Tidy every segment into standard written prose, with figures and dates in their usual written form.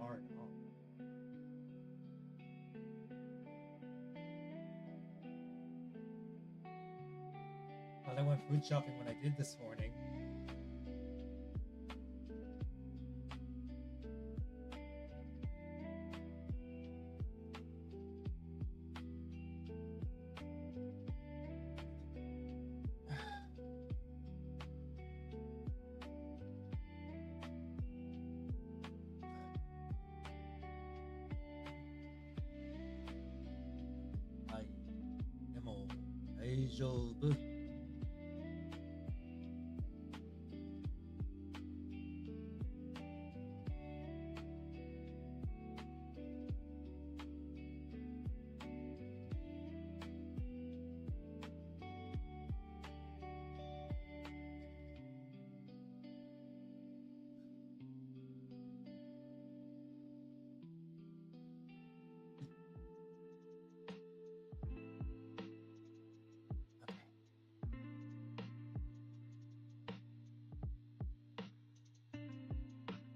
art. Oh. Well, I went food shopping when I did this morning. Hi. でも大丈夫。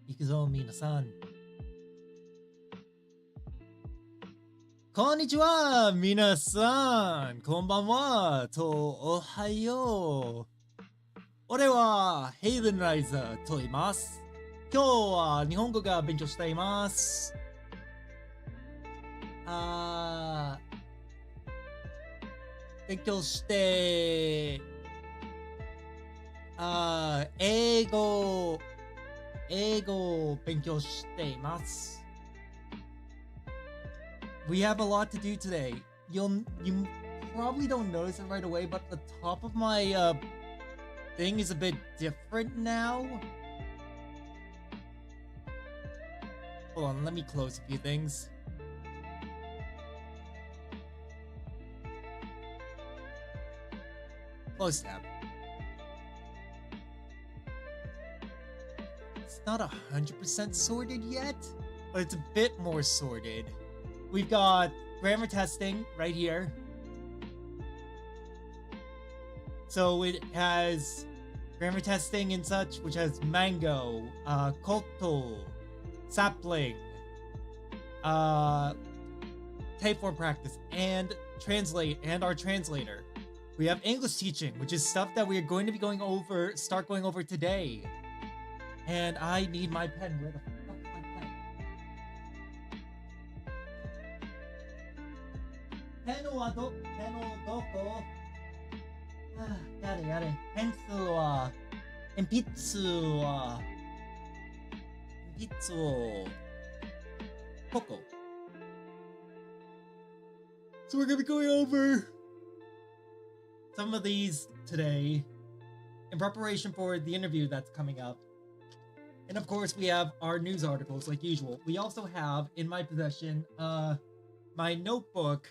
行くぞ、皆さん。こんにちは、皆さん。こんばんは、と、おはよう。俺は、ヘイブンライザーと言います。今日は日本語が勉強しています。勉強して、英語を勉強しています。We have a lot to do today. You probably don't notice it right away, but the top of my thing is a bit different now. Hold on, let me close a few things. Close tab. It's not 100% sorted yet, but it's a bit more sorted. We've got grammar testing right here. So it has grammar testing and such, which has mango, koto, sapling, typeform practice, and our translator. We have English teaching, which is stuff that we are going to be start going over today. And I need my pen. Where the fuck is my pen? ペンはどこ？やれ。ペンスは、鉛筆を、ここ。So we're gonna be going over some of these today in preparation for the interview that's coming up. And of course, we have our news articles like usual. We also have in my possession my notebook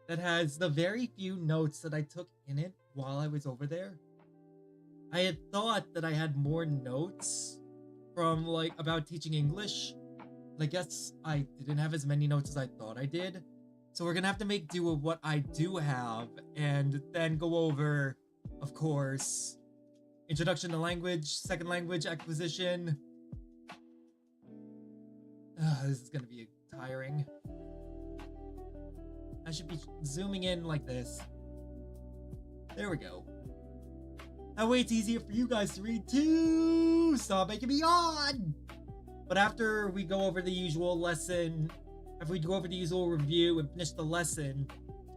that has the very few notes that I took in it while I was over there. I had thought that I had more notes from about teaching English. I guess I didn't have as many notes as I thought I did. So we're gonna have to make do with what I do have and then go over, of course, introduction to language, second language acquisition. This is gonna be tiring. I should be zooming in like this. There we go. That way it's easier for you guys to read too. Stop making me yawn. But after we go over the usual lesson, after we go over the usual review and finish the lesson,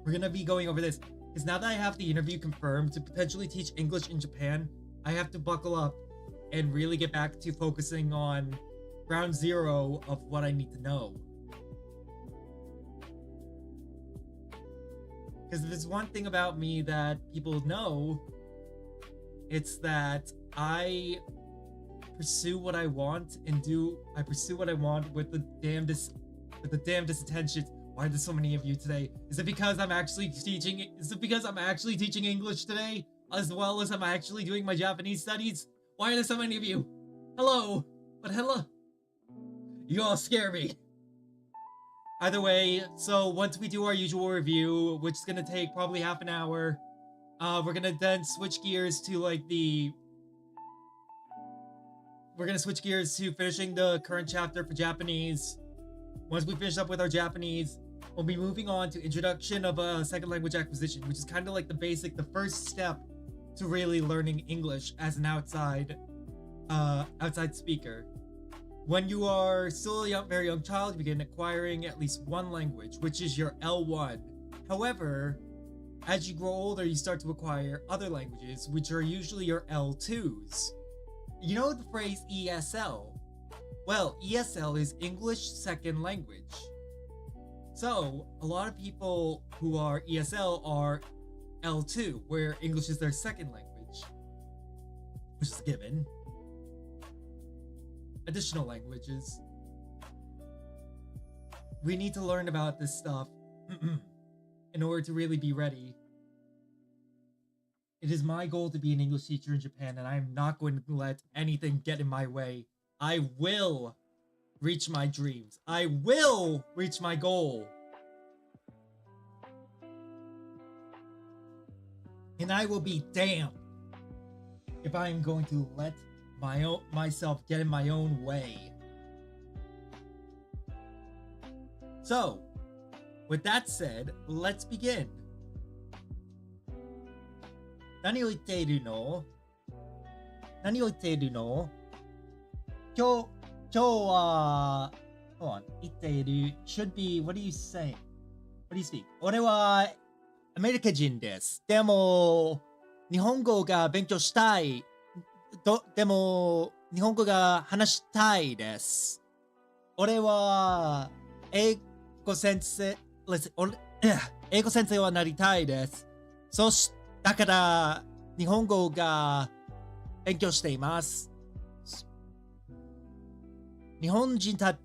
we're gonna be going over this. Because now that I have the interview confirmed to potentially teach English in Japan, I have to buckle up and really get back to focusing on ground zero of what I need to know. Because if there's one thing about me that people know, it's that I pursue what I want I pursue what I want with the damnedest attention. Why are there so many of you today? Is it because I'm actually teaching English today, as well as I'm actually doing my Japanese studies? Why are there so many of you? Hello. You all scare me. Either way, so once we do our usual review, which is gonna take probably half an hour, we're gonna then switch gears to finishing the current chapter for Japanese, Once we finish up with our Japanese, we'll be moving on to introduction of a second language acquisition, which is kind of like the first step to really learning English as an outside speaker. When you are still a very young child, you begin acquiring at least one language, which is your L1. However, as you grow older, you start to acquire other languages, which are usually your L2s. You know the phrase ESL? Well, ESL is English Second Language. So, a lot of people who are ESL are L2, where English is their second language, which is given. Additional languages. We need to learn about this stuff in order to really be ready. It is my goal to be an English teacher in Japan, and I am not going to let anything get in my way. I will reach my dreams. I will reach my goal. And I will be damned if I am going to let myself get in my own way. So, with that said, let's begin. 何を言っているの？何を言っているの？今日は hold on 言っている should be what do you say? What do you speak? 俺はアメリカ人です。でも日本語が勉強したい。でも日本語が話したいです。俺は英語先生はなりたいです。だから日本語が勉強しています。日本人たち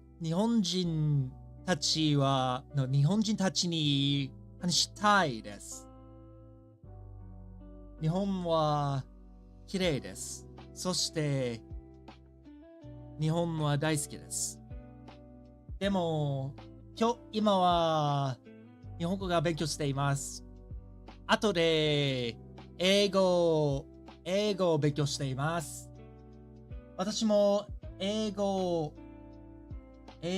に話したいです。日本は綺麗です。そして日本は大好きです。でも今は日本語が勉強しています。後で英語を勉強しています。私も英語覚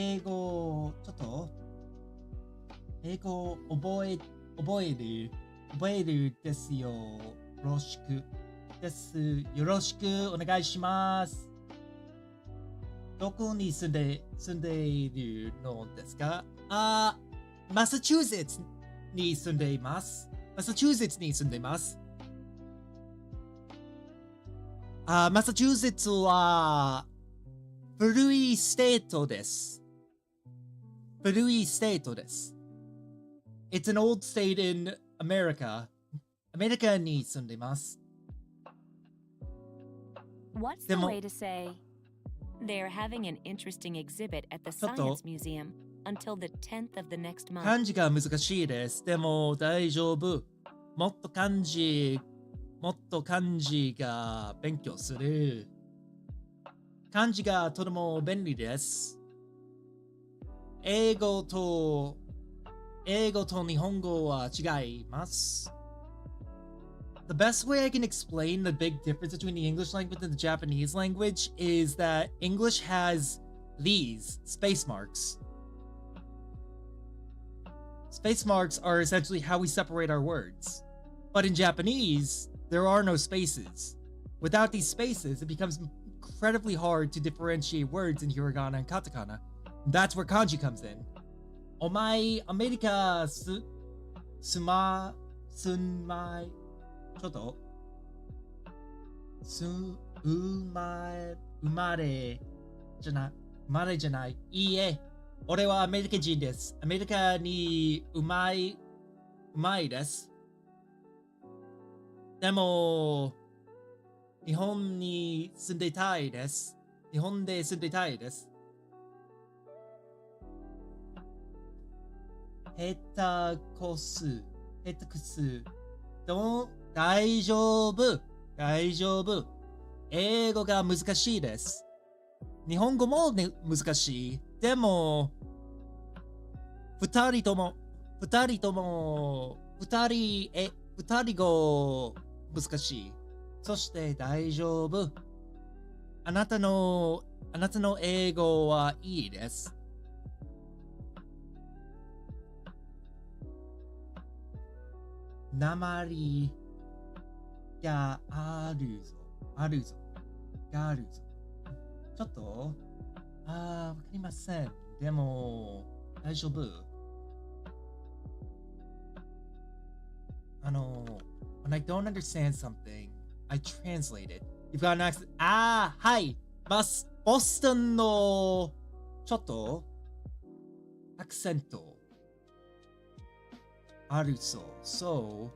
えるですよ。よろしくお願いします。どこに住んでいるのですか？マサチューセッツに住んでいます。マサチューセッツは古いステートです。It's an old state in America. アメリカに住んでいます。What's the way to say? They're having an interesting exhibit at the Science Museum until the 10th of the next month. 漢字が難しいです。でも大丈夫。もっと漢字が勉強する。漢字がとても便利です。英語と日本語は違います。The best way I can explain the big difference between the English language and the Japanese language is that English has these space marks. Space marks are essentially how we separate our words. But in Japanese, there are no spaces. Without these spaces, it becomes incredibly hard to differentiate words in hiragana and katakana. That's where kanji comes in. お前、アメリカ住まい。ちょっと生まれじゃない。いいえ、俺はアメリカ人です。アメリカにうまいです。でも日本で住んでたいです。下手くす大丈夫。英語が難しいです。日本語も、難しい。でも、二人語難しい。そして大丈夫。あなたの英語はいいです。鉛があるぞ。あるぞ。があるぞ。ちょっと、わかりません。でも、大丈夫。when I don't understand something, I translate it. You've got an accent. はい。ボストンの、ちょっと、アクセント。あるそう。So,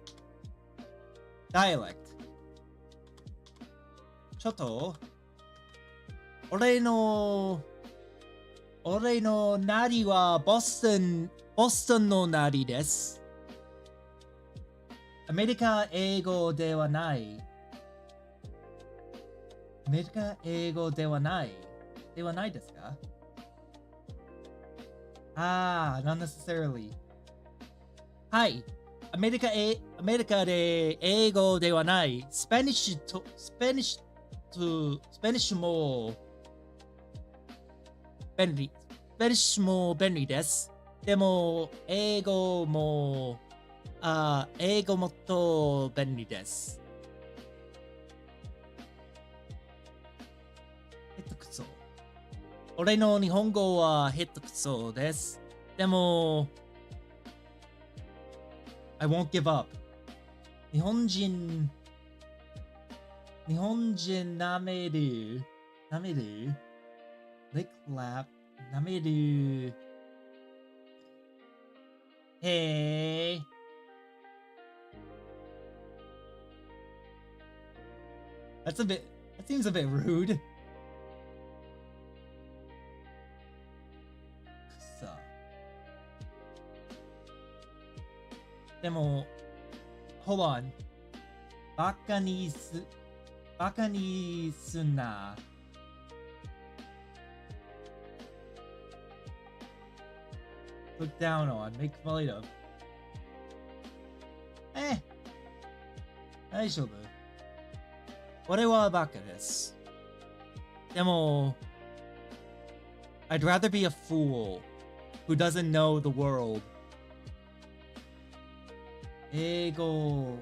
dialect. ちょっと、俺のなりはボストンのなりです。アメリカ英語ではない。アメリカ英語ではない。ではないですか？not necessarily. はい。アメリカで英語ではない。スペニッシュも便利。スペニッシュも便利です。でも、英語もっと便利です。ヘッドクソ。俺の日本語はヘッドクソです。でも、I won't give up. 日本人舐める lick lap 舐めるへーthat seems a bit rude. くそ。でも、hold on. バカにすんな。Look down on, make fun of. 大丈夫。俺はバカです。でも、I'd rather be a fool who doesn't know the world. 英語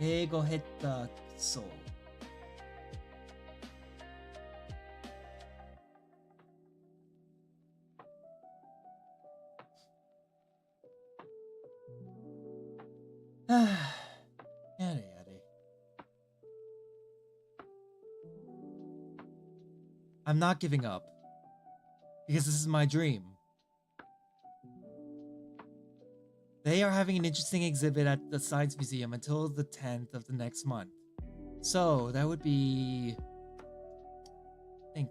下手くそ。やれ。I'm not giving up. Because this is my dream. They are having an interesting exhibit at the Science Museum until the 10th of the next month. So, that would be... Think.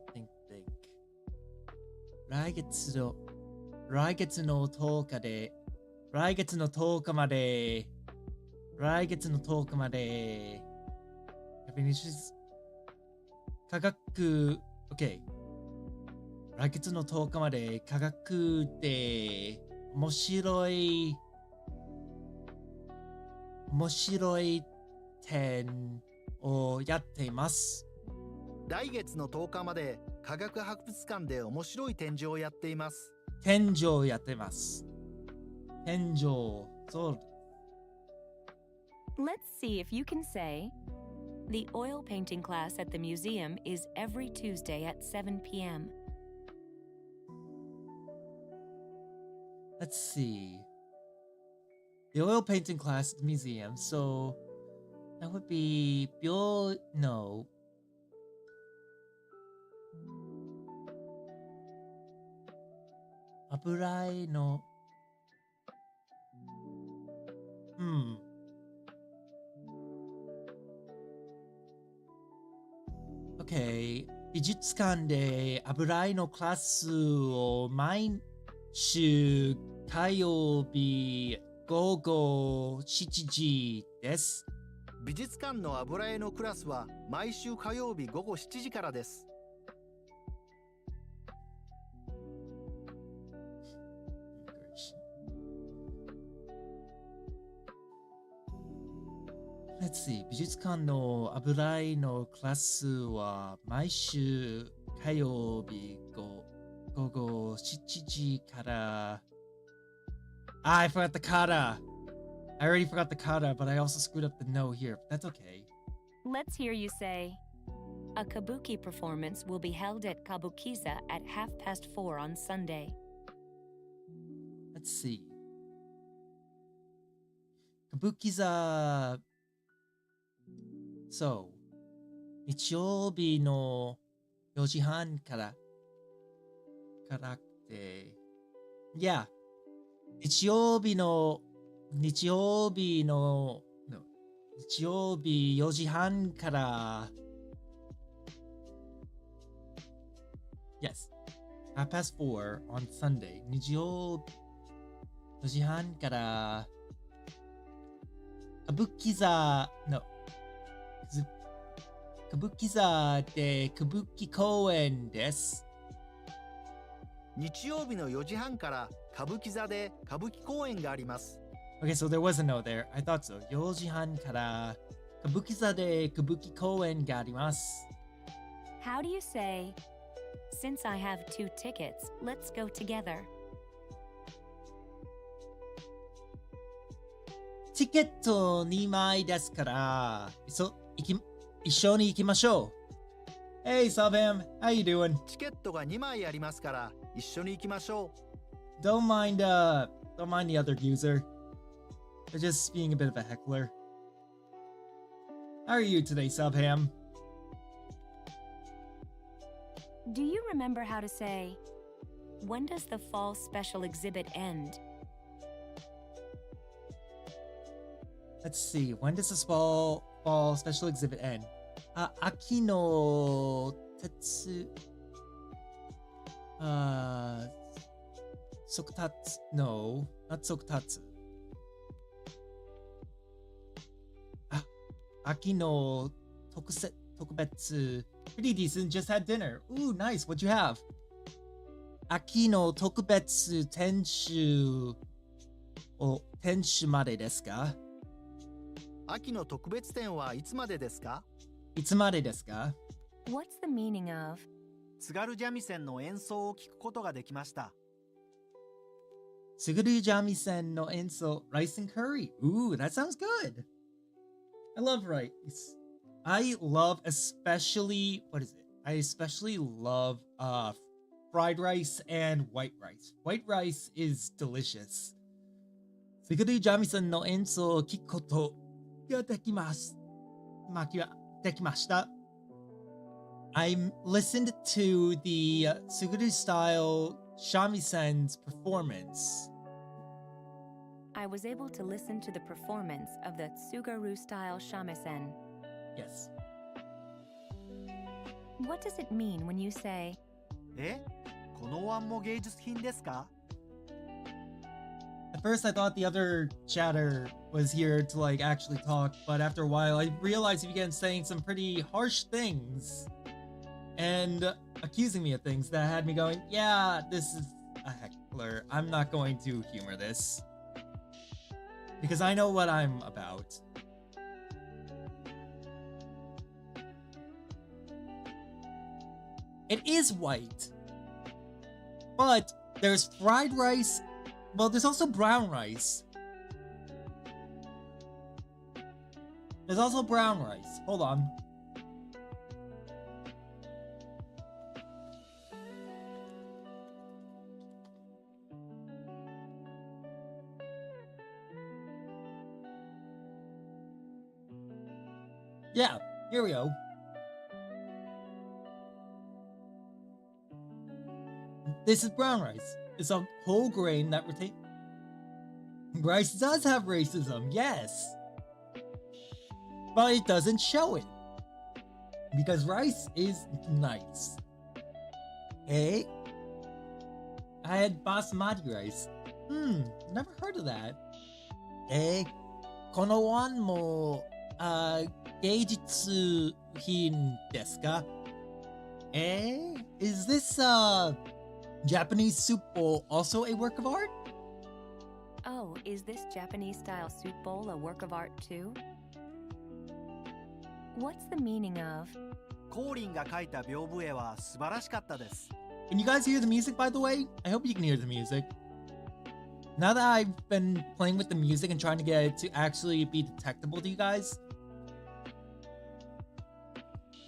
来月の10日で、来月の10日まで、科学、OK。来月の10日まで科学で面白い展をやっています。来月の10日まで科学博物館で面白い展示をやっています。天井やってます。天井、そう。Let's see if you can say, the oil painting class at the museum is every Tuesday at 7 p.m. Let's see. The oil painting class at the museum, so that would be no. Aburai no. Okay. 美術館で油絵のクラスを毎週火曜日午後7時です。美術館の油絵のクラスは毎週火曜日午後7時からです。Let's see. 美術館の油絵のクラスは毎週火曜日午午後7時から I forgot the kata. I already forgot the kata, but I also screwed up the no here. That's okay. Let's hear you say, a kabuki performance will be held at Kabukiza at 4:30 on Sunday. Let's see. Kabukiza. So, 日曜日の4時半からって、Yeah. 日曜日4時半から Yes. 4:30 on Sunday. 日曜4時半から歌舞伎座で歌舞伎公演です。日曜日の4時半から歌舞伎座で歌舞伎公演があります。Okay, so there was a no there. I thought so. 4時半から歌舞伎座で歌舞伎公演があります。How do you say, since I have 2 tickets, let's go together? チケット2枚ですから、一緒に行きましょう。Hey, Subham, how you doing? チケットが2枚ありますから一緒に行きましょう。Don't mind the other user. They're just being a bit of a heckler. How are you today, Subham? Do you remember how to say, when does the fall special exhibit end? Let's see. When does this fall special exhibit end? 秋の速達 No, not 速達。秋の特別 Pretty decent, just had dinner. Ooh, nice. What'd you have? 秋の特別店主までですか？秋の特別展はいつまでですか？いつまでですか？ What's the meaning of? 津軽三味線の演奏を聞くことができました。津軽三味線の演奏 Rice and curry. Ooh, that sounds good. I love rice. I love especially, what is it? I especially love fried rice and white rice. White rice is delicious. 津軽三味線の演奏を聞くことができます。できました。I listened to the Suguru style shamisen performance. I was able to listen to the performance of the Tsugaru style shamisen. Yes. What does it mean when you say, このお椀も芸術品ですか? At first I thought the other chatter was here to like actually talk, but after a while I realized he began saying some pretty harsh things and accusing me of things that had me going, yeah, this is a heckler. I'm not going to humor this. Because I know what I'm about. It is white. But there's fried rice. Well, there's also brown rice. There's also brown rice. Hold on. Yeah, here we go. This is brown rice. It's a whole grain that retains. Rice does have racism, yes. But it doesn't show it. Because rice is nice. Hey? I had basmati rice. Never heard of that. Hey? この椀も芸術品ですか? Is this Japanese soup bowl also a work of art? oh, is this Japanese style soup bowl a work of art too? What's the meaning of? コーリンが描いた屏風絵は素晴らしかったです。Can you guys hear the music, by the way? I hope you can hear the music. Now that I've been playing with the music and trying to get it to actually be detectable to you guys,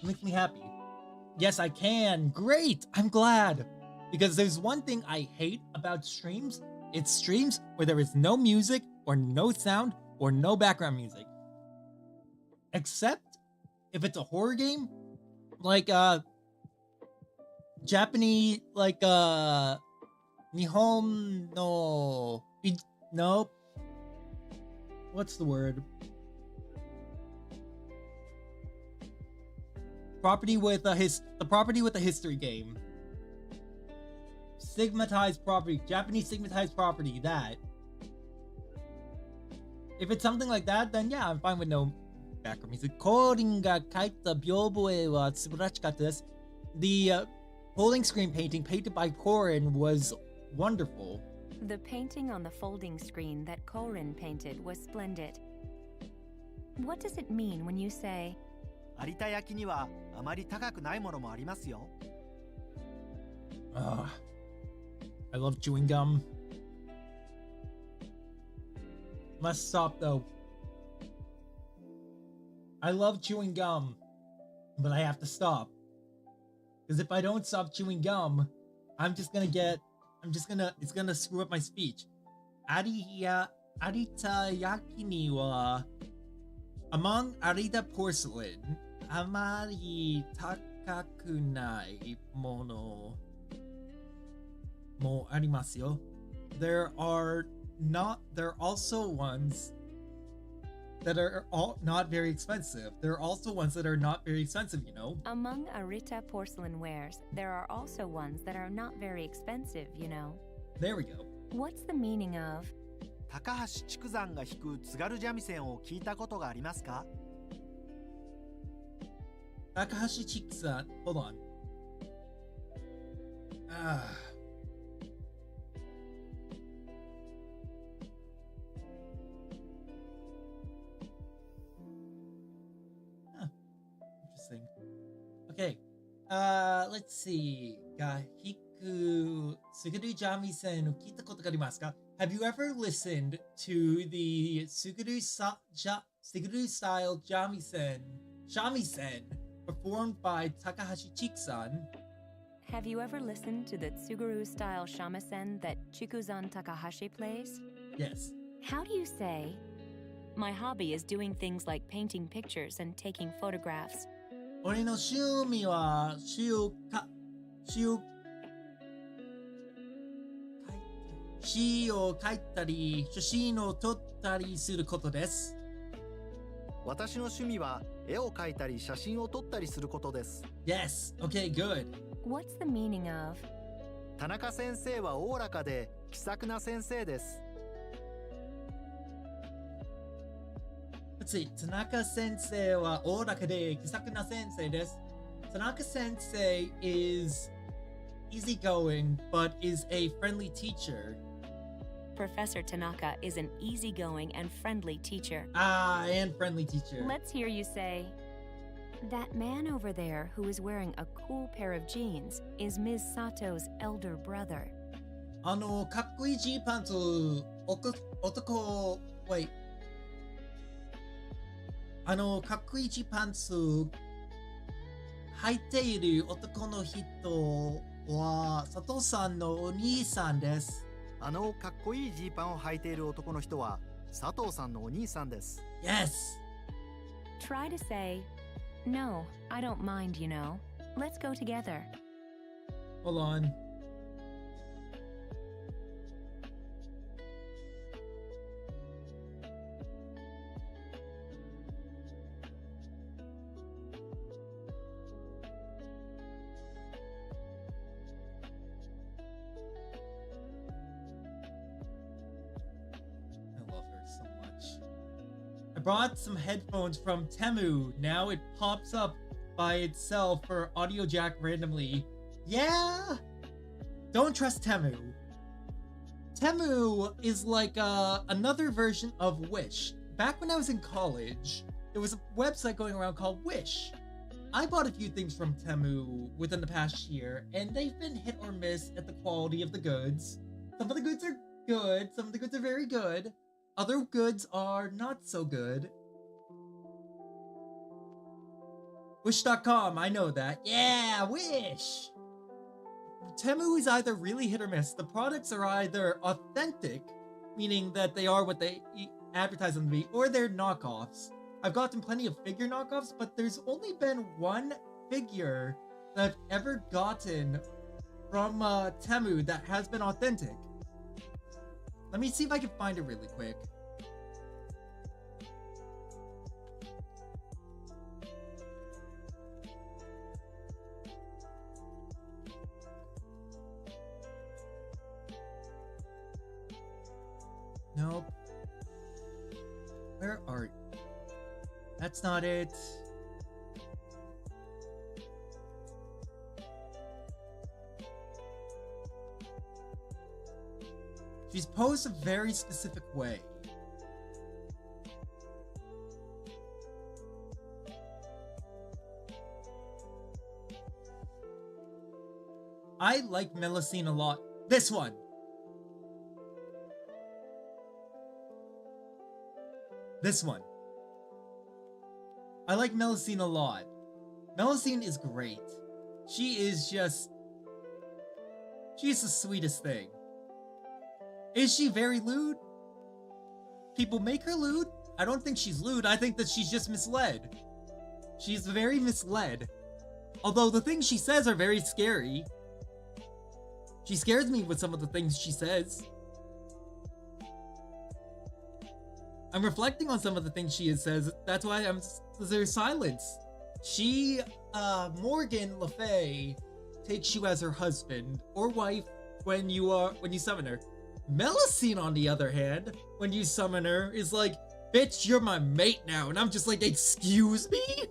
it makes me happy. Yes, I can. Great. I'm glad. Because there's one thing I hate about streams. It's streams where there is no music or no sound or no background music. Except if it's a horror game, like Japanese, like Nihon no, no, what's the word? Property with a the property with a history game. Stigmatized property, Japanese stigmatized property. That. If it's something like that, then yeah, I'm fine with no background music. Korin ga kaita byoboe wa tsuburashikatta desu. The folding screen painting painted by Korin was wonderful. The painting on the folding screen that Korin painted was splendid. What does it mean when you say, 有田焼にはあまり高くないものもありますよ。I love chewing gum. Must stop though. I love chewing gum, but I have to stop. Because if I don't stop chewing gum, it's gonna screw up my speech. Arita yaki ni wa among Arita porcelain, amari takaku nai mono mo arimasu yo. There are also ones that are all not very expensive. There are also ones that are not very expensive, you know? Among Arita porcelain wares, there are also ones that are not very expensive, you know? There we go. What's the meaning of 高橋竹山が弾く津軽三味線を聞いたことがありますか？ Takahashi Chiksan. Hold on. Interesting. Okay. Let's see. Gahiku Suguru Jamisen no kita koto ga arimasu ka? Have you ever listened to the Suguru style shamisen performed by Takahashi Chiksan? Have you ever listened to the Tsuguru-style shamisen that Chikuzan Takahashi plays? Yes. How do you say, my hobby is doing things like painting pictures and taking photographs. Ore no shumi wa shi o kaitari, shushin o tottari suru koto desu. 私の趣味は絵を描いたり写真を撮ったりすることです。 Yes. Okay, good. What's the meaning of 田中先生はおおらかで気さくな先生です。 Let's see. Tanaka sensei wa oraka de kisaku na sensei desu. Tanaka sensei is easygoing, but is a friendly teacher. Professor Tanaka is an easygoing and friendly teacher. And friendly teacher. Let's hear you say, that man over there who is wearing a cool pair of jeans is Ms. Sato's elder brother. かっこいいジーパンと男、wait. かっこいいジーパンツ履いている男の人は佐藤さんのお兄さんです。かっこいいジーパンを履いている男の人は佐藤さんのお兄さんです。 Yes. Try to say, no, I don't mind, you know. Let's go together. Hold on. I brought some headphones from Temu. Now it pops up by itself for audio jack randomly. Yeah! Don't trust Temu. Temu is like another version of Wish. Back when I was in college, there was a website going around called Wish. I bought a few things from Temu within the past year, and they've been hit or miss at the quality of the goods. Some of the goods are good, some of the goods are very good. Other goods are not so good. Wish.com, I know that. Yeah, Wish! Temu is either really hit or miss. The products are either authentic, meaning that they are what they advertise them to be, or they're knockoffs. I've gotten plenty of figure knockoffs, but there's only been one figure that I've ever gotten from Temu that has been authentic. Let me see if I can find it really quick. Nope. Where are you? That's not it. She's posed a very specific way. I like Melusine a lot. This one! This one. I like Melusine a lot. Melusine is great. She's the sweetest thing. Is she very lewd? People make her lewd? I don't think she's lewd. I think that she's just misled. She's very misled. Although the things she says are very scary. She scares me with some of the things she says. I'm reflecting on some of the things she says. That's why there's silence. Morgan Le Fay takes you as her husband or wife when you summon her. Melusine, on the other hand, when you summon her, is like, bitch, you're my mate now. And I'm just like, excuse me?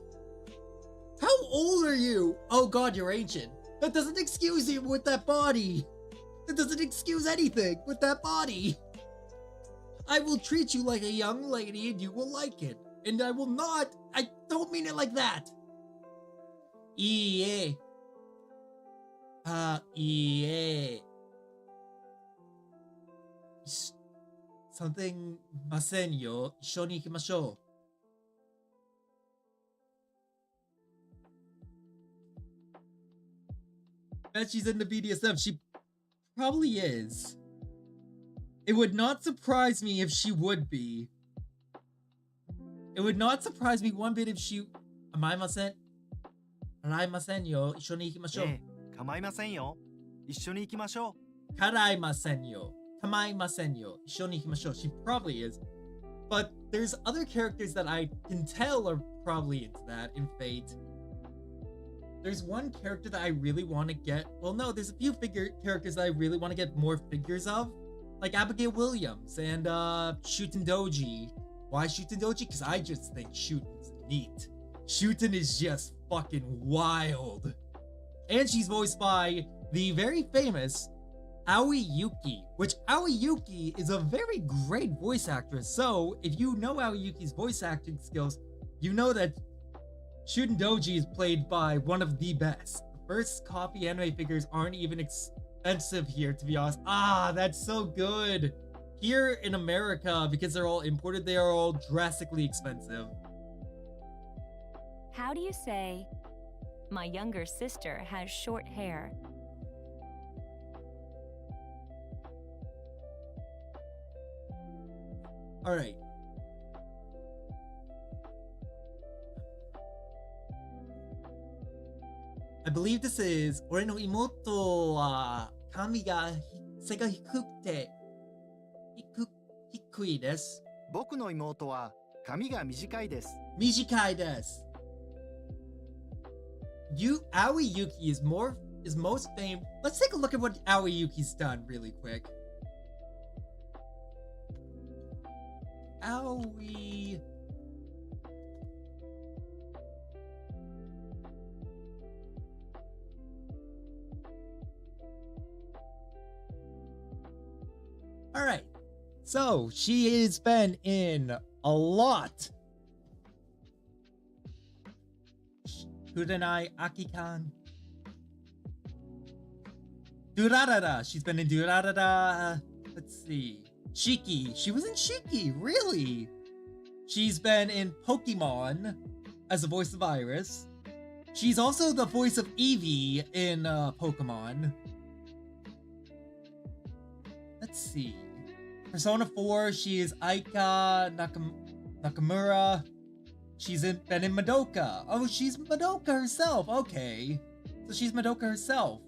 How old are you? Oh god, you're ancient. That doesn't excuse you with that body. That doesn't excuse anything with that body. I will treat you like a young lady and you will like it. And I don't mean it like that. Yeah. Yeah. Something ませんよ。一緒に行きましょう。Bet she's into BDSM. She probably is. It would not surprise me if she would be. It would not surprise me one bit if she... 構いません。構いませんよ。一緒に行きましょう。構いませんよ。一緒に行きましょう。構いませんよ。構いませんよ。一緒に行きましょう。She probably is. But there's other characters that I can tell are probably into that in Fate. There's one character that I really want to get... Well, no, there's a few characters that I really want to get more figures of. Like Abigail Williams and Shuten Doji. Why Shuten Doji? Because I just think Shuten's neat. Shuten is just fucking wild. And she's voiced by the very famous Aoi Yuki, which Aoi Yuki is a very great voice actress. So if you know Aoi Yuki's voice acting skills, you know that Shuten Doji is played by one of the best. The first copy anime figures aren't even expensive here, to be honest. Ah, that's so good. Here in America, because they're all imported, they are all drastically expensive. How do you say, my younger sister has short hair? All right. I believe this is 俺の妹は髪が背が低いです。僕の妹は髪が短いです。短いです。Aoi Yuki is most famous. Let's take a look at what Aoi Yuki's done really quick. Aoi. All right. So she has been in a lot. Kurenai Akikan. Durarara. She's been in Durarara. Let's see. Shiki. She was in Shiki. Really? She's been in Pokemon as the voice of Iris. She's also the voice of Eevee in Pokemon. Let's see. Persona 4, she is Aika Nakamura. She's been in Madoka. Oh, she's Madoka herself. Okay. So she's Madoka herself.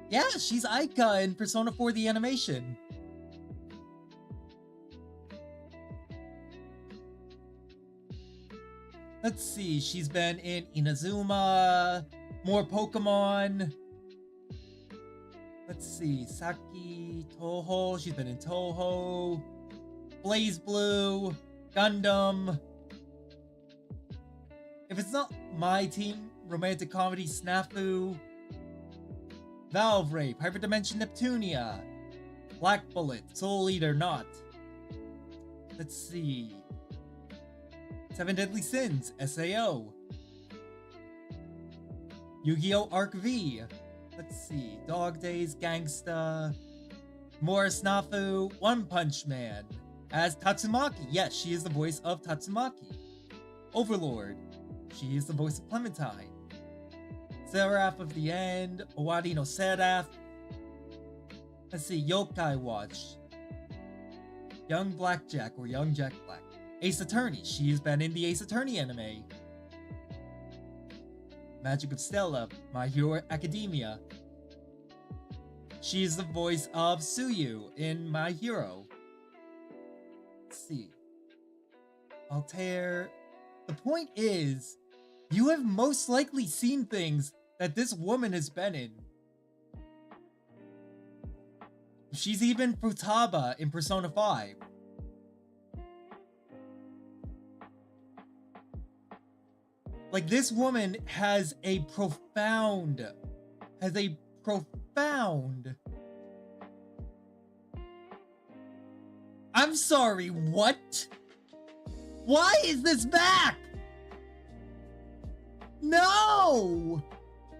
Yeah, she's Aika in Persona 4 the animation. Let's see, she's been in Inazuma, more Pokemon. Let's see, Saki, Toho, she's been in Toho, Blaze Blue, Gundam. If it's not My Team, romantic comedy Snafu, Valve Rape, Hyperdimension Neptunia, Black Bullet, Soul Eater Not. Let's see. Seven Deadly Sins, SAO. Yu-Gi-Oh! Arc V. Let's see. Dog Days, Gangsta. Morris Nafu, One Punch Man. As Tatsumaki. Yes, she is the voice of Tatsumaki. Overlord. She is the voice of Clementine. Seraph of the End. Owari no Seraph. Let's see. Yokai Watch. Young Blackjack or Young Jack Black. Ace Attorney. She's been in the Ace Attorney anime. Magic of Stella. My Hero Academia. She's the voice of Suyu in My Hero. Let's see. Altair. The point is, you have most likely seen things that this woman has been in. She's even Futaba in Persona 5. Like, this woman has a profound... I'm sorry, what? Why is this back? No!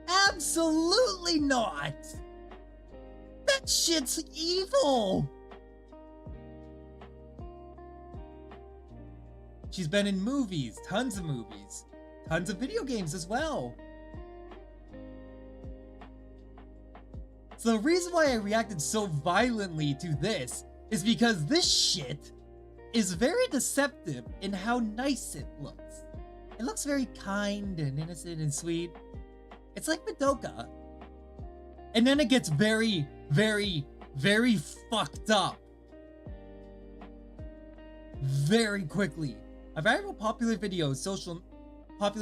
Absolutely not! That shit's evil! She's been in movies, tons of movies. Tons of video games as well. So the reason why I reacted so violently to this is because this shit is very deceptive in how nice it looks. It looks very kind and innocent and sweet. It's like Madoka. And then it gets very, very, very fucked up. Very quickly. A very popular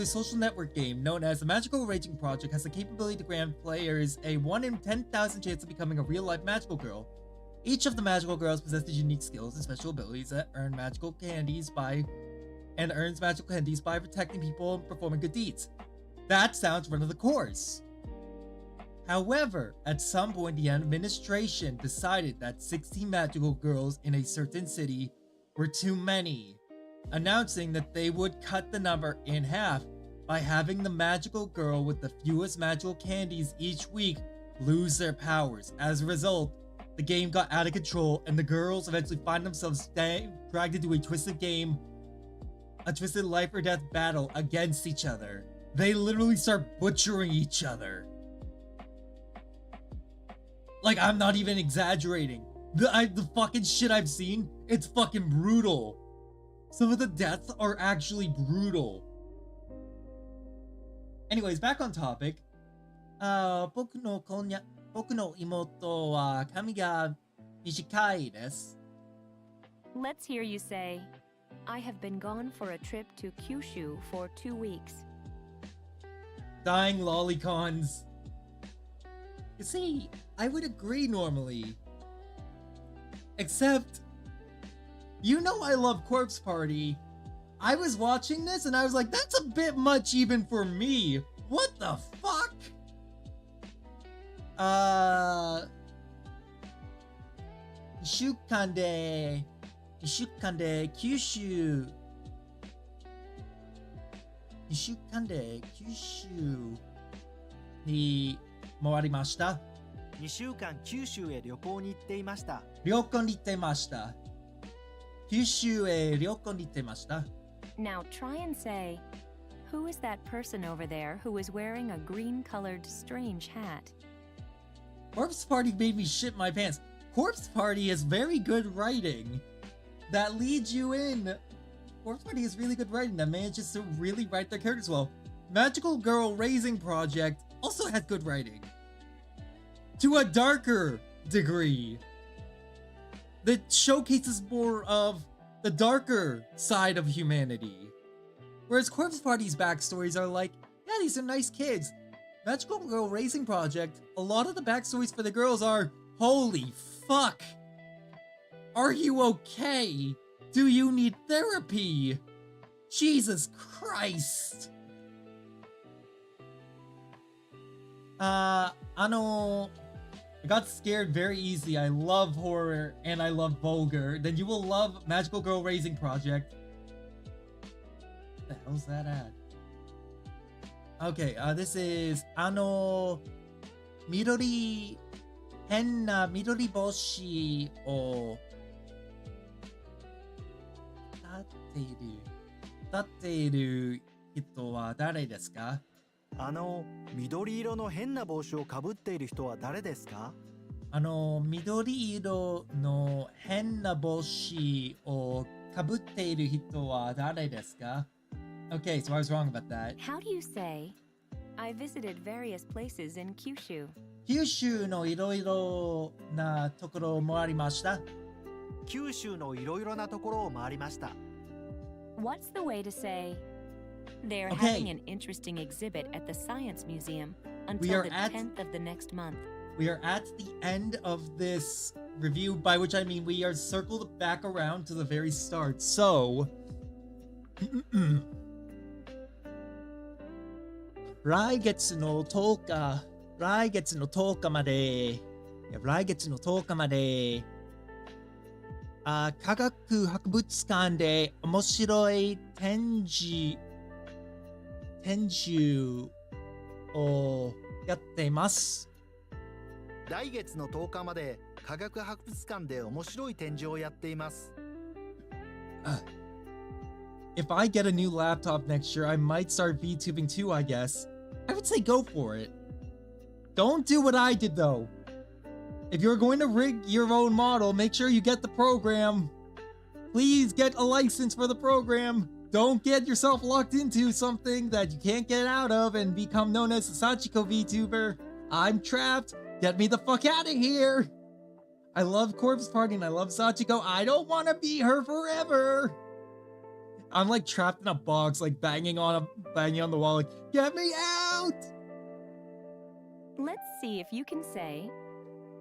social network game known as the Magical Raging Project has the capability to grant players a 1 in 10,000 chance of becoming a real-life magical girl. Each of the magical girls possesses unique skills and special abilities that earns magical candies by protecting people and performing good deeds. That sounds run of the course. However, at some point the administration decided that 16 magical girls in a certain city were too many, announcing that they would cut the number in half by having the magical girl with the fewest magical candies each week lose their powers. As a result, the game got out of control and the girls eventually find themselves dragged into a twisted life or death battle against each other. They literally start butchering each other. Like, I'm not even exaggerating. The fucking shit I've seen, it's fucking brutal. Some of the deaths are actually brutal. Anyways, back on topic. 僕の妹は髪が短いです。 Let's hear you say, I have been gone for a trip to Kyushu for 2 weeks. Dying lolicons. You see, I would agree normally. Except, you know I love Corpse Party. I was watching this and I was like, that's a bit much even for me. What the fuck? "1週間で九州2週間で九州に回りました。2週間九州へ旅行に行っていました。旅行に行ってました。九州へ旅行に行ってました。Now try and say, who is that person over there who is wearing a green-colored strange hat? Corpse Party made me shit my pants. Corpse Party is very good writing. That leads you in. Corpse Party is really good writing that manages to really write their characters well. Magical Girl Raising Project also has good writing. To a darker degree. That showcases more of the darker side of humanity. Whereas Corpse Party's backstories are like, yeah, these are nice kids. Magical Girl Raising Project, a lot of the backstories for the girls are, holy fuck. Are you okay? Do you need therapy? Jesus Christ. I got scared very easily. I love horror and I love vulgar. Then you will love Magical Girl Raising Project. What the hell's that ad? Okay, this is Midori Henna Midori Boshi o Tatteiru hito wa dare desu ka? 緑色の変な帽子をかぶっている人は誰ですか？緑色の変な帽子をかぶっている人は誰ですか? Okay, so I was wrong about that. How do you say, I visited various places in Kyushu? 九州のいろいろなところもありました。九州のいろいろなところを回りました。What's the way to say, they're Okay. having an interesting exhibit at the Science Museum We until are the at- 10th of the next month? We are at the end of this review, by which I mean we are circled back around to the very start. So, 来月の10日、来月の10日まで、来月の10日まで、科学博物館で面白い展示をやっています。来月の10日まで科学博物館で面白い展示をやっています。If I get a new laptop next year, I might start VTubing too, I guess. I would say go for it. Don't do what I did though. If you're going to rig your own model, make sure you get the program. Please get a license for the program. Don't get yourself locked into something that you can't get out of and become known as a Sachiko VTuber. I'm trapped. Get me the fuck out of here. I love Corpse Party and I love Sachiko. I don't want to be her forever. I'm like trapped in a box, like banging on the wall, like, get me out! Let's see if you can say,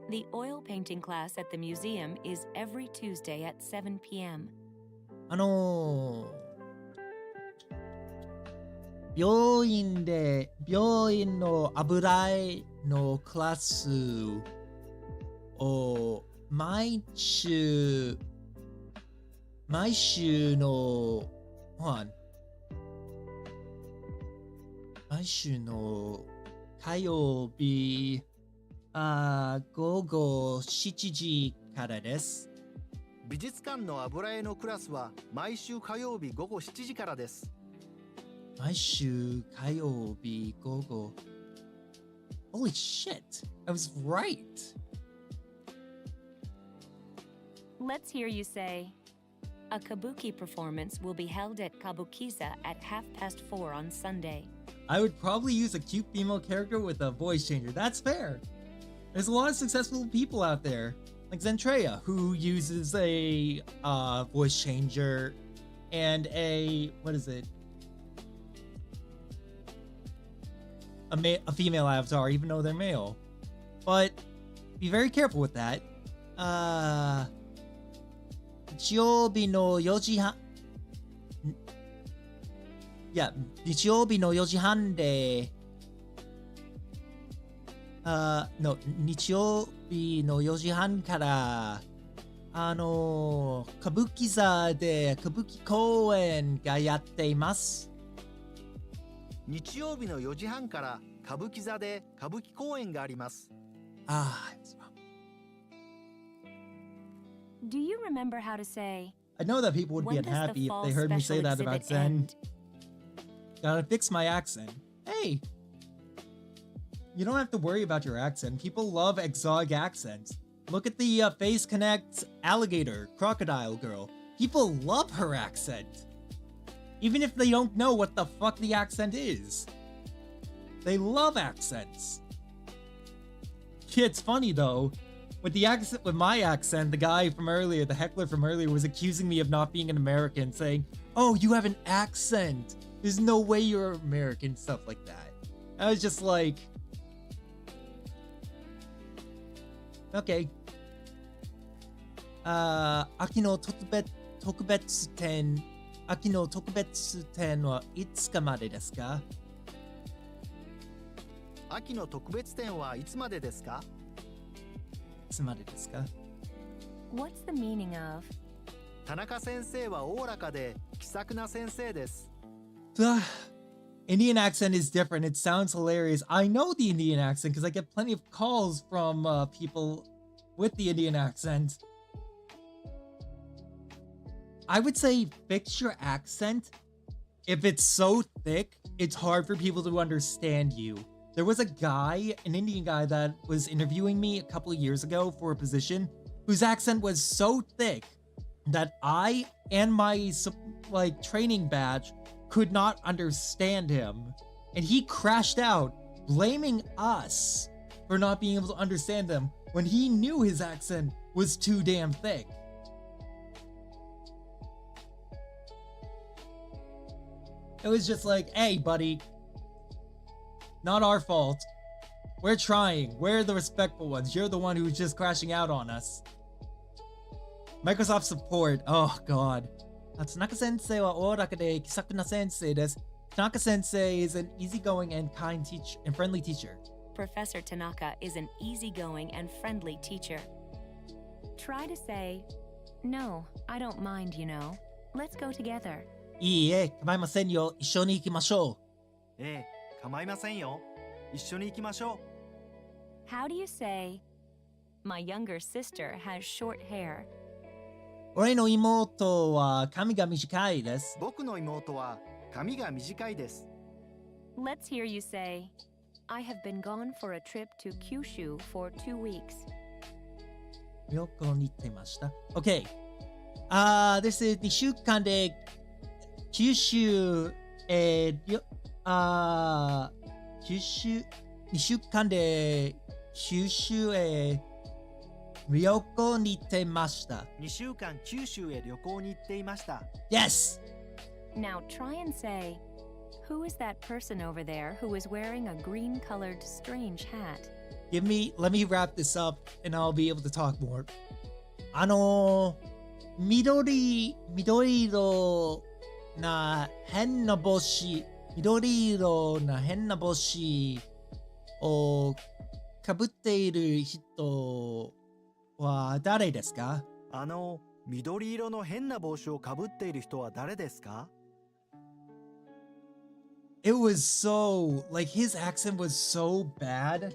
the oil painting class at the museum is every Tuesday at 7 p.m. 病院の油絵のクラスを毎週の火曜日午後7時からです。美術館の油絵のクラスは毎週火曜日午後7時からです。毎週火曜日午後 Holy shit! I was right! Let's hear you say, a kabuki performance will be held at Kabukiza at 4:30 on Sunday. I would probably use a cute female character with a voice changer. That's fair. There's a lot of successful people out there, like Zentreya, who uses a voice changer and a female avatar, even though they're male. But be very careful with that. 日曜日の4時半日曜日の4時半で日曜日の4時半から歌舞伎座で歌舞伎公演がやっています。日曜日の4時半から歌舞伎座で歌舞伎公演があります。Ah, I was wrong. Do you remember how to say, I know that people would be when does the unhappy if fall they heard me say special that about exhibit Zen. end? Gotta fix my accent. Hey! You don't have to worry about your accent. People love exotic accents. Look at the Face Connect alligator, crocodile girl. People love her accent. Even if they don't know what the fuck the accent is. They love accents. Yeah, it's funny though. With my accent, the guy from earlier, the heckler from earlier, was accusing me of not being an American, saying, "Oh, you have an accent. There's no way you're American," stuff like that. I was just like, okay. 秋の特別展はいつかまでですか？秋の特別展はいつまでですか？いつまでですか？ What's the meaning of? 田中先生はおおらかで気さくな先生です。Indian accent is different. It sounds hilarious. I know the Indian accent because I get plenty of calls from people with the Indian accent. I would say fix your accent. If it's so thick, it's hard for people to understand you. There was a guy, an Indian guy, that was interviewing me a couple of years ago for a position whose accent was so thick that I and my training badge could not understand him. And he crashed out, blaming us for not being able to understand him when he knew his accent was too damn thick. It was just like, hey, buddy, not our fault. We're trying. We're the respectful ones. You're the one who's just crashing out on us. Microsoft support. Oh, God. Tanaka sensei wa oraka de kisaku na sensei desu. Tanaka sensei is an easygoing and kind and friendly teacher. Professor Tanaka is an easygoing and friendly teacher. Try to say, no, I don't mind, you know. Let's go together. いいえ、構いませんよ。一緒に行きましょう。ええ、構いませんよ。一緒に行きましょう。How do you say, my younger sister has short hair? 俺の妹は髪が短いです。僕の妹は髪が短いです。Let's hear you say, I have been gone for a trip to Kyushu for 2 weeks. 旅行に行っていました。OK。this is 2週間で九州2週間で九州へ旅行に行っていました。2週間九州へ旅行に行っていました。Yes! Now try and say, who is that person over there who is wearing a green-colored strange hat? Let me wrap this up and I'll be able to talk more. 緑色な変な帽子をかぶっている人は誰ですか？緑色の変な帽子をかぶっている人は誰ですか？ It was so, his accent was so bad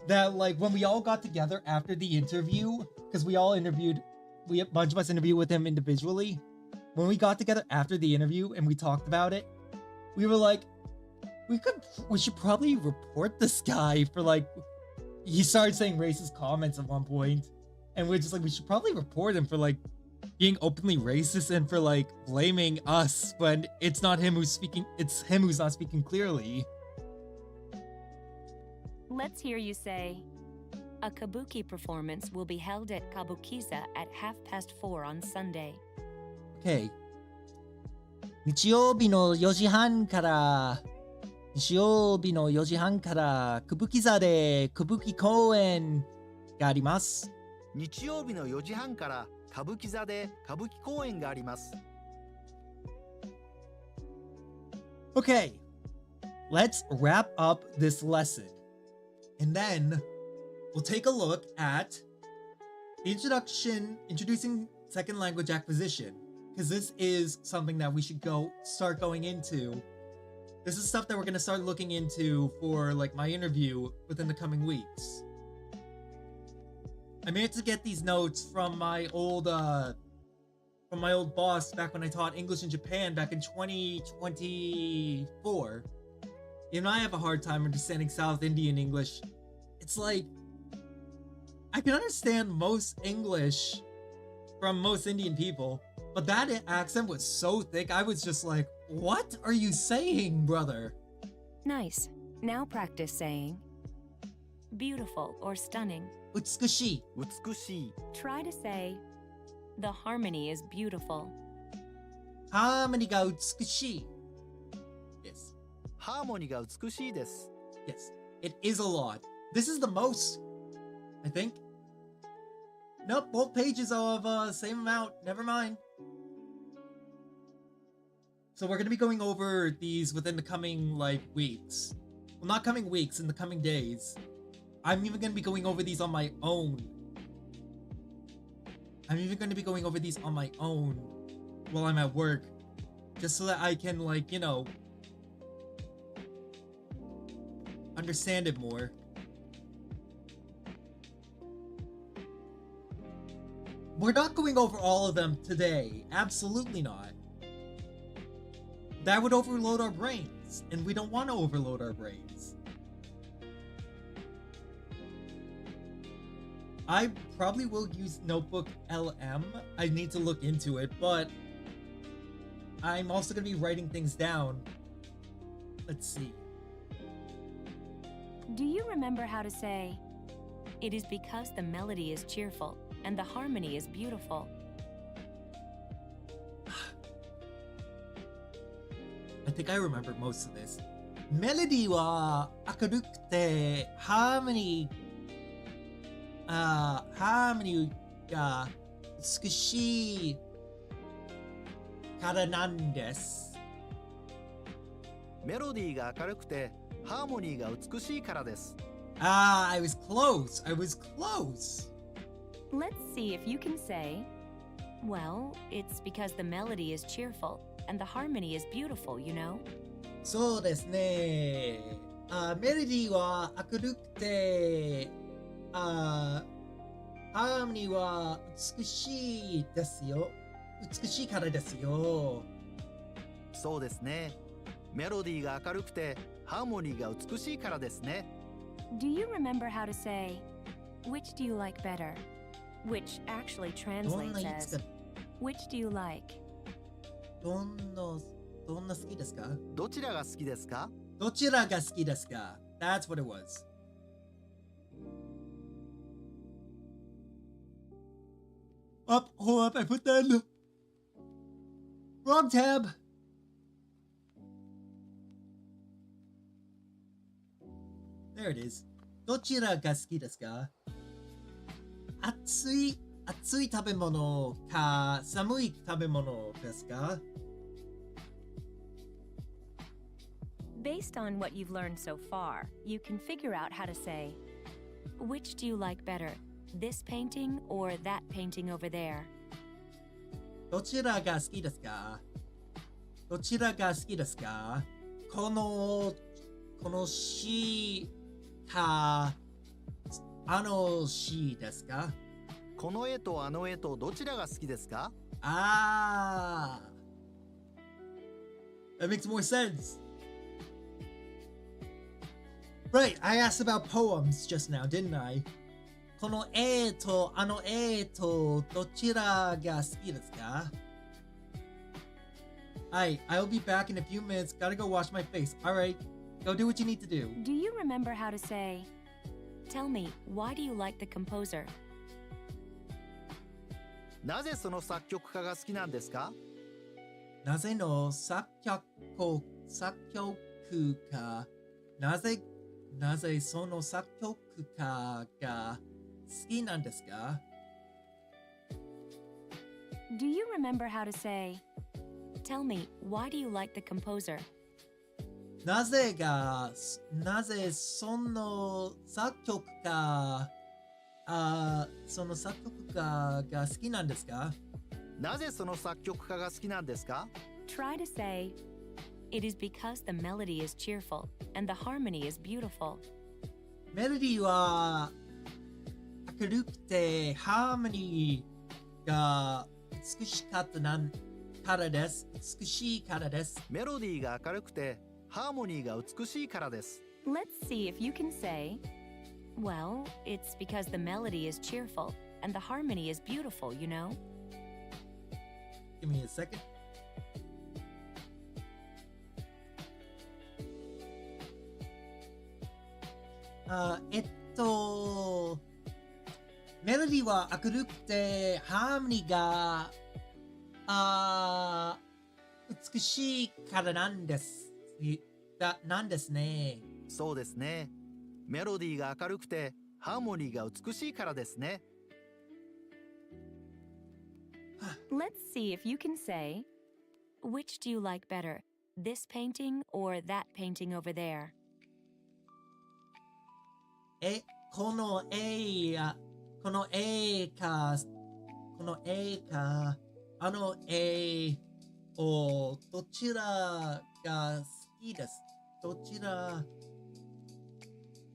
that, when we all got together after the interview, because a bunch of us interviewed with him individually. When we got together after the interview and we talked about it, we were like, we should probably report this guy for he started saying racist comments at one point, and we're just like, we should probably report him for being openly racist and for blaming us when it's not him who's speaking, it's him who's not speaking clearly. Let's hear you say, a kabuki performance will be held at Kabukiza at 4:30 on Sunday. Okay. 日曜日の4時半から歌舞伎座で歌舞伎公演があります。日曜日の4時半から歌舞伎座で歌舞伎公演があります。Okay, let's wrap up this lesson. And then we'll take a look at the introducing second language acquisition. Because this is something that we should start going into This is stuff that we're gonna start looking into for like my interview within the coming weeks. I managed to get these notes from my old boss back when I taught English in Japan back in 2024. Even I have a hard time understanding South Indian English. It's like, I can understand most English from most Indian people, but that accent was so thick, I was just like, what are you saying, brother? Nice. Now practice saying beautiful or stunning. 美しい。美しい。 Try to say the harmony is beautiful. ハーモニーが美しい。Yes. ハーモニーが美しいです。 Yes. It is a lot. This is the most, I think. Nope, both pages of same amount. Never mind. So we're going to be going over these within the coming, weeks. Well, not coming weeks, in the coming days. I'm even going to be going over these on my own. I'm even going to be going over these on my own while I'm at work. Just so that I can, understand it more. We're not going over all of them today. Absolutely not. That would overload our brains, and we don't want to overload our brains. I probably will use Notebook LM. I need to look into it, but I'm also going to be writing things down. Let's see. Do you remember how to say, it is because the melody is cheerful and the harmony is beautiful? I think I remember most of this. Melody wa akaruku harmony ga utsukushii kara nan desu. メロディーが明るくてハーモニーが美しいからです。 Ah, I was close. I was close. Let's see if you can say, well, it's because the melody is cheerful and the harmony is beautiful, you know? そうですね。メロディーは明るくて、ハーモニーは美しいですよ。美しいからですよ。そうですね。メロディーが明るくてハーモニーが美しいからですね。 Do you remember how to say, which do you like better? Which actually どん translates な言い as, つか、 which do you like? どんな好きですか？どちらが好きですか？どちらが好きですか？ That's what it was. Hold up, I put that in the wrong tab. There it is. どちらが好きですか？暑い食べ物か寒い食べ物ですか？ Based on what you've learned so far, you can figure out how to say, which do you like better, this painting or that painting over there? どちらが好きですか？どちらが好きですか？この詩かあの詩ですか？この絵とあの絵とどちらが好きですか？ Ah, that makes more sense. Right, I asked about poems just now, didn't I? この絵とあの絵とどちらが好きですか? Alright, I'll be back in a few minutes. Gotta go wash my face. Alright, go do what you need to do. Do you remember how to say, tell me, why do you like the composer? なぜその作曲家が好きなんですか？なぜの作曲家なぜその作曲家が好きなんですか？ Do you remember how to say, tell me, why do you like the composer? なぜその作曲家が好きなんですか？なぜその作曲家が好きなんですか？ Try to say, It is because the melody is cheerful and the harmony is beautiful. メロディーは明るくてハーモニーが美しかったからです。美しいからです。メロディーが明るくてハーモニーが美しいからです。 Let's see if you can say, well, it's because the melody is cheerful and the harmony is beautiful, you know? Give me a second. Uh, メロディーは明るくてハーモニーが美しいからなんです。なんですね。そうですね。メロディーが明るくてハーモニーが美しいからですね。 Let's see if you can say, which do you like better, this painting or that painting over there? この絵か、あの絵をどちらが好きです。どちら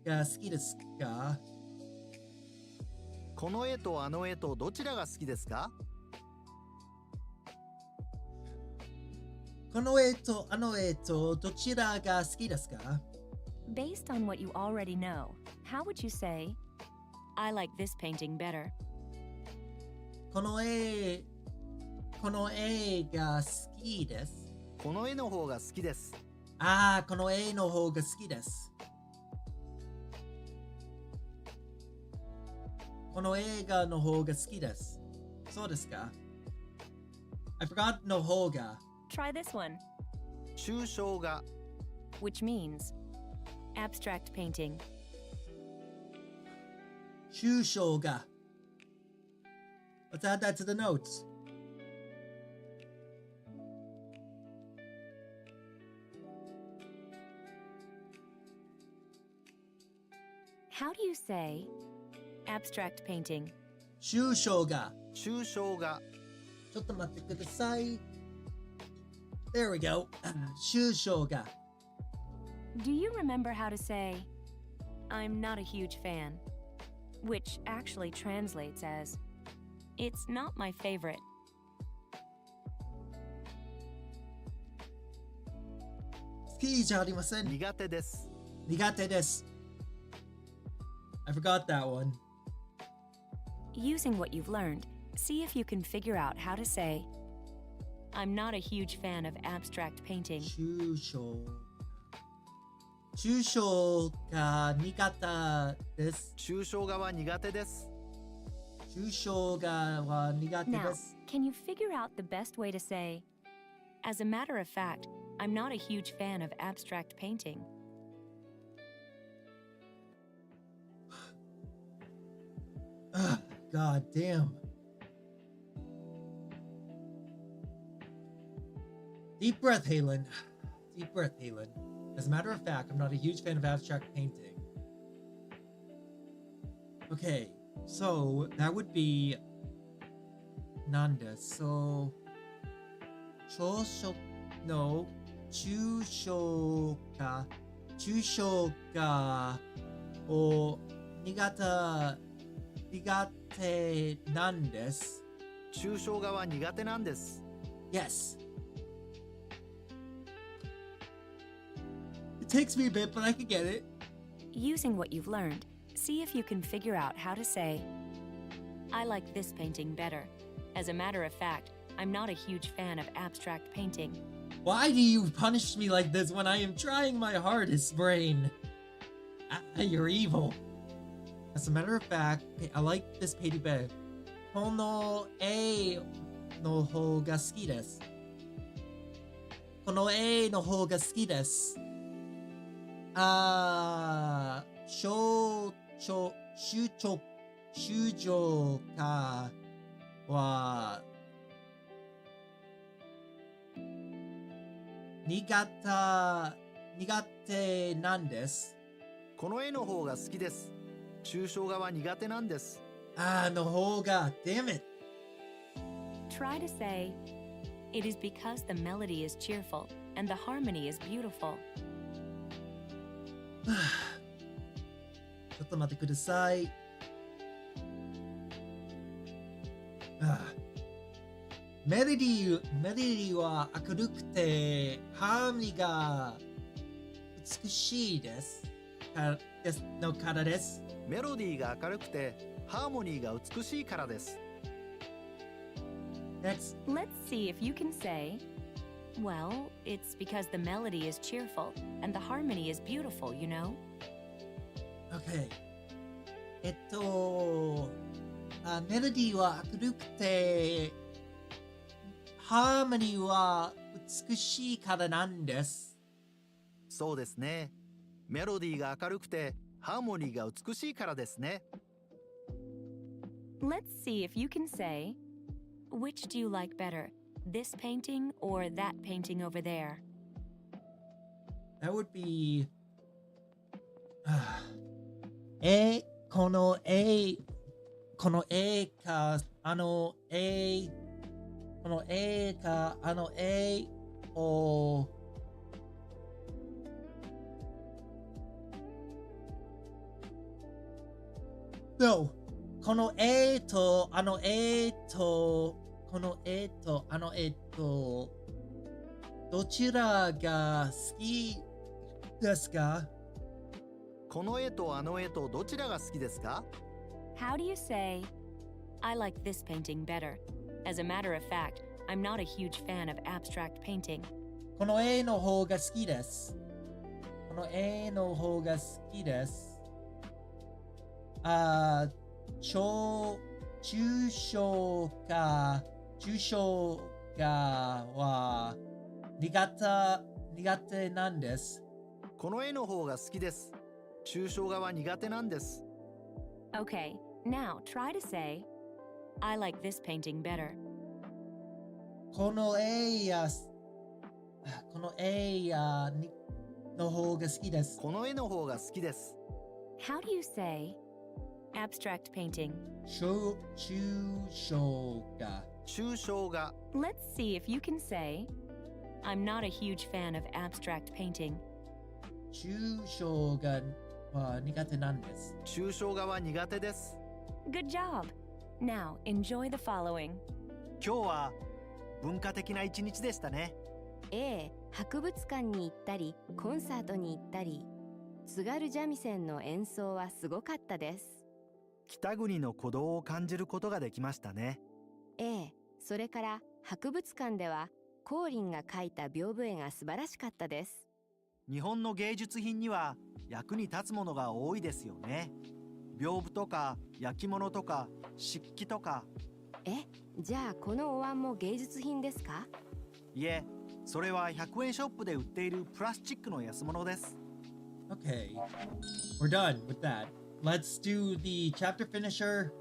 が好きですか？この絵とあの絵とどちらが好きですか？この絵とあの絵とどちらが好きですか？ Based on what you already know, how would you say, I like this painting better? この絵が好きです。この絵の方が好きです。この絵の方が好きです。この映画の方が好きです。そうですか？ I forgot の方が。Try this one, 抽象画 which means abstract painting. 抽象画。Let's add that to the notes. How do you say abstract painting? 抽象画。抽象画ちょっと待ってください。There we go. 抽象画。Do you remember how to say, I'm not a huge fan? Which actually translates as, it's not my favorite. 好きじゃありません。苦手です。苦手です。I forgot that one. Using what you've learned, see if you can figure out how to say, I'm not a huge fan of abstract painting. 抽象が苦手です。抽象画は苦手です。抽象画は苦手 Now, です。 can you figure out the best way to say, as a matter of fact, I'm not a huge fan of abstract painting? God damn. Deep breath, Halen. Deep breath, Halen. As a matter of fact, I'm not a huge fan of abstract painting. Okay, so that would be Nanda. So, no, 抽象画を苦手なんです。抽象画は苦手なんです。 Yes. It takes me a bit, but I can get it. Using what you've learned, see if you can figure out how to say, I like this painting better. As a matter of fact, I'm not a huge fan of abstract painting. Why do you punish me like this when I am trying my hardest, brain? You're evil. As a matter of fact, I like this painting better. この絵の方が好きです。この絵の方が好きです。抽象画は苦手なんです。この絵の方が好きです。抽象画は苦手なんです。の方が damn it. Try to say, it is because the melody is cheerful and the harmony is beautiful. ちょっと待ってください。メロディーは明るくてハーモニーが美しいですからです。メロディーが明るくてハーモニーが美しいからです。Next. Let's see if you can say, well, it's because the melody is cheerful and the harmony is beautiful, you know? Okay. メロディーは明るくてハーモニーは美しいからなんです。そうですね。メロディーが明るくてハーモニーが美しいからですね。Let's see if you can say, which do you like better, this painting or that painting over there? That would be この絵かあの絵をNo この絵とあの絵とこの絵とあの絵とどちらが好きですか？この絵とあの絵とどちらが好きですか？ How do you say, I like this painting better? As a matter of fact, I'm not a huge fan of abstract painting. この絵の方が好きです。この絵の方が好きです。抽象画は苦手なんです。この絵の方が好きです。抽象画は苦手なんです。Okay, now try to say, I like this painting better. この絵の方が好きです。この絵の方が好きです。How do you say, abstract painting? 抽象画。抽象画。Let's see if you can say, I'm not a huge fan of abstract painting. 抽象画は苦手なんです。抽象画は苦手です。Good job! Now, enjoy the following. 今日は文化的な一日でしたね。博物館に行ったり、コンサートに行ったり、津軽三味線の演奏はすごかったです。北国の鼓動を感じることができましたね。それから博物館では光琳が描いた屏風絵が素晴らしかったです。日本の芸術品には役に立つものが多いですよね。屏風とか焼き物とか漆器とか。じゃあこのお椀も芸術品ですか？いえ、それは100円ショップで売っているプラスチックの安物です。Okay, we're done with that. Let's do the chapter finisher,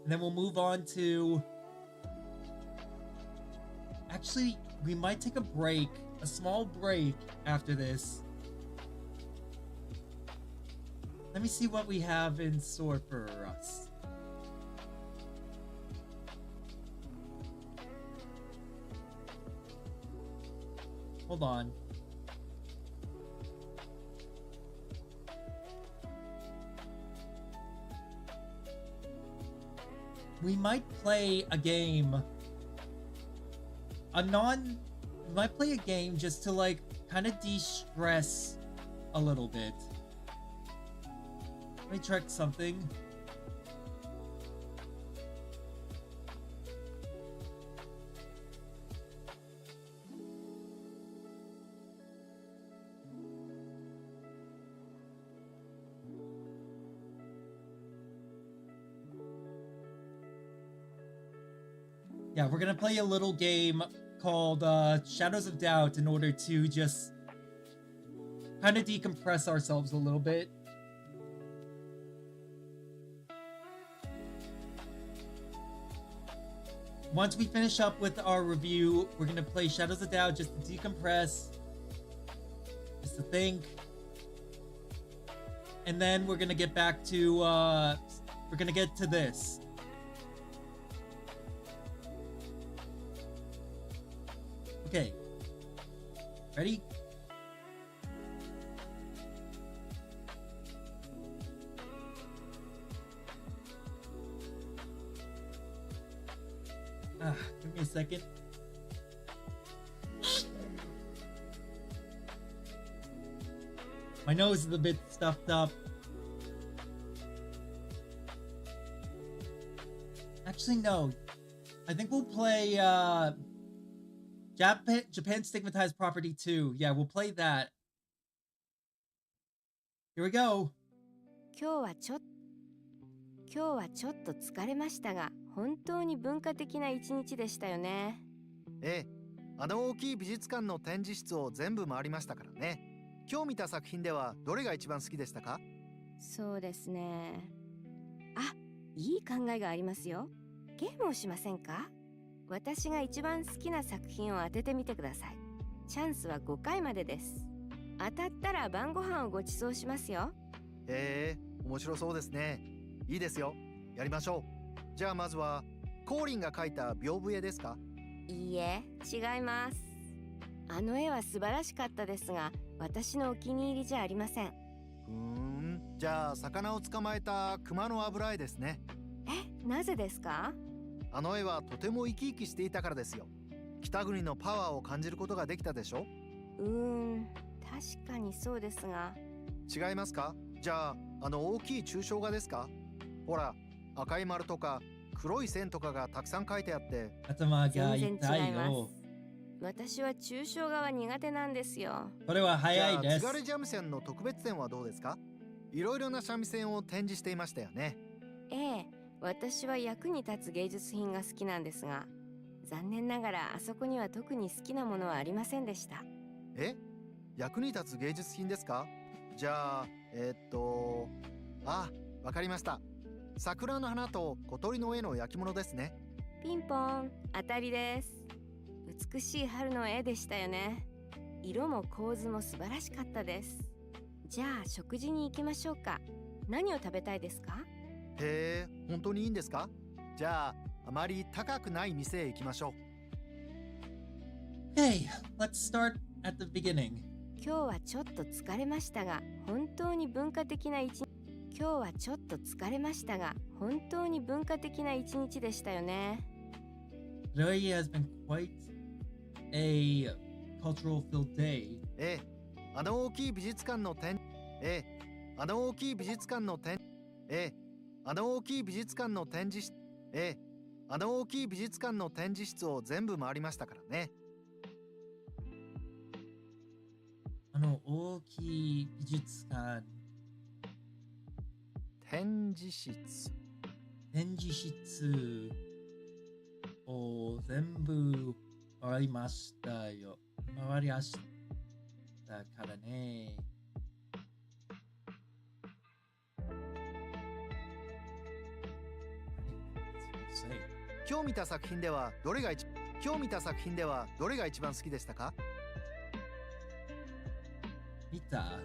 and then we'll move on to... Actually, we might take a break, a small break after this. Let me see what we have in store for us. Hold on. We might play a game. We might play a game just to like kind of de-stress a little bit. Let me check something. Yeah, we're gonna play a little game called Shadows of Doubt in order to just kind of decompress ourselves a little bit. Once we finish up with our review, we're gonna play Shadows of Doubt just to decompress, just to think. And then we're gonna get back to, we're gonna get to this. Okay. Ready? Give me a second. My nose is a bit stuffed up. Actually, no. I think we'll play Japan Stigmatized Property 2. Yeah, we'll play that. Here we go. 今日はちょっと疲れましたが、本当に文化的な一日でしたよね。ええ、あの大きい美術館の展示室を全部回りましたからね。今日見た作品ではどれが一番好きでしたか？そうですね。あ、いい考えがありますよ。ゲームをしませんか？私が一番好きな作品を当ててみてください。チャンスは5回までです。当たったら晩ご飯をご馳走しますよ。へえ、面白そうですね。いいですよ。やりましょう。じゃあまずは、コーリンが描いた屏風絵ですか？いいえ、違います。あの絵は素晴らしかったですが、私のお気に入りじゃありません。じゃあ魚を捕まえた熊の油絵ですね。え、なぜですか？あの絵はとても生き生きしていたからですよ。北国のパワーを感じることができたでしょ？確かにそうですが。違いますか？じゃあ、あの大きい抽象画ですか？ほら、赤い丸とか黒い線とかがたくさん書いてあって。頭が痛全然違いまいよ。す。私は抽象画は苦手なんですよ。これは早いです。津軽三味線の特別展はどうですか？いろいろな三味線を展示していましたよね。ええ、私は役に立つ芸術品が好きなんですが、残念ながらあそこには特に好きなものはありませんでした。え？役に立つ芸術品ですか？じゃあ、わかりました。桜の花と小鳥の絵の焼き物ですね。ピンポン、当たりです。美しい春の絵でしたよね。色も構図も素晴らしかったです。じゃあ食事に行きましょうか。何を食べたいですか？へえ、本当にいいんですか？じゃあ、あまり高くない店へ行きましょう。Hey, let's start at the beginning. 今日はちょっと疲れましたが、本当に文化的な一日。今日はちょっと疲れましたが、本当に文化的な一日でしたよね。Today has been quite a cultural filled day. ええ、あの大きい美術館の展室を全部回りましたからね。あの大きい美術館。展示室を全部回りましたよ。回りましたからね。今日見た作品ではどれが一番好きでしたか？見た？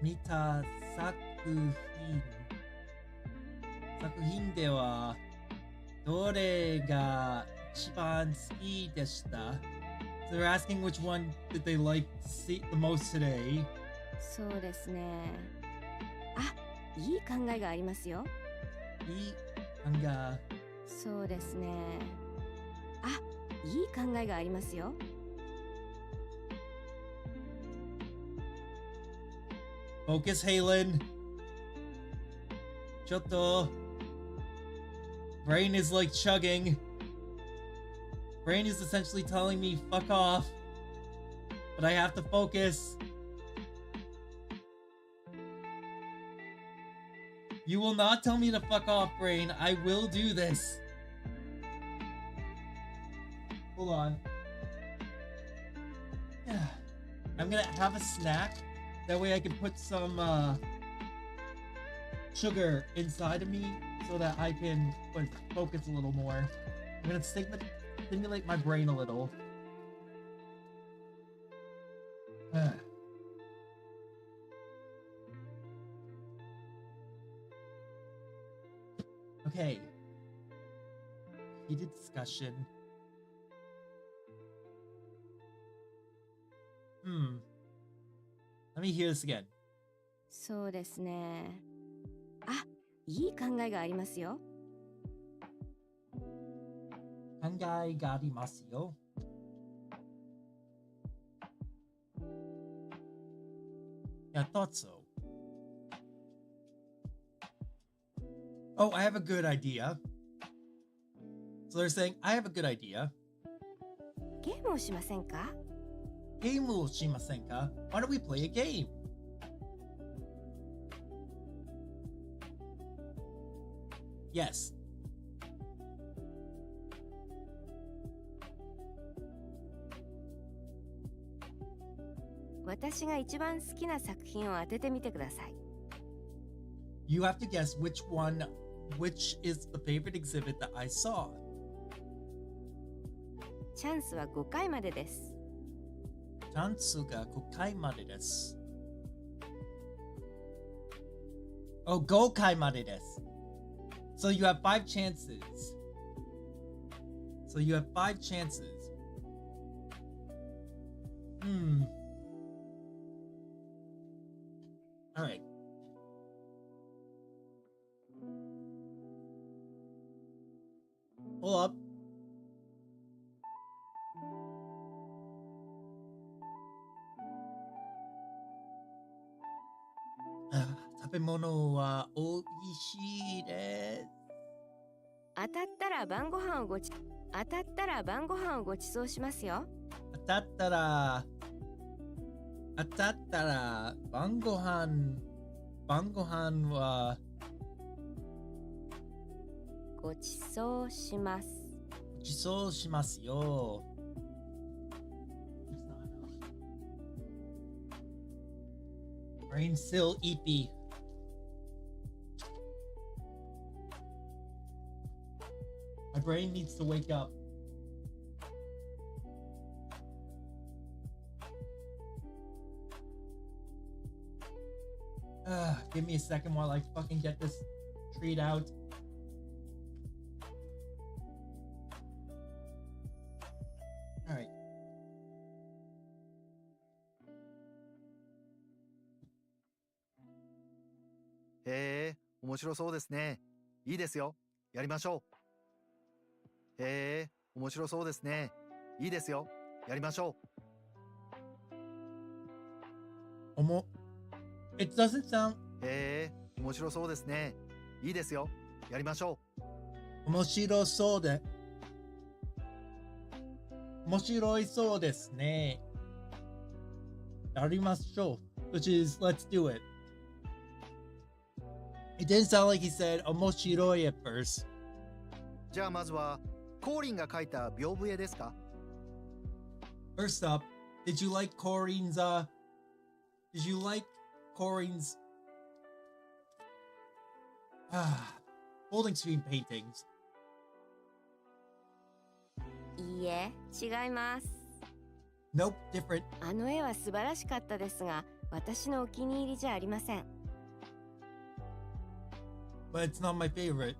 見た作品ではどれが一番好きでした？ So they're asking which one did they like the most today? そうですね。あ、いい考えがありますよ。いい考え。そうですね。あ、いい考えがありますよ。Focus, Halen. ちょっと Brain is like chugging. Brain is essentially telling me fuck off. But I have to focus. You will not tell me to fuck off, Brain. I will do this. Hold on. Yeah. I'm gonna have a snack. That way I can put some sugar inside of me so that I can focus a little more. I'm gonna stimulate my brain a little. Okay. Heated discussion. Let me hear this again. そうですね。あ、いい考えがありますよ。考えがありますよ。Yeah, I thought so. Oh, I have a good idea. So they're saying, I have a good idea. ゲームをしませんか？ゲームをしませんか? Why don't we play a game? Yes. 私が一番好きな作品を当ててみてください。You have to guess which is the favorite exhibit that I saw. チャンスは5回までです。チャンスが5回までです。Oh, 5回までです。So you have 5 chances. So you have 5 chances. All right. Hold up. Ah, 食べ物は美味しいです。当たったら晩ご飯をごちそうしますよ。当たったら晩ご飯はごちそうします。ごちそうしますよ。Brain still eepy. My brain needs to wake up. Give me a second while I fucking get this treat out. Alright. へえ、面白そうですね。いいですよ。やりましょう。へえ、面白そうですね。いいですよ。やりましょう。It doesn't sound へえ、面白そうですね。いいですよ。やりましょう。面白そうで。面白いそうですね。やりましょう。Which is, let's do it. It didn't sound like he said 面白い at first. じゃあまずは、コーリンが描いた屏風絵ですか？ First up, did you like Corinne's folding screen paintings? いいえ、違います。Nope, different. あの絵は素晴らしかったですが、私のお気に入りじゃありません。But it's not my favorite.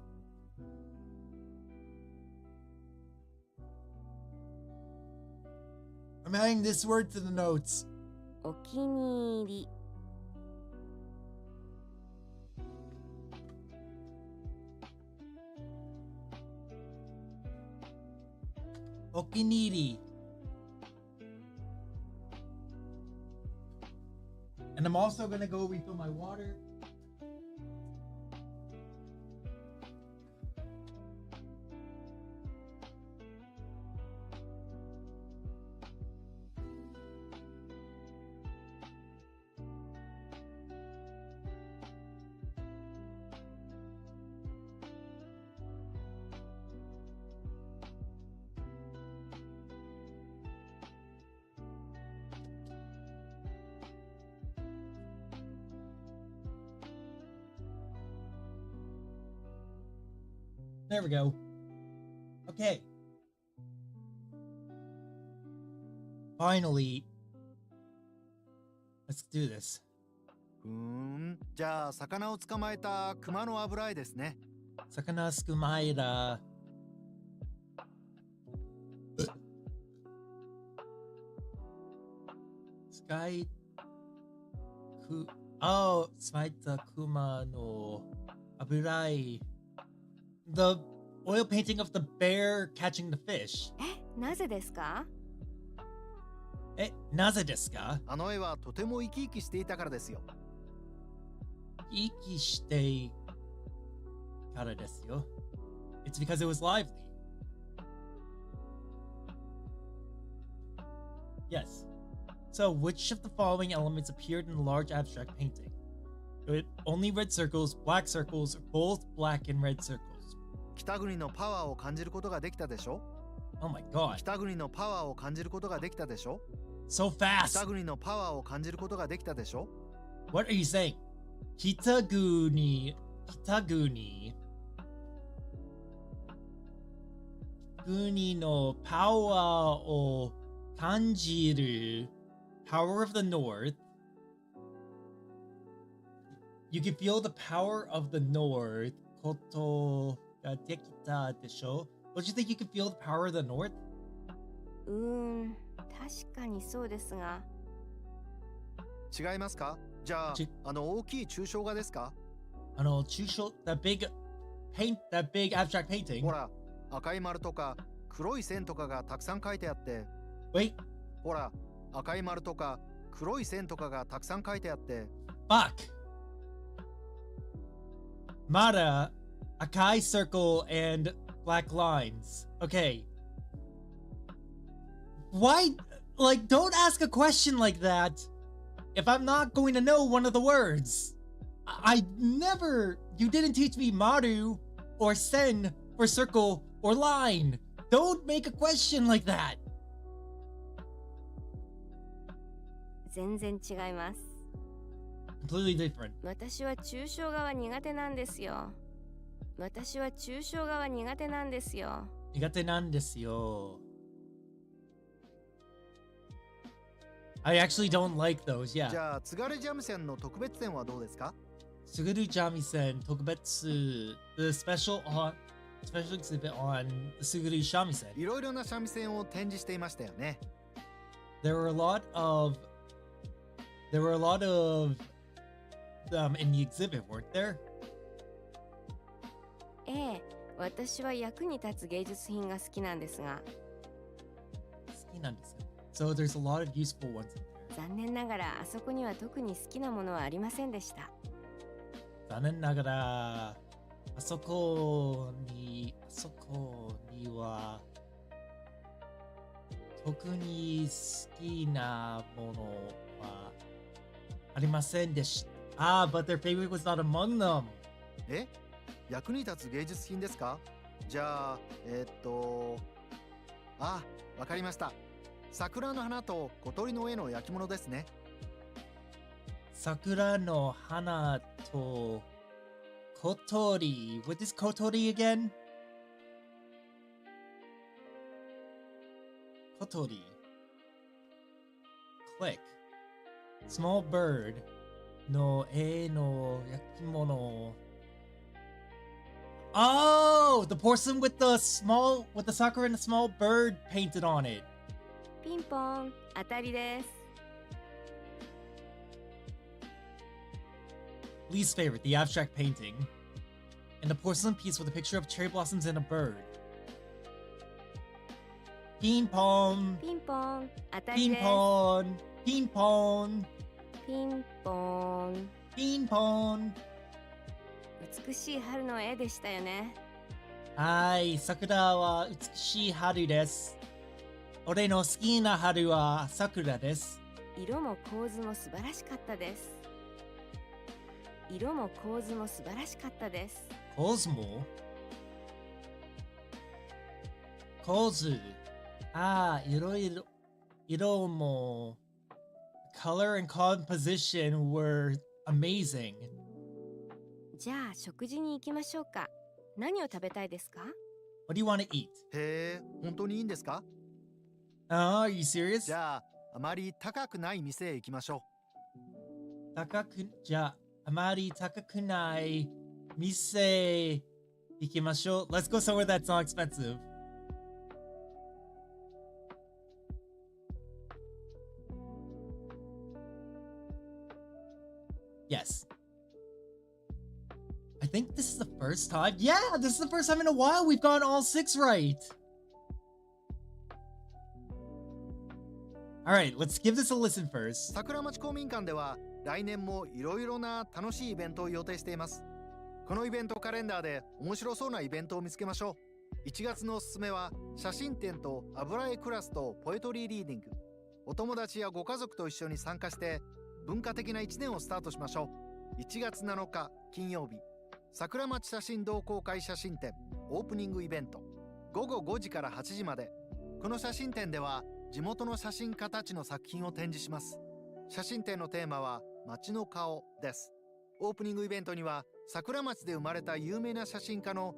I'm adding this word to the notes. お気に入り。お気に入り. And I'm also gonna go refill my water. There we go. Okay. Finally. Let's do this. じゃあ魚を捕まえた熊の油絵ですね。魚すくまえだ。スカイく、oh, スマイタクマの油い。The oil painting of the bear catching the fish. なぜですか？なぜですか？あの絵はとても生き生きしていたからですよ。生きしてからですよ。It's because it was lively. Yes. So, which of the following elements appeared in the large abstract painting? Only red circles, black circles, or both black and red circles? 北国のパワーを感じることができたでしょ。 Oh my god. 北国のパワーを感じることができたでしょ。 So fast. 北国のパワーを感じることができたでしょ。 What are you saying? Kitaguni. Guni no power o kanjiru. Power of the North. You can feel the power of the North. Koto ga dekita desho. Don't you think you can feel the power of the North? 確かにそうですが。違いますか？じゃあ、大きい抽象画ですか？that big abstract painting. ほら、赤い丸とか黒い線とかがたくさん書いてあって。Wait. ほら、赤い丸とか黒い線とかがたくさん書いてあって。Fuck. Mara, akai circle and black lines. Okay. Why? Like, don't ask a question like that if I'm not going to know one of the words. I never. You didn't teach me maru or sen for circle or line. Don't make a question like that. 全然違います。Completely different. 私は抽象画は苦手なんですよ。私は抽象画は苦手なんですよ。苦手なんですよ。I actually don't like those, yeah. じゃあ、津軽三味線の特別展はどうですか？津軽三味線特別 the special exhibit on the 津軽三味線。いろいろな三味線を展示していましたよね。There were a lot of them in the exhibit, weren't there? 私は役に立つ芸術品が好きなんですが。好きなんですよ。So there's a lot of useful ones in there. 残念ながらあそこには特に好きなものはありませんでした。残念ながらあそこには特に好きなものはありませんでした。But their favorite was not among them. 役に立つ芸術品ですか？じゃあ、わかりました。桜の花と小鳥の絵の焼き物ですね。桜の花と小鳥。What is 小鳥 again? 小鳥。Click. Small bird の絵の焼き物。Oh, the porcelain with the sakura and the small bird painted on it. ピンポン、当たりです。Least favorite, the abstract painting. And the porcelain piece with a picture of cherry blossoms and a bird. Ping pong. ピンポン、当たり Ping です。 pong. Ping pong. ピンポン。 Ping pong. 美しい春の絵でしたよね。はい、桜は美しい春です。俺の好きな春は桜です。色も構図も素晴らしかったです。色も構図も素晴らしかったです。構図も構図。色も color and composition were amazing. じゃあ食事に行きましょうか。何を食べたいですか？ What do you want to eat? へえ、本当にいいんですか？ Are you serious? じゃあ、あまり高くない店へ行きましょじゃあ、あまり高くない店 Ikimashou. Let's go somewhere that's not expensive. Yes. I think this is the first time. Yeah, this is the first time in a while we've gotten all 6 right. Alright, let's give this a listen first. 桜町公民館では来年もいろいろな楽しいイベントを予定しています。このイベントカレンダーで面白そうなイベントを見つけましょう。1月のおすすめは写真展と油絵クラスとポエトリーリーディング。お友達やご家族と一緒に参加して文化的な1年をスタートしましょう。1月7日金曜日、桜町写真同好会写真展オープニングイベント、午後5時から8時まで。この写真展では地元の写真家たちの作品を展示します。写真展のテーマは街の顔です。オープニングイベントには桜町で生まれた有名な写真家の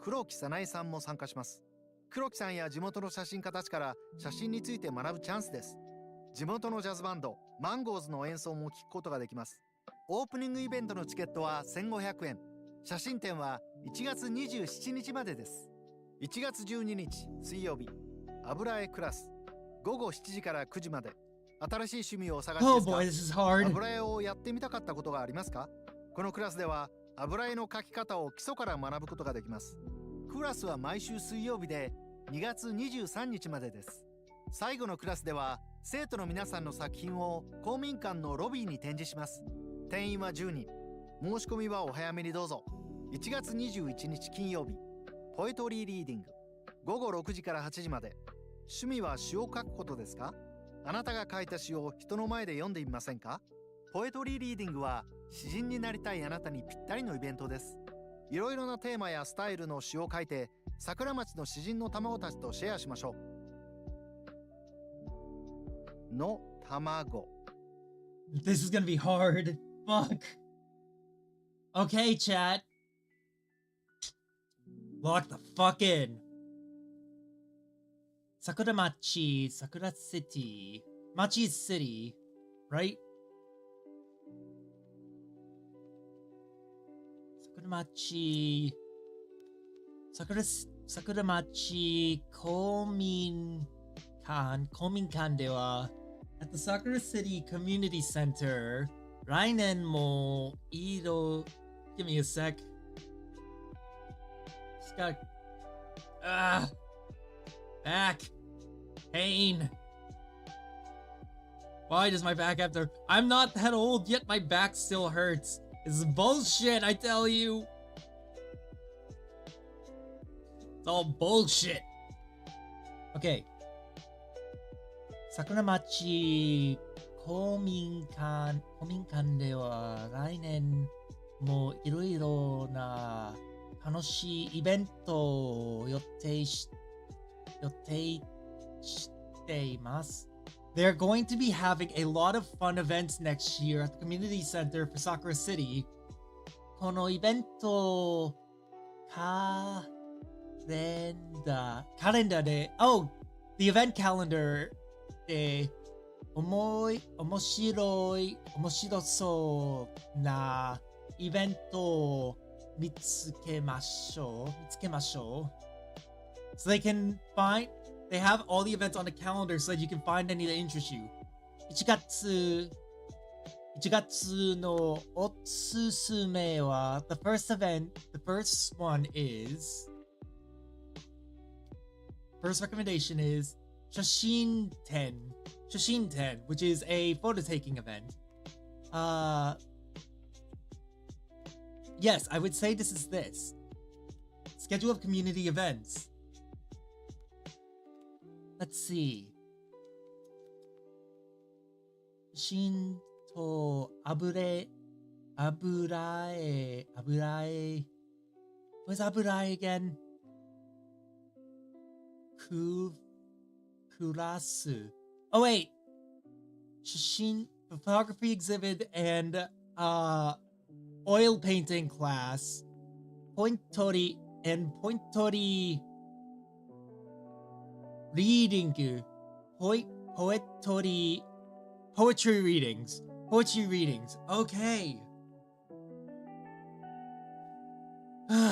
黒木早苗さんも参加します。黒木さんや地元の写真家たちから写真について学ぶチャンスです。地元のジャズバンドマンゴーズの演奏も聴くことができます。オープニングイベントのチケットは1500円。写真展は1月27日までです。1月12日水曜日、油絵クラス午後7時から9時まで。新しい趣味をお探しですか？ Oh boy, this is hard. 油絵をやってみたかったことがありますか？このクラスでは油絵の描き方を基礎から学ぶことができます。クラスは毎週水曜日で2月23日までです。最後のクラスでは生徒の皆さんの作品を公民館のロビーに展示します。定員は10人。申し込みはお早めにどうぞ。1月21日金曜日、ポエトリーリーディング午後6時から8時まで。趣味は詩を書くことですか？あなたが書いた詩を人の前で読んでみませんか？ポエトリーリーディングは詩人になりたいあなたにぴったりのイベントです。いろいろなテーマやスタイルの詩を書いて桜町の詩人の卵たちとシェアしましょう。の卵。 This is gonna be hard. Fuck. Okay, chat. Lock the fuck in. Sakura Machi, Sakura City. Machi City, right? Sakura Machi. Sakura Machi Kominkan dewa at the Sakura City Community Center. Rainen mo iro. Give me a sec. Just got. Back. Pain. Why does my back have to... I'm not that old, yet my back still hurts. This is bullshit, I tell you. It's all bullshit. Okay. Sakuramachi Kominkan de wa rainen mo iroiro na tanoshii ibento o yottei shiteimasu. They're going to be having a lot of fun events next year at the community center for Sakura City. Kono ibento calendar de, oh, the event calendar de omoshirosou na evento mitsukemashou. So they can find, they have all the events on the calendar so that you can find any that interest you. 1月のおすすめは the first one is, first recommendation is 写真展, which is a photo taking event. Yes, I would say this is this. Schedule of community events. Let's see. 写真と油絵 Where's 油絵 again? Kurasu. Oh wait. 写真 photography exhibit and oil painting class. Pointori reading. Poetry readings.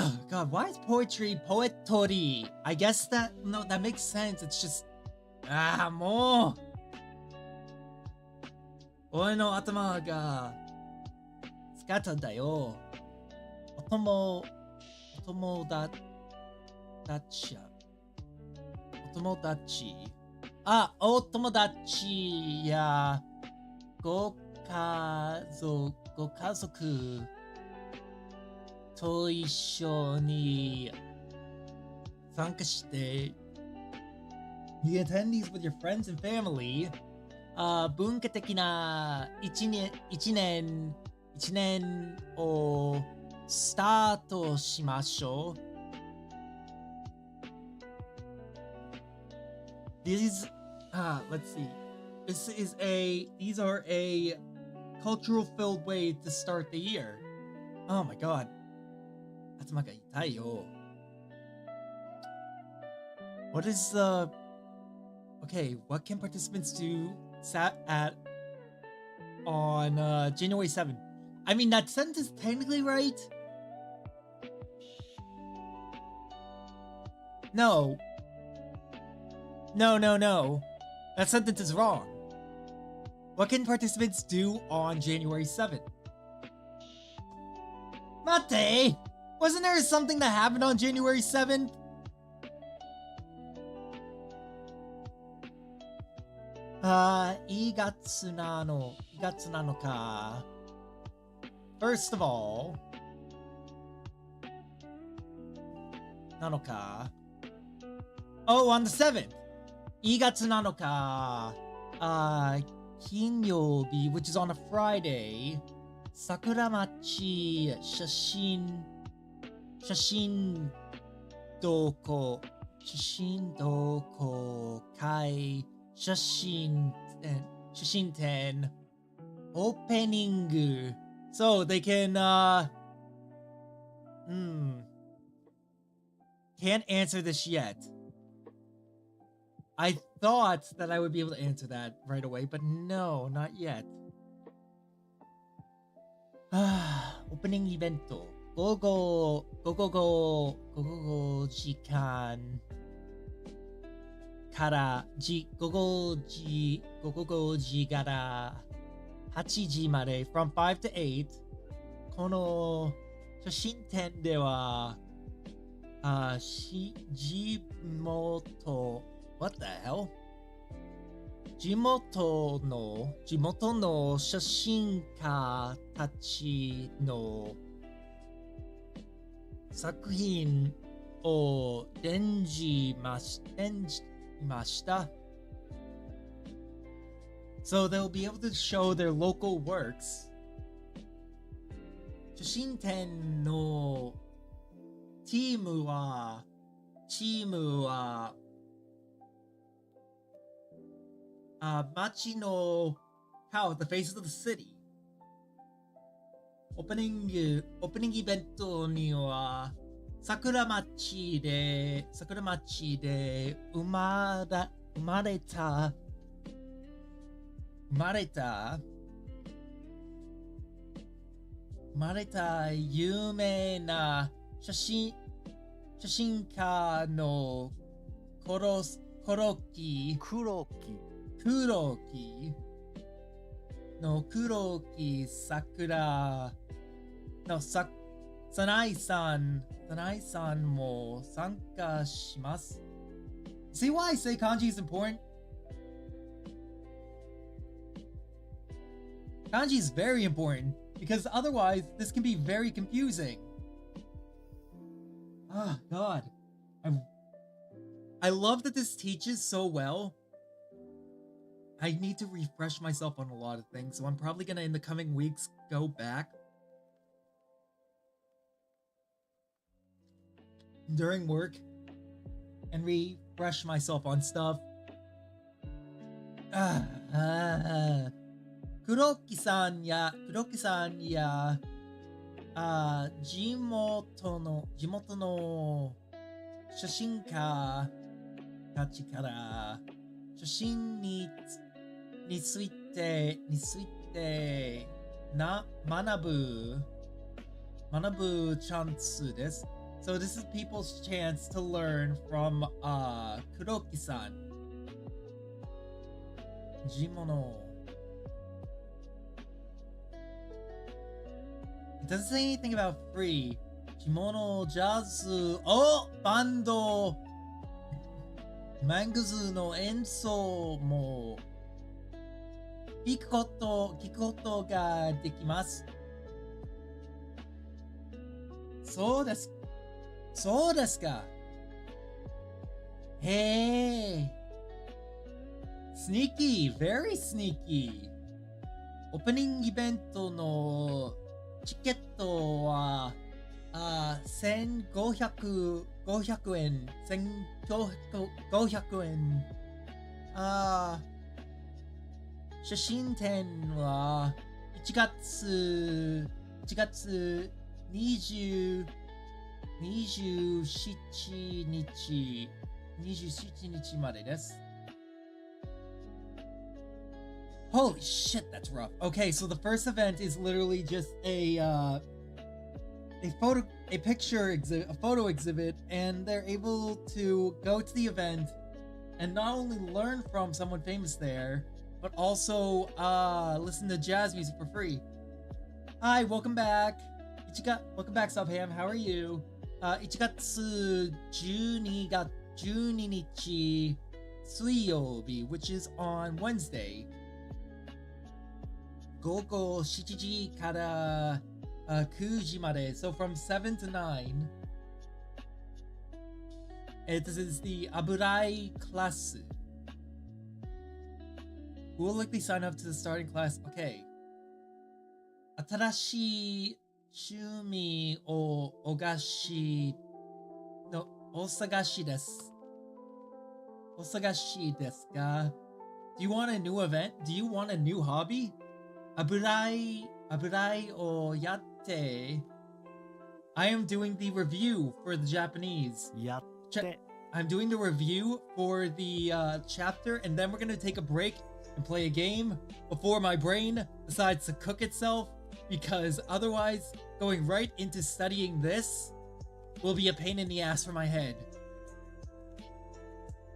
Oh god, why is poetry poetori? I guess that makes sense. It's justもう俺の頭が疲れたんだよ。お友達や。お友達。お友達やご家族と一緒に参加して。You attend these with your friends and family. 文化的な一年をスタートしましょう。Let's see. These are a cultural filled way to start the year. Oh my god. 頭が痛いよ。What is okay, what can participants do on January 7th? I mean, that sentence is technically right. No. That sentence is wrong. What can participants do on January 7th? Mate! Wasn't there something that happened on January 7th? Igatsu na no ka. First of all, nanoka. Oh, on the 7th. Igatsu nano ka. Kinyoubi, which is on a Friday. Sakuramachi shashin doko kai shashin ten opening. So they can can't answer this yet. I thought that I would be able to answer that right away, but no, not yet. Opening event. 午後時間から午後5時から8時まで from 5 to 8この写真展では地元 What the hell? 地元の写真家たちの作品を展示ました。So they'll be able to show their local works. 写真展のチームは街の how the faces of the city. オープニングイベントには桜町で生まれた有名な写真家の黒木桜の早苗さんも参加します。See why I say kanji is important? Kanji is very important because otherwise this can be very confusing. Ah, God. I love that this teaches so well. I need to refresh myself on a lot of things, so I'm probably gonna, in the coming weeks, go back during work and refresh myself on stuff. Kuroki-san ya地元の写真家たちから写真について学ぶチャンスです。So this is people's chance to learn from Kuroki-san. Jimono. It doesn't say anything about free. Jimono Jazz. Oh! Bando! Manguzu no enso mo. 聞くことができます。そうです。そうですか。へえ。Sneaky, very sneaky. オープニングイベントのチケットは1500円。1500円。写真展は1月27日までです。Holy shit, that's rough. Okay, so the first event is literally just a photo exhibit, and they're able to go to the event and not only learn from someone famous there, but also listen to jazz music for free. Hi, welcome back. Welcome back, Subham. How are you? 1月12日水曜日, which is on Wednesday. 午後7時から9時まで. So from 7 to 9. This is the Aburai class. Who will likely sign up to the starting class? Okay. 新しい趣味をお探しですか? Do you want a new event? Do you want a new hobby? 油絵をやって I am doing the review for the Japanese. I'm doing the review for the chapter, and then we're going to take a break and play a game before my brain decides to cook itself, because otherwise going right into studying this will be a pain in the ass for my head.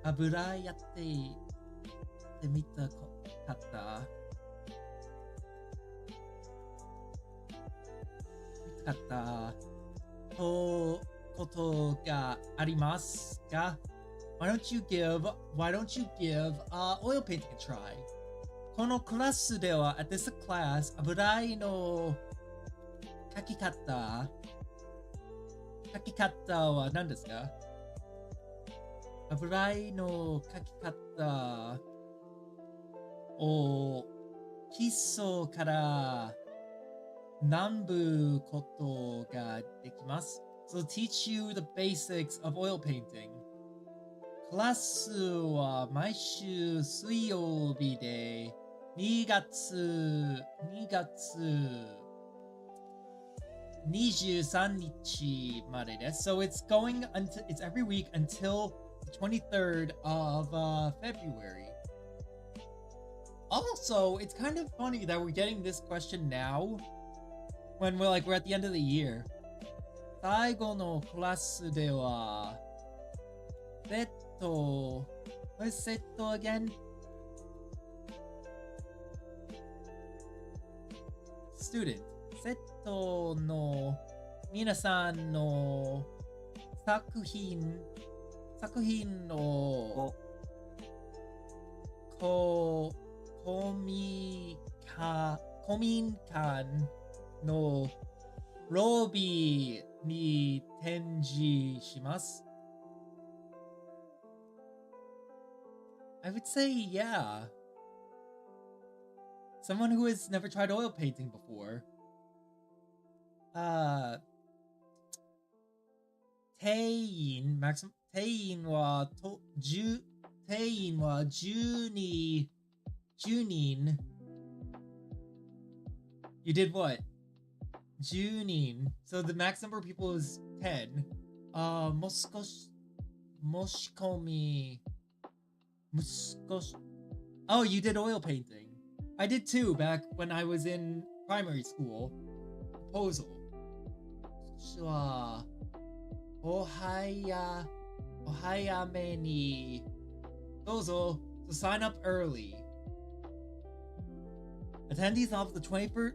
油絵やってみたかったことがありますか? Why don't you give oil painting a try? このクラスでは at this class 油絵の描き方は何ですか? 油絵の描き方を基礎から学ぶことができます。So teach you the basics of oil painting. クラスは毎週水曜日で2月23日までです。So it's every week until the 23rd of February. Also, it's kind of funny that we're getting this question now when we're at the end of the year. 最後のクラスではwhat is setto again? Student. セットの皆さんの作品を公民館のロビーに展示します。I would say, yeah. Someone who has never tried oil painting before. 定員は10人。You did what? 10人. So the max number of people is 10. もし込み Oh, you did oil painting. I did too back when I was in primary school. Proposal. ohayame ni dozo, so sign up early. Attendees of the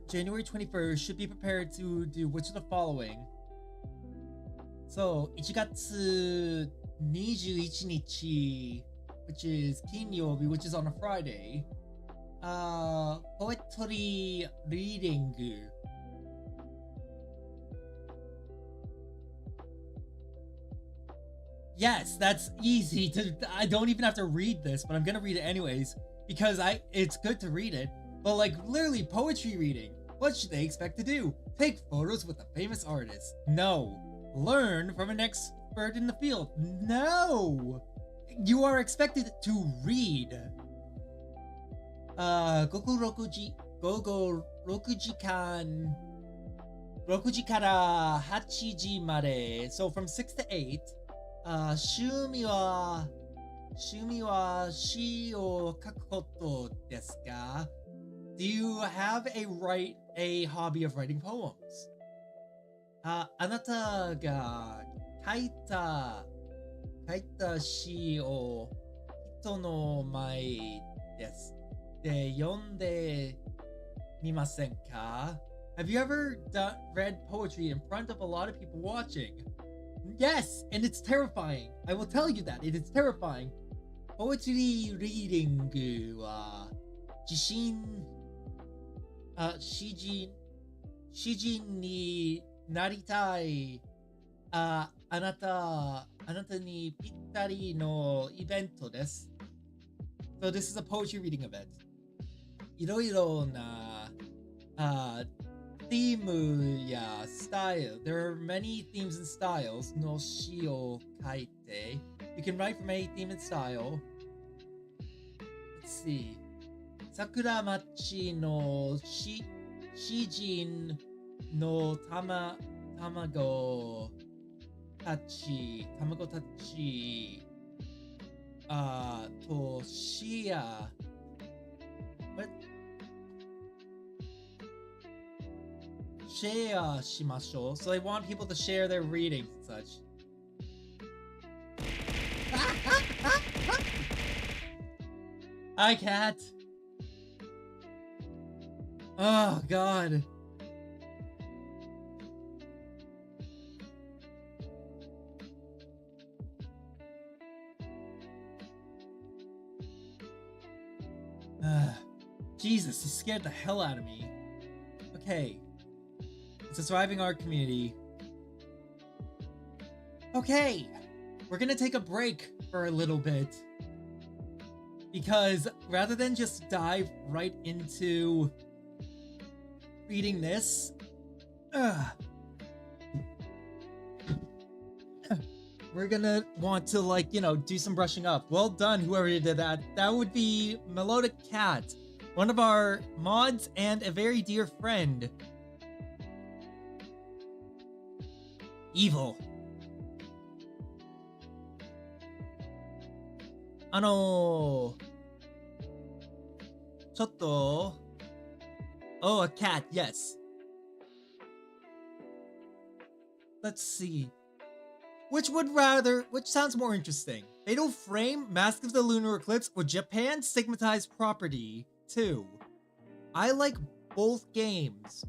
January 21st should be prepared to do which of the following. So, 1月21日, which is Kinyobi, which is on a Friday. Poetry reading. Yes, that's easy I don't even have to read this, but I'm gonna read it anyways because it's good to read it. But like literally poetry reading. What should they expect to do? Take photos with a famous artist? No. Learn from an expert in the field? No. You are expected to read. 午後6時から8時まで So from 6 to 8. 趣味は詩を書くことですか? Do you have a hobby of writing poems? あなたが書いた詩を人の前で読んでみませんか? Have you ever read poetry in front of a lot of people watching? Yes, and it's terrifying. I will tell you that. It is terrifying. Poetry reading は詩人になりたいあなたにぴったりのイベントです。So this is a poetry reading event. いろいろなtheme や style. There are many themes and styles の詩を書いて You can write from any theme and style. Let's see. 桜町の詩人の卵たちとシェアしましょう So they want people to share their readings and such. Hi, cat. Oh, God. Jesus, he scared the hell out of me. Okay. It's a thriving art community. Okay. We're gonna take a break for a little bit. Because rather than just dive right into reading this, we're gonna want to, like, you know, do some brushing up. Well done, whoever did that. That would be Melodic Cat, one of our mods and a very dear friend. Evil. ちょっと Oh, a cat, yes. Let's see. Which sounds more interesting? Fatal Frame, Mask of the Lunar Eclipse, or Japan Stigmatized Property 2? I like both games.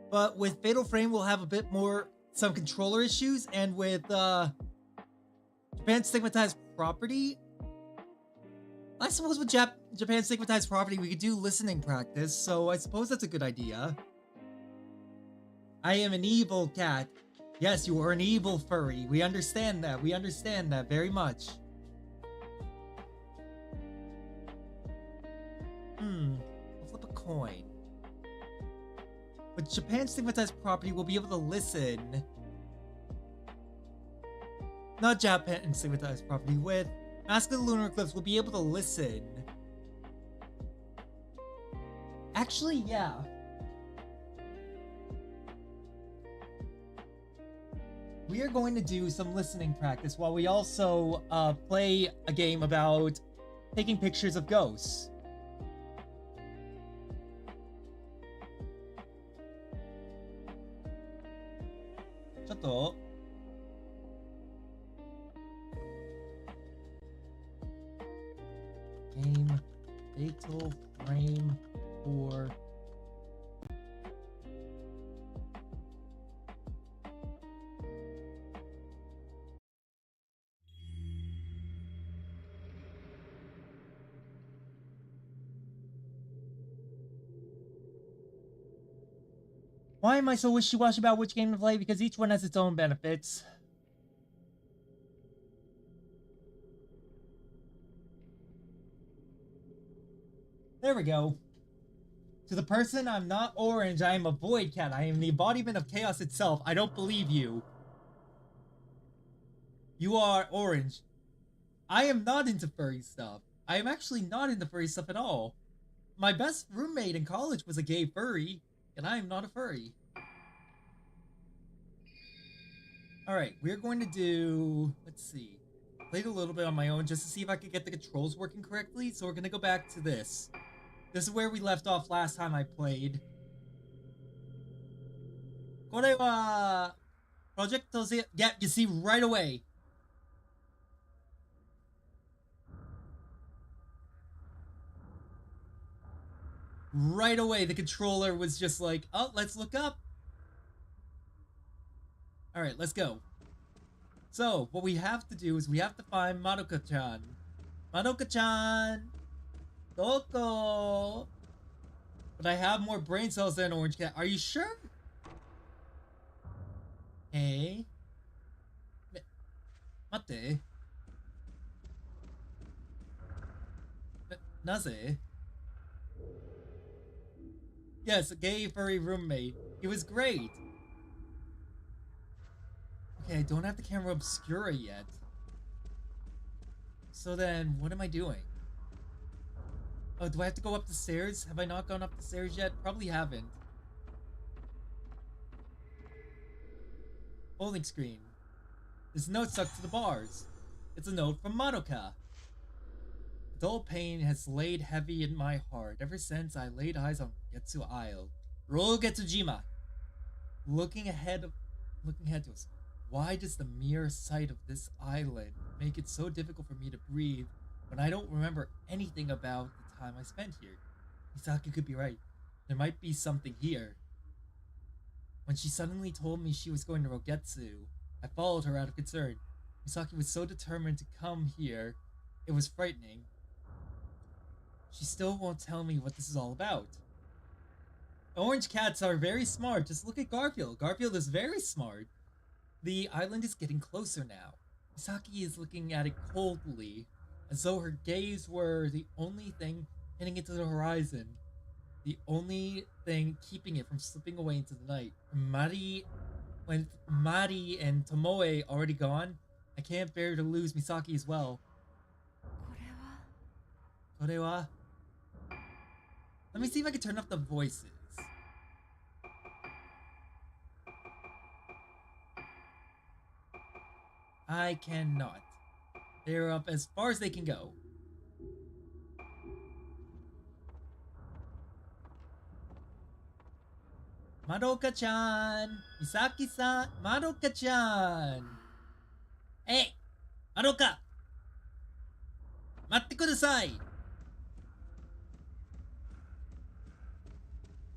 But with Fatal Frame, we'll have a bit more, some controller issues, and with Japan Stigmatized Property, I suppose with Japan Stigmatized Property, we could do listening practice, so I suppose that's a good idea. I am an evil cat. Yes, you are an evil furry. We understand that. We understand that very much. I'll flip a coin. With Japan Stigmatized Property, we'll be able to listen. Not Japan Stigmatized Property. With Mask of the Lunar Eclipse, we'll be able to listen. Actually, yeah. We are going to do some listening practice while we also play a game about taking pictures of ghosts. Fatal frame for... Why am I so wishy-washy about which game to play? Because each one has its own benefits. There we go. To the person, I'm not orange, I am a void cat. I am the embodiment of chaos itself. I don't believe you. You are orange. I am not into furry stuff. I am actually not into furry stuff at all. My best roommate in college was a gay furry, and I am not a furry. Alright, we're going to do... Let's see. Played a little bit on my own just to see if I could get the controls working correctly, so we're going to go back to this. This is where we left off last time I played. これは... Project yeah, you see right away. Right away, the controller was just like, oh, let's look up. Alright, let's go. So, what we have to do is we have to find Madoka-chan. Madoka-chan! Doko! But I have more brain cells than Orange Cat. Are you sure? Hey? Mate? Naze? Yes, a gay furry roommate. He was great. Okay, I don't have the camera obscura yet. So then, what am I doing? Oh, do I have to go up the stairs? Have I not gone up the stairs yet? Probably haven't. Holding screen. This note stuck to the bars. It's a note from Madoka. A dull pain has laid heavy in my heart ever since I laid eyes on Getsu Isle. Roll Getsujima. Looking ahead to us. Why does the mere sight of this island make it so difficult for me to breathe when I don't remember anything about the time I spent here? Misaki could be right. There might be something here. When she suddenly told me she was going to Rogetsu, I followed her out of concern. Misaki was so determined to come here, it was frightening. She still won't tell me what this is all about. Orange cats are very smart. Just look at Garfield. Garfield is very smart. The island is getting closer now. Misaki is looking at it coldly, as though her gaze were the only thing hitting it to the horizon. The only thing keeping it from slipping away into the night. When Mari and Tomoe already gone, I can't bear to lose Misaki as well. Korewa? Let me see if I can turn up the voices. I cannot. They're up as far as they can go. Madoka-chan! Misaki-san! Madoka-chan! Hey! Madoka! Matte kudasai!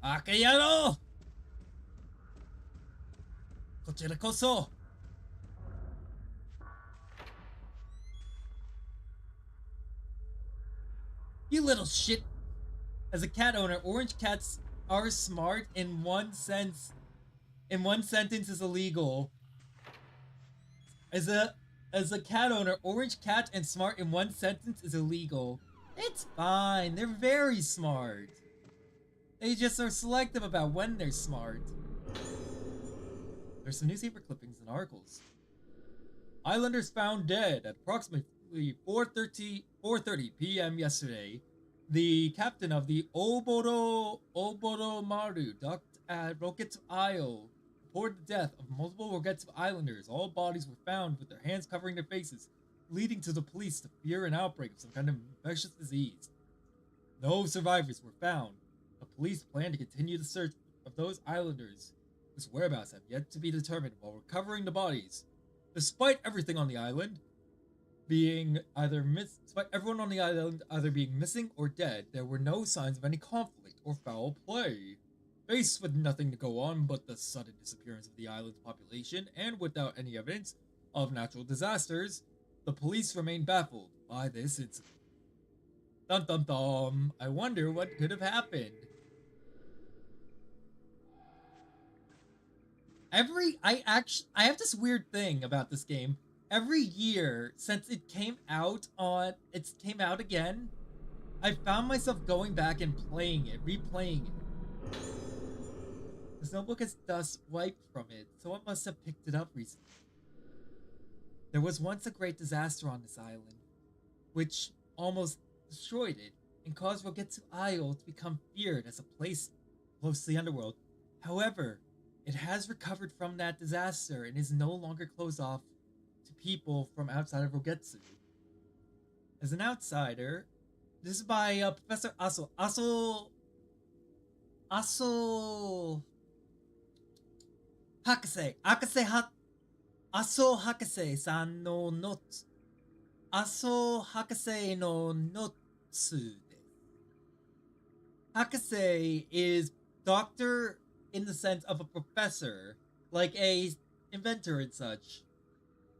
Akayaro! Kochira koso! You little shit! As a cat owner, orange cats are smart in one sense. In one sentence is illegal. As a cat owner, orange cat and smart in one sentence is illegal. It's fine. They're very smart. They just are selective about when they're smart. There's some newspaper clippings and articles. Islanders found dead at approximately 4:30 p.m. yesterday. The captain of the Oboro Maru docked at Rogetsu Isle reported the death of multiple Rogetsu Islanders. All bodies were found with their hands covering their faces, leading to the police to fear an outbreak of some kind of infectious disease. No survivors were found. The police plan to continue the search of those islanders whose whereabouts have yet to be determined while recovering the bodies. Despite everything on the island, despite everyone on the island either being missing or dead, there were no signs of any conflict or foul play. Faced with nothing to go on but the sudden disappearance of the island's population and without any evidence of natural disasters, the police remain baffled by this incident. Dum dum dum. I wonder what could have happened. I have this weird thing about this game. Every year since it came out again, I found myself going back and playing it, replaying it. This notebook has dust wiped from it, so it must have picked it up recently. There was once a great disaster on this island, which almost destroyed it and caused Rogetsu Isle to become feared as a place close to the underworld. However, it has recovered from that disaster and is no longer closed off to people from outside of Rogetsu. As an outsider, this is by Professor Aso Hakase. Aso Hakase san no notsu. Aso Hakase no notsu. Hakase is doctor in the sense of a professor, like a inventor and such.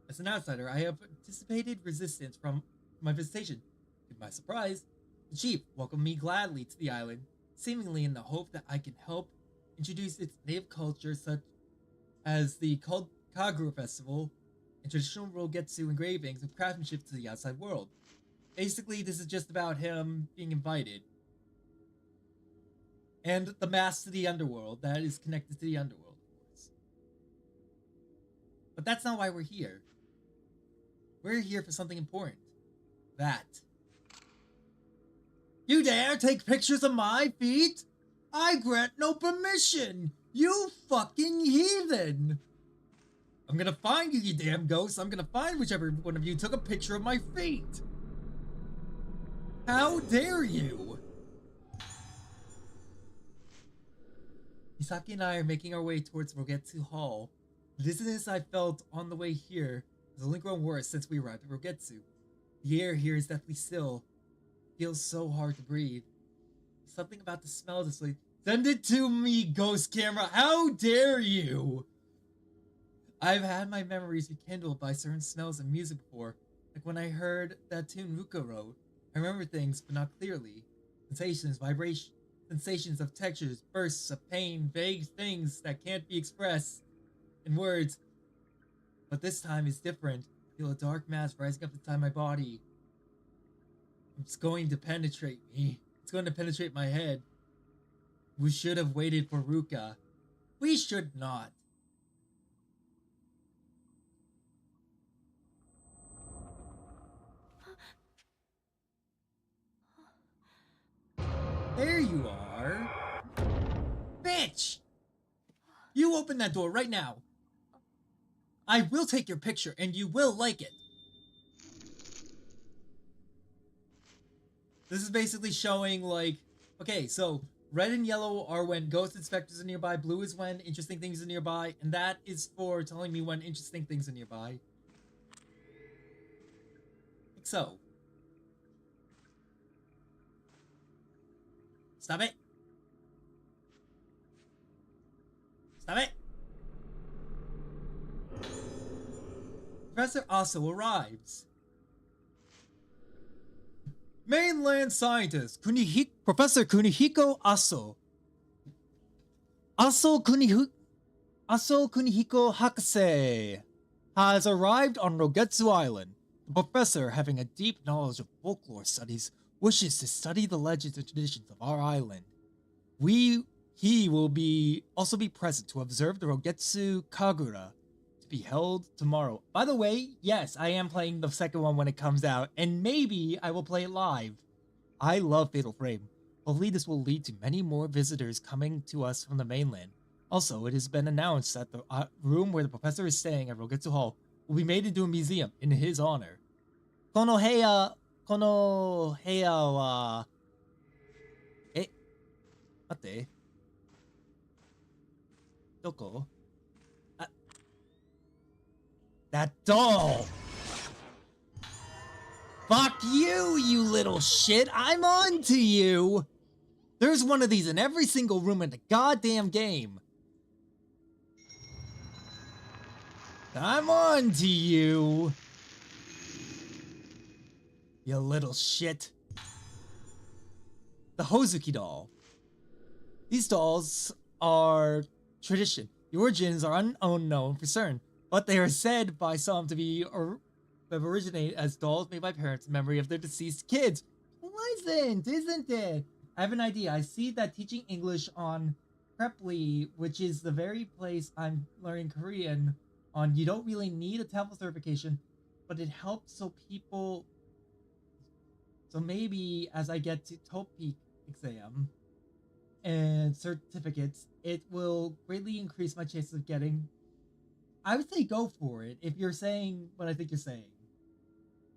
As an outsider, I have anticipated resistance from my visitation. To my surprise, the chief welcomed me gladly to the island, seemingly in the hope that I can help introduce its native culture such as the Kagura Festival and traditional Rogetsu engravings of craftsmanship to the outside world. Basically, this is just about him being invited. And the mask to the underworld that is connected to the underworld, of course. But that's not why we're here. We're here for something important. That. You dare take pictures of my feet? I grant no permission! You fucking heathen! I'm gonna find you, you damn ghosts. I'm gonna find whichever one of you took a picture of my feet. How dare you? Misaki and I are making our way towards Rogetsu Hall. The dizziness I felt on the way here has only grown worse since we arrived at Rogetsu. The air here is deathly still. It feels so hard to breathe. Something about the smell this way. Send it to me, ghost camera! How dare you! I've had my memories rekindled by certain smells and music before, like when I heard that tune Ruka wrote. I remember things, but not clearly. Sensations, vibrations, sensations of textures, bursts of pain, vague things that can't be expressed in words. But this time is different. I feel a dark mass rising up inside my body. It's going to penetrate me. It's going to penetrate my head. We should have waited for Ruka. We should not. There you are. Bitch! You open that door right now. I will take your picture and you will like it. This is basically showing like, okay, so red and yellow are when ghost inspectors are nearby, blue is when interesting things are nearby, and that is for telling me when interesting things are nearby. Like so. Stop it! Stop it! Professor Aso arrives. Mainland scientist Professor Kunihiko Aso. Aso Kunihiko Hakase has arrived on Rogetsu Island. The professor, having a deep knowledge of folklore studies, wishes to study the legends and traditions of our island. He will also be present to observe the Rogetsu Kagura to be held tomorrow. By the way, yes, I am playing the second one when it comes out, and maybe I will play it live. I love Fatal Frame. Hopefully this will lead to many more visitors coming to us from the mainland. Also, it has been announced that the room where the professor is staying at Rogetsu Hall will be made into a museum in his honor. Kono heya wa... Mate. Doko? That doll! Fuck you, you little shit. I'm on to you. There's one of these in every single room in the goddamn game. I'm on to you. You little shit. The Hozuki doll. These dolls are tradition. The origins are unknown for certain, but they are said by some to be have originated as dolls made by parents in memory of their deceased kids. Pleasant, isn't it? I have an idea. I see that teaching English on Preply, which is the very place I'm learning Korean on, you don't really need a TOEFL certification, but it helps so people... So maybe as I get to TOEFL exam and certificates, it will greatly increase my chances of getting... I would say go for it if you're saying what I think you're saying.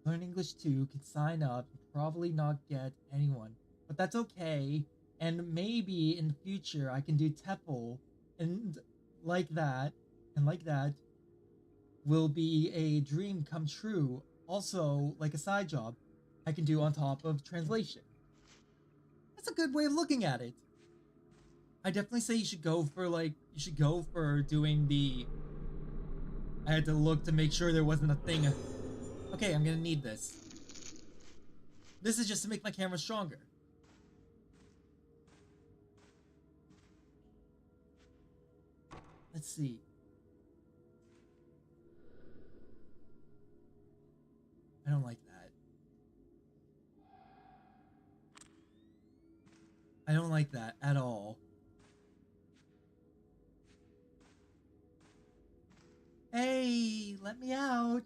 Learn English 2, can sign up, probably not get anyone, but that's okay, and maybe in the future I can do TEPL, and like that will be a dream come true. Also, like a side job I can do on top of translation. That's a good way of looking at it. I definitely say you should go for doing the... I had to look to make sure there wasn't a thing. Okay, I'm gonna need this. This is just to make my camera stronger. Let's see. I don't like that. I don't like that at all. Hey, let me out.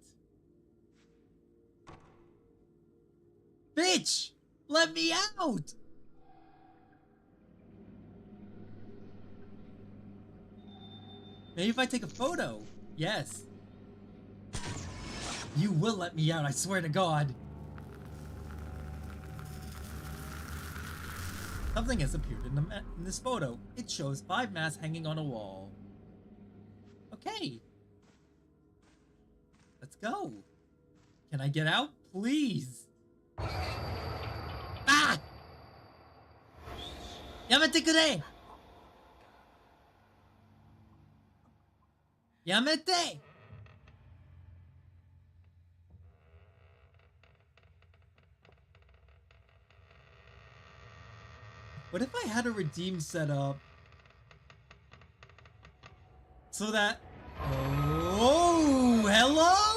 Bitch, let me out. Maybe if I take a photo. Yes. You will let me out, I swear to God. Something has appeared in this photo. It shows 5 masks hanging on a wall. Okay. Let's go. Can I get out? Please. Ah! Yamete kure! Yamete! What if I had a redeem set up so that... Oh, hello!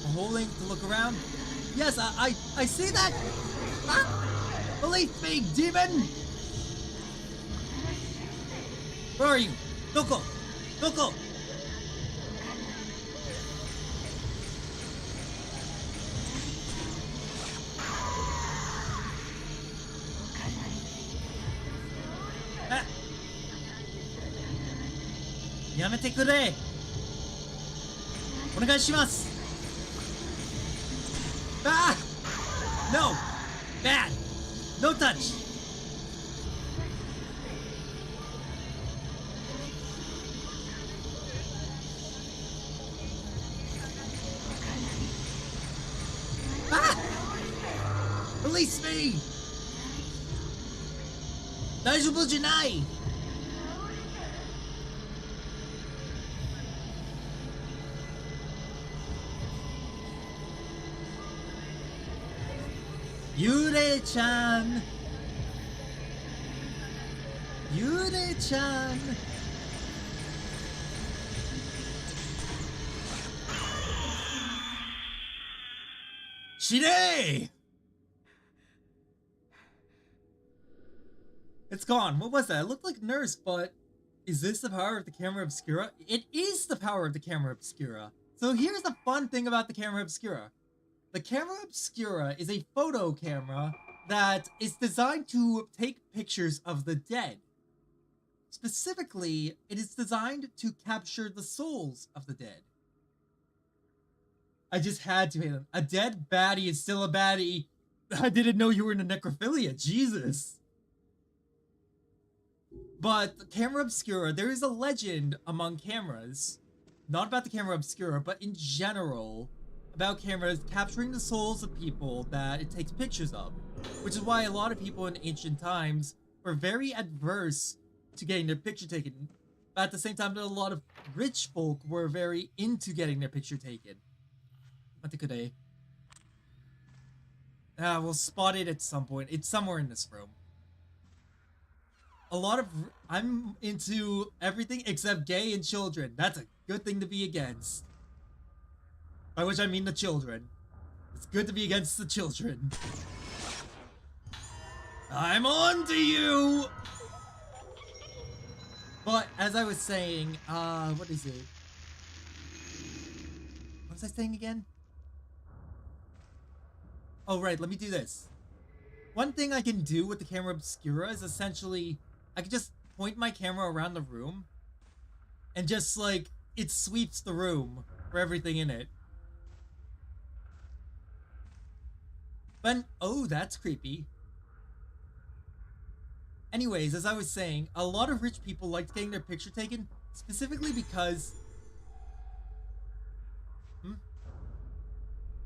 I'm holding to look around. Yes, I see that! Ah! Believe me, demon! Where are you? Doko! Doko! Ah! Yamete kure! Onegai shimasu! Ah! No! Bad! No touch! Ah! Release me! Daijoubu janai! Yure-chan! Yure-chan! Shire! It's gone. What was that? It looked like Nurse, but is this the power of the camera obscura? It is the power of the camera obscura. So here's the fun thing about the camera obscura. The camera obscura is a photo camera that is designed to take pictures of the dead. Specifically, it is designed to capture the souls of the dead. I just had to hit him. A dead baddie is still a baddie. I didn't know you were into necrophilia. Jesus. But the camera obscura, there is a legend among cameras, not about the camera obscura, but in general, about cameras capturing the souls of people that it takes pictures of. Which is why a lot of people in ancient times were very adverse to getting their picture taken. But at the same time, a lot of rich folk were very into getting their picture taken. Matikure. We'll spot it at some point. It's somewhere in this room. I'm into everything except gay and children. That's a good thing to be against. By which I mean the children. It's good to be against the children. I'm on to you! But, as I was saying, what is it? What was I saying again? Oh, right, let me do this. One thing I can do with the camera obscura is essentially, I can just point my camera around the room, and just, like, it sweeps the room for everything in it. But, oh, that's creepy. Anyways, as I was saying, a lot of rich people liked getting their picture taken, specifically because...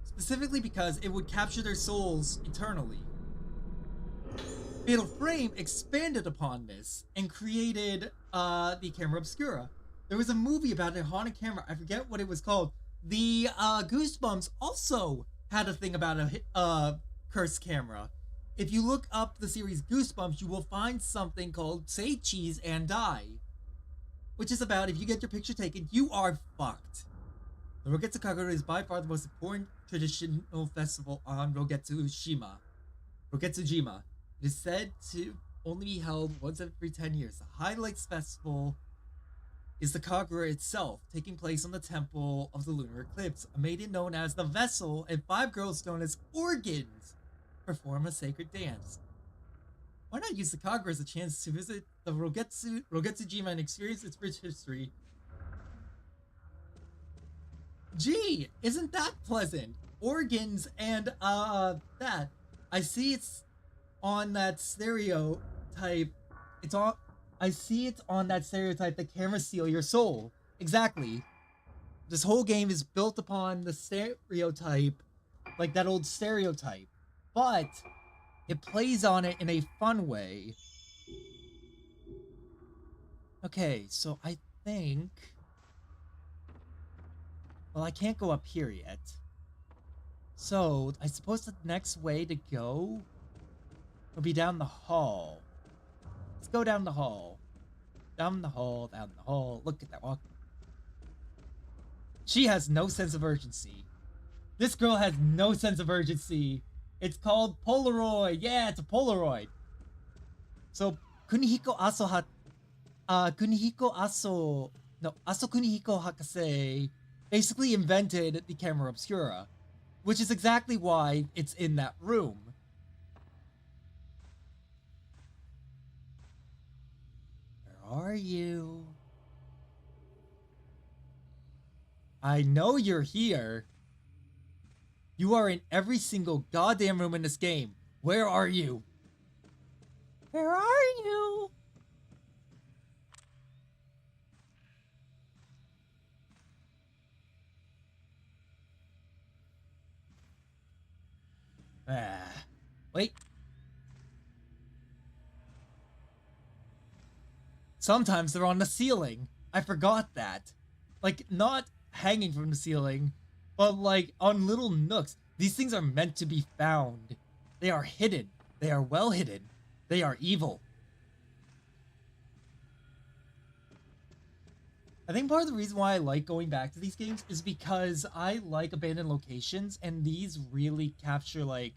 Specifically because it would capture their souls eternally. Fatal Frame expanded upon this and created the camera obscura. There was a movie about a haunted camera, I forget what it was called. The Goosebumps also had a thing about a cursed camera. If you look up the series Goosebumps, you will find something called Say Cheese and Die, which is about if you get your picture taken, you are fucked. The Rogetsu Kagura is by far the most important traditional festival on Rogetsu-jima. It is said to only be held once every 10 years. The highlights festival is the Kagura itself, taking place on the Temple of the Lunar Eclipse. A maiden known as the Vessel and 5 girls known as Organs perform a sacred dance. Why not use the Kagura as a chance to visit the Rogetsu-jima and experience its rich history? Gee, isn't that pleasant? Organs and, that. I see it's on that stereotype. I see it's on that stereotype that cameras steal your soul. Exactly. This whole game is built upon the stereotype, like that old stereotype. But it plays on it in a fun way. Okay, so I think... Well, I can't go up here yet. So, I suppose the next way to go will be down the hall. Let's go down the hall. Down the hall, down the hall. Look at that walk. She has no sense of urgency. This girl has no sense of urgency. It's called Polaroid. Yeah, it's a Polaroid. So, Aso Kunihiko Hakase basically invented the camera obscura, which is exactly why it's in that room. Where are you? I know you're here. You are in every single goddamn room in this game. Where are you? Where are you? Wait. Sometimes they're on the ceiling. I forgot that. Like, not hanging from the ceiling, but like on little nooks. These things are meant to be found. They are hidden. They are well hidden. They are evil. I think part of the reason why I like going back to these games is because I like abandoned locations, and these really capture, like...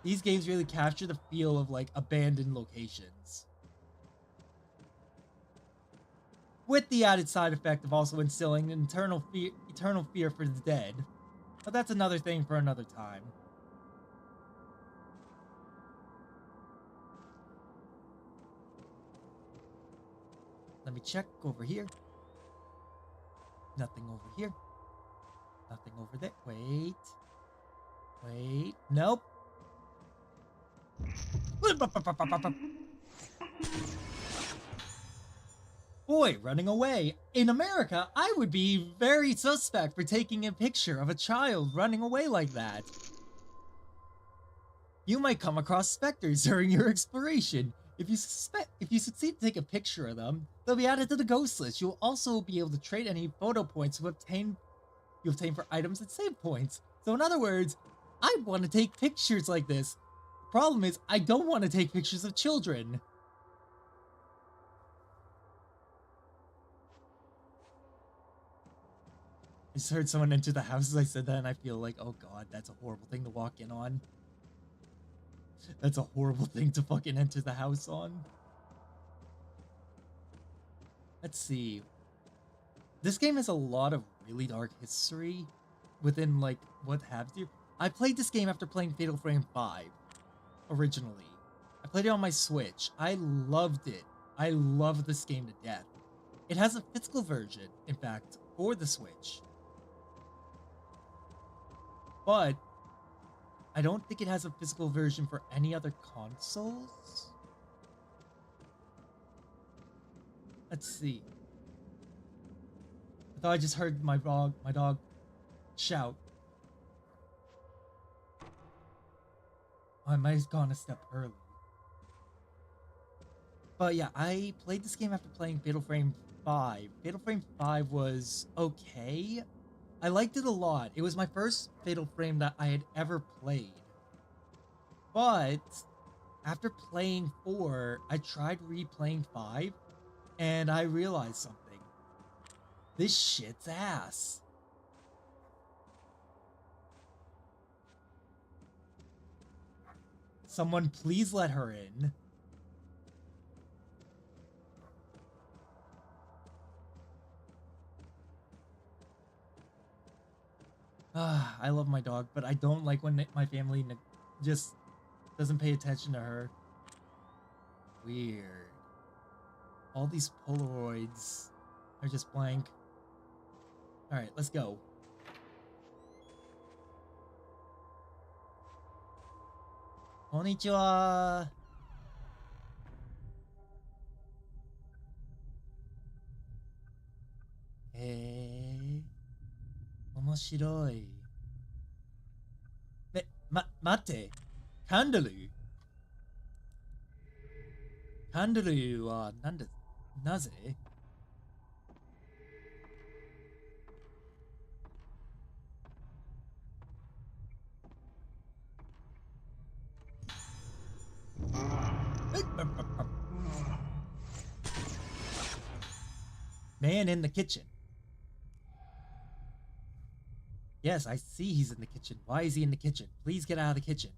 These games really capture the feel of, like, abandoned locations. With the added side effect of also instilling an eternal fear for the dead. But that's another thing for another time. Let me check over here. Nothing over here. Nothing over there. Wait. Wait. Nope. Boy running away. In America, I would be very suspect for taking a picture of a child running away like that. You might come across specters during your exploration. If you succeed to take a picture of them, they'll be added to the ghost list. You'll also be able to trade any photo points you obtain for items and save points. So in other words, I want to take pictures like this. Problem is, I don't want to take pictures of children. I just heard someone enter the house as I said that, and I feel like, oh god, that's a horrible thing to walk in on. That's a horrible thing to fucking enter the house on. Let's see. This game has a lot of really dark history within, like, what happens here. I played this game after playing Fatal Frame 5, originally. I played it on my Switch. I loved it. I love this game to death. It has a physical version, in fact, for the Switch. But I don't think it has a physical version for any other consoles. Let's see. I thought I just heard my dog shout. I might have gone a step early. But yeah, I played this game after playing Fatal Frame 5. Fatal Frame 5 was okay. I liked it a lot. It was my first Fatal Frame that I had ever played. But after playing 4, I tried replaying 5, and I realized something. This shit's ass. Someone please let her in. I love my dog, but I don't like when my family just doesn't pay attention to her. Weird. All these Polaroids are just blank. Alright, let's go. Konnichiwa! Hey. 面白い。待って。カンドルはなぜMan in the kitchen. Yes, I see he's in the kitchen. Why is he in the kitchen? Please get out of the kitchen.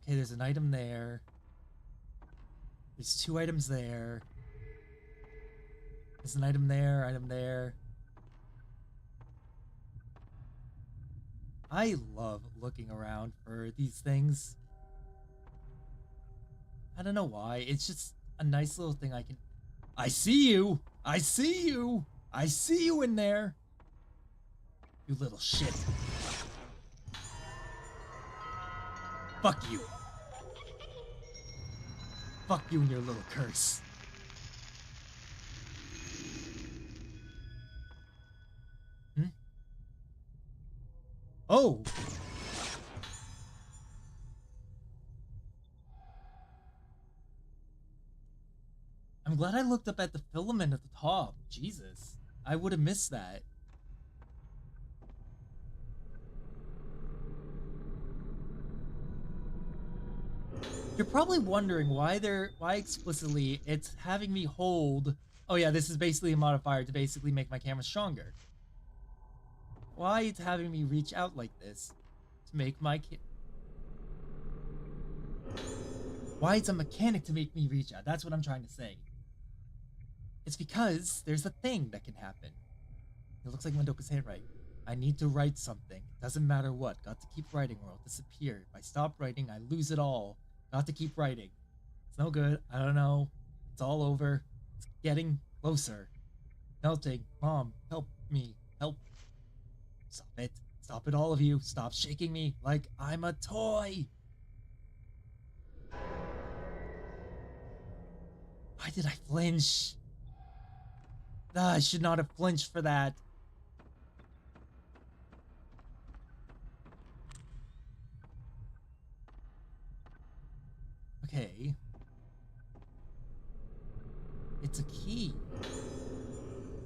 Okay, there's an item there. There's 2 items there. There's an item there. I love looking around for these things. I don't know why. It's just a nice little thing I can... I see you! I see you! I see you in there! You little shit. Fuck you. Fuck you and your little curse. Hmm? Oh! I'm glad I looked up at the filament at the top. Jesus. I would have missed that. You're probably wondering why explicitly it's having me hold... Oh yeah, this is basically a modifier to basically make my camera stronger. Why it's having me reach out like this to make my Why it's a mechanic to make me reach out. That's what I'm trying to say. It's because there's a thing that can happen. It looks like Mandoka's handwriting. I need to write something. Doesn't matter what. Got to keep writing or it'll disappear. If I stop writing, I lose it all. Got to keep writing. It's no good. I don't know. It's all over. It's getting closer. Melting. Mom, help me. Help. Stop it. Stop it, all of you. Stop shaking me like I'm a toy. Why did I flinch? I should not have flinched for that. Okay. It's a key.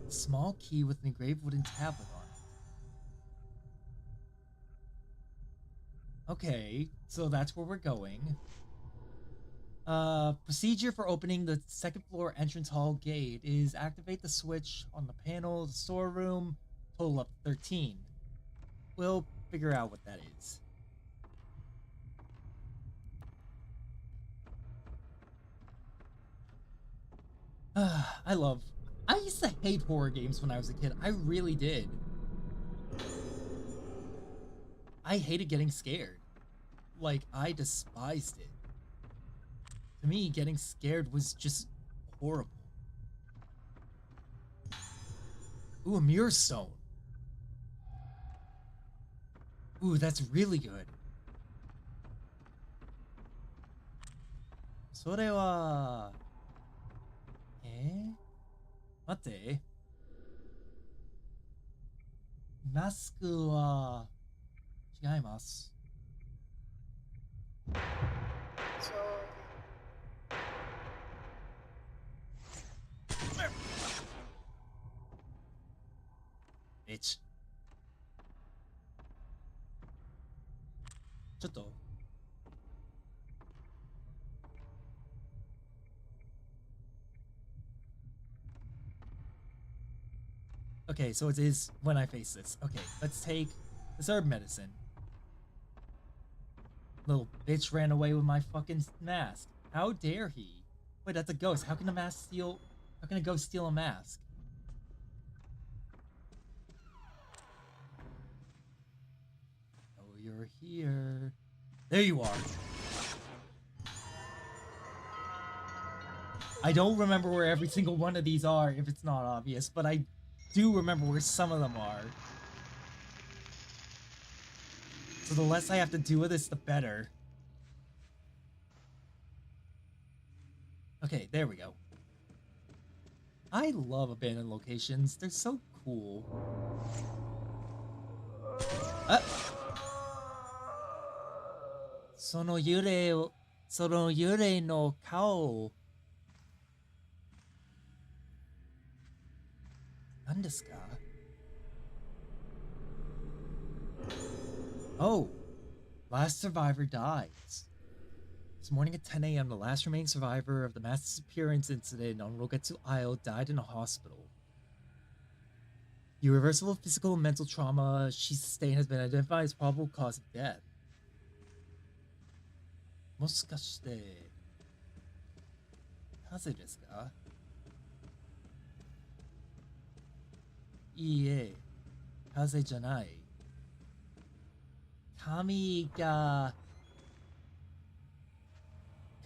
A small key with an engraved wooden tablet on it. Okay, so that's where we're going. Procedure for opening the second floor entrance hall gate is activate the switch on the panel of the storeroom, total up to 13. We'll figure out what that is. I used to hate horror games when I was a kid. I really did. I hated getting scared. Like, I despised it. To me, getting scared was just horrible. Ooh, a mirror stone. Ooh, that's really good. それは、待って。マスクは違います。Bitch. ちょっと。Okay, so it is when I face this. Okay, let's take this herb medicine. Little bitch ran away with my fucking mask. How dare he? Wait, that's a ghost. How can a mask steal? How can a ghost steal a mask? Oh, you're here. There you are. I don't remember where every single one of these are if it's not obvious, but I do remember where some of them are. So the less I have to do with this, the better. Okay, there we go. I love abandoned locations. They're so cool. Sono yurei no kao. 何ですか? Oh, last survivor dies. This morning at 10 a.m., the last remaining survivor of the mass disappearance incident on Rogetsu Isle died in a hospital. The irreversible physical and mental trauma she sustained has been identified as probable cause of death. もしかして、なぜですか? いいえ、風邪じゃない。神が、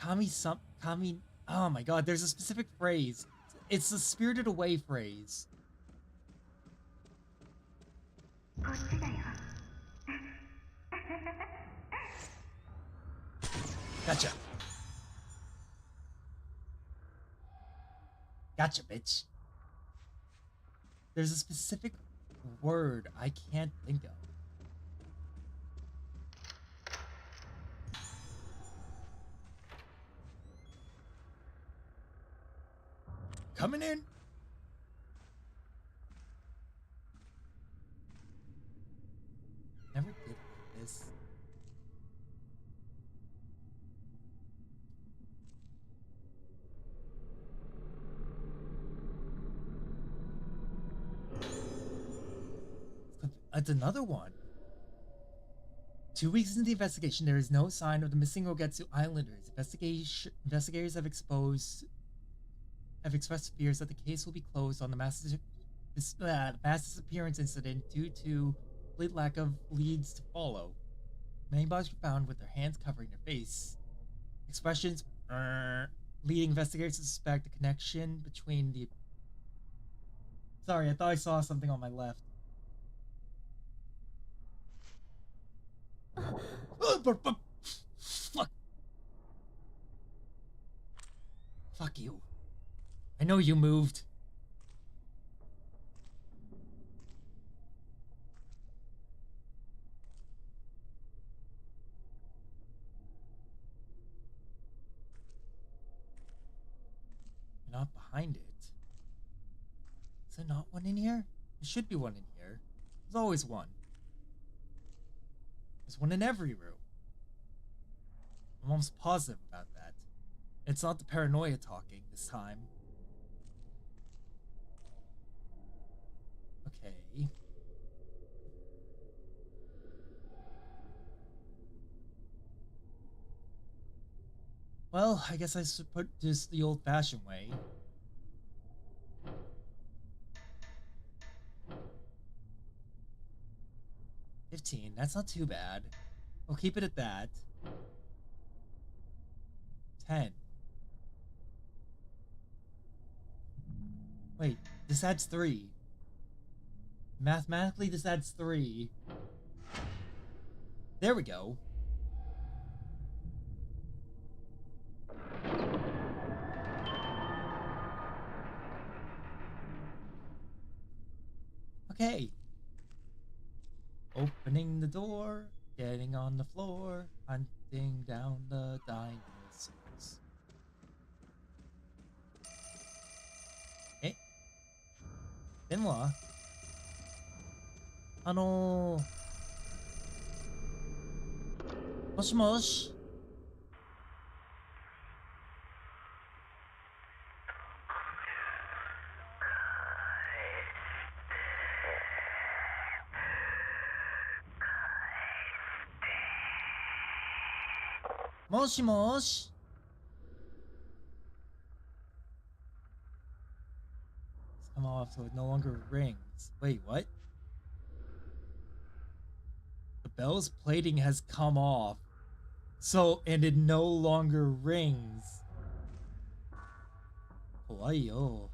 oh my god, there's a specific phrase. It's the spirited away phrase. Gotcha. Gotcha, bitch. There's a specific word I can't think of. Coming in. Never did like this. That's another one. 2 weeks into the investigation, there is no sign of the missing Rogetsu Islanders. Investigators have expressed fears that the case will be closed on the mass disappearance incident due to complete lack of leads to follow. Many bodies were found with their hands covering their face. Expressions leading investigators to suspect a connection between the... Sorry, I thought I saw something on my left. Fuck. Fuck you. I know you moved. You're not behind it. Is there not one in here? There should be one in here. There's always one. There's one in every room. I'm almost positive about that. It's not the paranoia talking this time. Okay. Well, I guess I should put this the old-fashioned way. $15, that's not too bad. We'll keep it at that. 10. Wait, this adds 3. Mathematically, this adds 3. There we go. Okay. Opening the door, getting on the floor, hunting down the dinosaurs. Eh? 電話もしもしもしもし It's come off so it no longer rings. Wait, what? The bell's plating has come off. So, and it no longer rings. 怖いよ。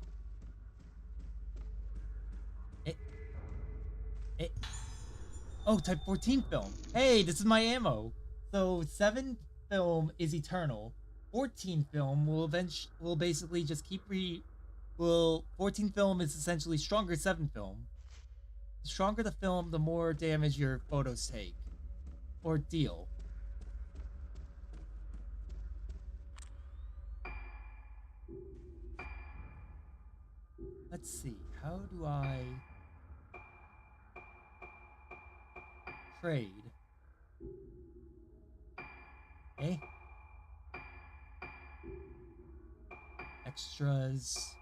Oh, type 14 film. Hey, this is my ammo. So 7 film is eternal. 14 film will basically just keep 14 film is essentially stronger 7 film. The stronger the film, the more damage your photos take. Or deal. Let's see, how do I trade? Eh? Extras.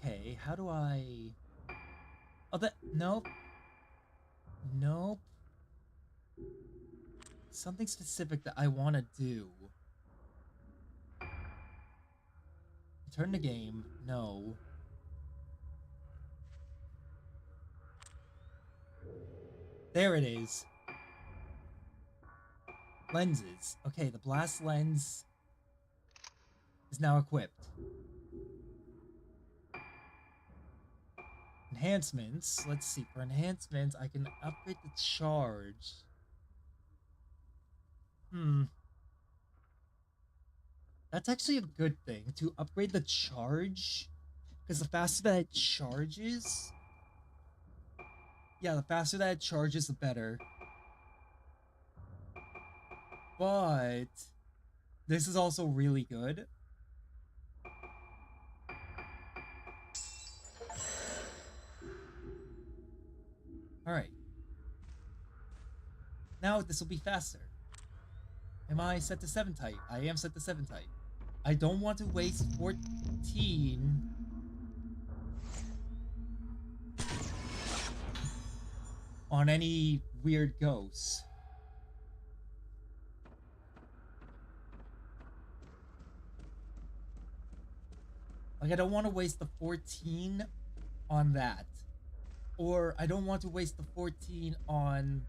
Okay, how do I... Oh, that... Nope. Nope. Something specific that I want to do. Turn the game. No. There it is. Lenses. Okay, the blast lens is now equipped. Enhancements. Let's see. For enhancements, I can upgrade the charge. That's actually a good thing, to upgrade the charge. Because the faster that it charges... Yeah, the faster that it charges, the better. But... this is also really good. Alright. Now this will be faster. Am I set to 7 type? I am set to 7 type. I don't want to waste 14 on any weird ghosts. Like, I don't want to waste the 14 on that. Or I don't want to waste the 14 on...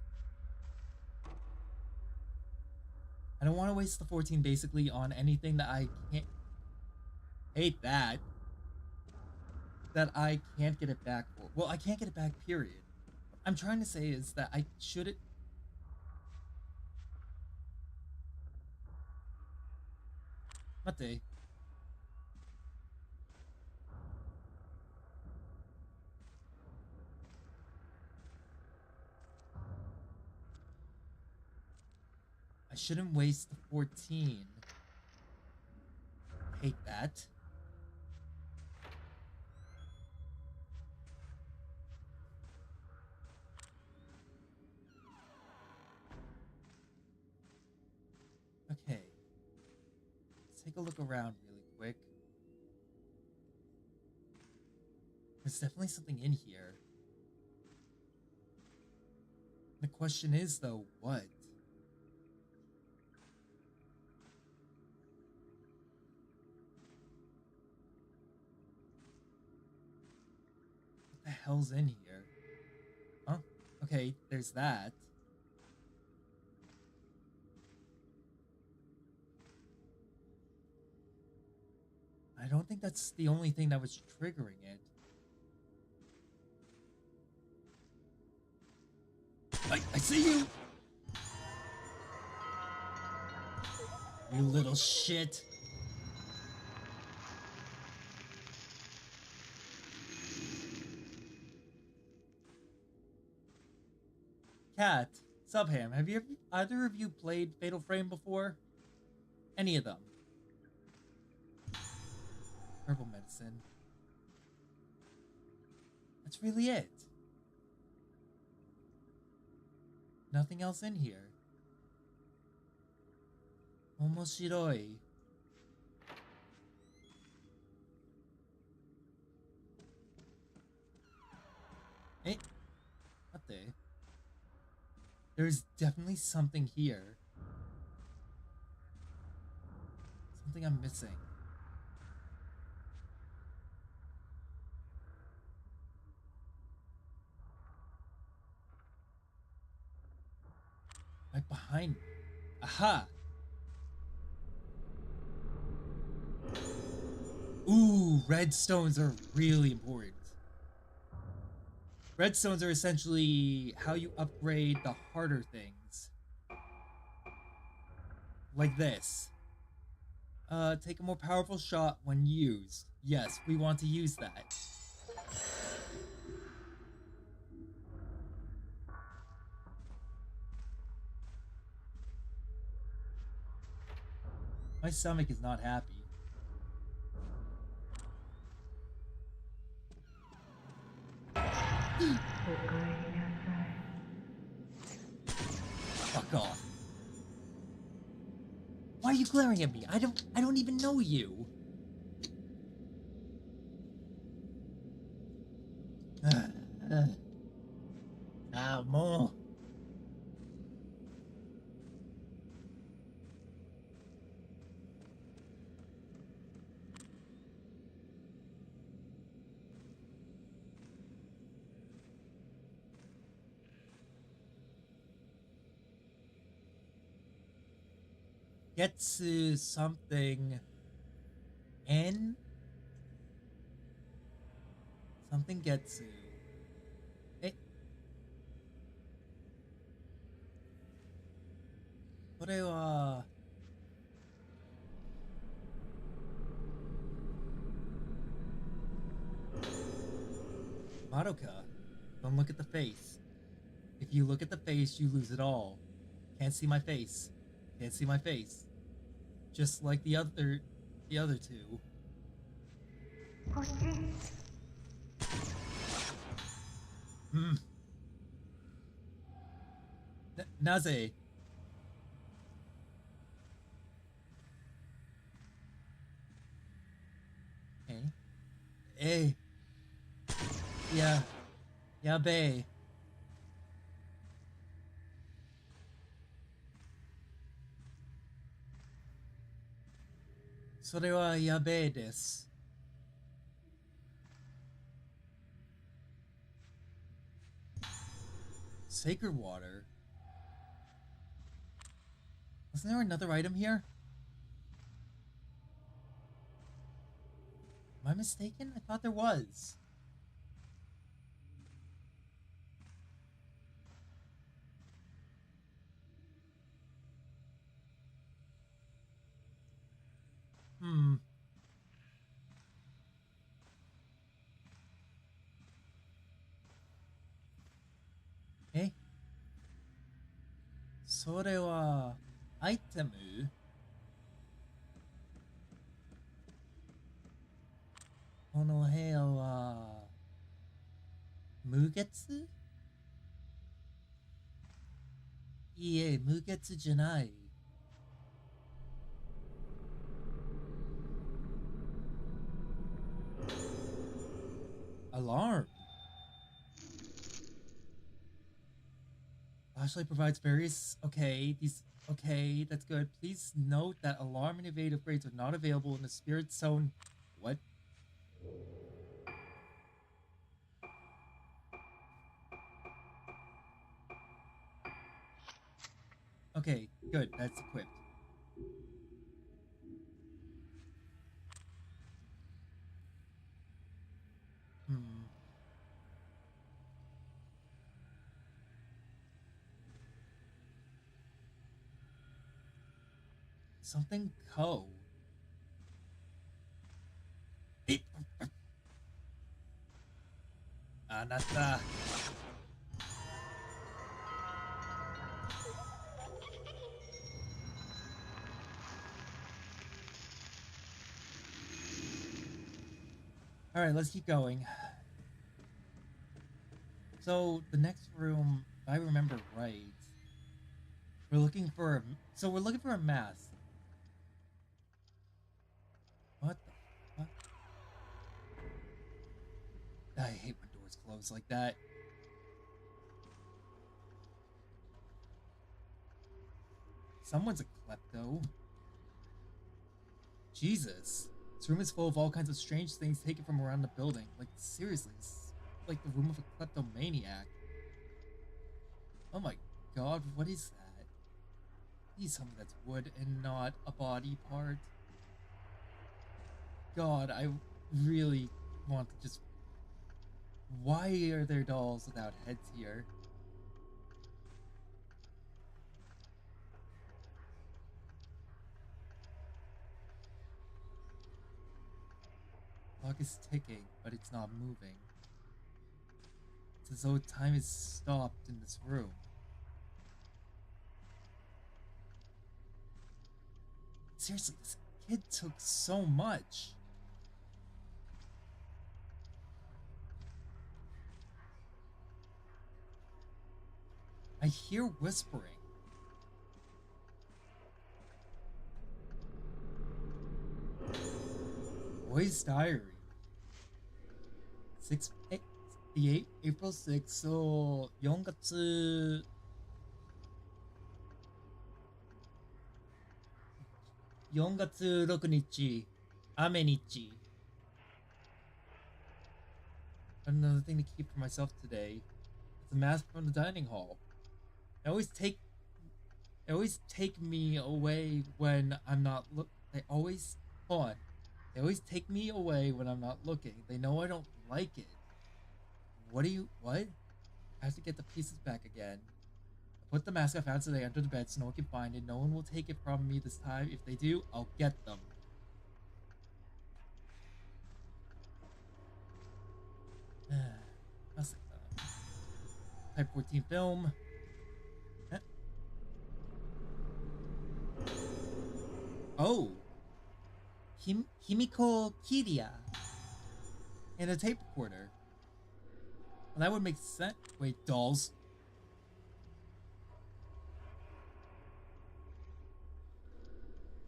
I don't want to waste the 14 basically on anything that I can't... Hate that. That I can't get it back for. Well, I can't get it back, period. What I'm trying to say is that I shouldn't... Mate. I shouldn't waste the 14. Hate that. Okay. Let's take a look around really quick. There's definitely something in here. The question is, though, what? What the hell's in here? Huh? Okay, there's that. I don't think that's the only thing that was triggering it. I see you! You little shit. Cat, Subham, have either of you played Fatal Frame before? Any of them? Herbal medicine. That's really it. Nothing else in here. Omoshiroi. Eh? Mate. There's definitely something here. Something I'm missing. Right behind me. Aha! Ooh, red stones are really important. Red stones are essentially how you upgrade the harder things. Like this. Take a more powerful shot when used. Yes, we want to use that. My stomach is not happy. Fuck off. Why are you glaring at me? I don't even know you. More. Getsu something N? Something Getsu. Eh. これは Madoka, don't look at the face. If you look at the face, you lose it all. Can't see my face. Can't see my face. Just like the other two. Hmm. Naze. Eh? Eh. Yeah. Yabe. それはやべえです。Sacred water? Wasn't there another item here? Am I mistaken? I thought there was. Hmm. Eh? それは、アイテムこの部屋は、無月いいえ、無月じゃない。Alarm. Flashlight provides various. Okay, these. Okay, that's good. Please note that alarm and evade upgrades are not available in the spirit zone. What? Okay, good. That's equipped. Hmm. Something code. Anata. Alright, let's keep going. So, the next room, if I remember right, we're looking for a... So, we're looking for a mask. What the fuck? I hate when doors close like that. Someone's a klepto. Jesus. This room is full of all kinds of strange things taken from around the building. Like, seriously, it's like the room of a kleptomaniac. Oh my god, what is that? Please tell me that's wood and not a body part. God, I really want to just... Why are there dolls without heads here? Clock is ticking, but it's not moving. It's as though time is stopped in this room. Seriously, this kid took so much. I hear whispering. Boy's diary. 8, April 6th, so 4月4月6日雨日 Another thing to keep for myself today. It's a mask from the dining hall. They always take me away when I'm not they always hold on. They always take me away when I'm not looking. They know I don't like it. What? I have to get the pieces back again. I put the mask I found today under the bed so no one can find it. No one will take it from me this time. If they do, I'll get them. Type 14 film. Oh. Himiko Kiria. And a tape recorder. Well, that would make sense. Wait, dolls.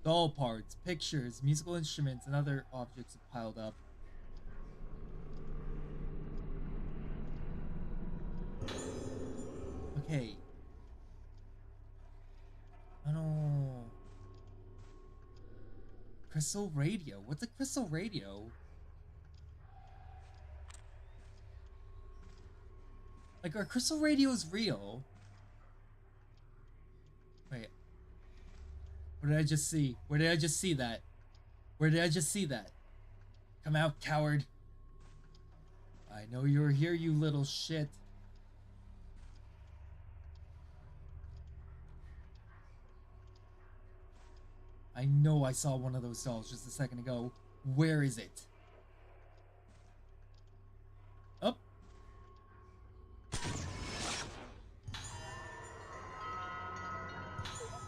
Doll parts, pictures, musical instruments, and other objects have piled up. Okay. I don't... Crystal radio. What's a crystal radio? Like, are crystal radios real? Wait. What did I just see? Where did I just see that? Where did I just see that? Come out, coward. I know you're here, you little shit. I I know I saw one of those dolls just a second ago. Where is it? Up.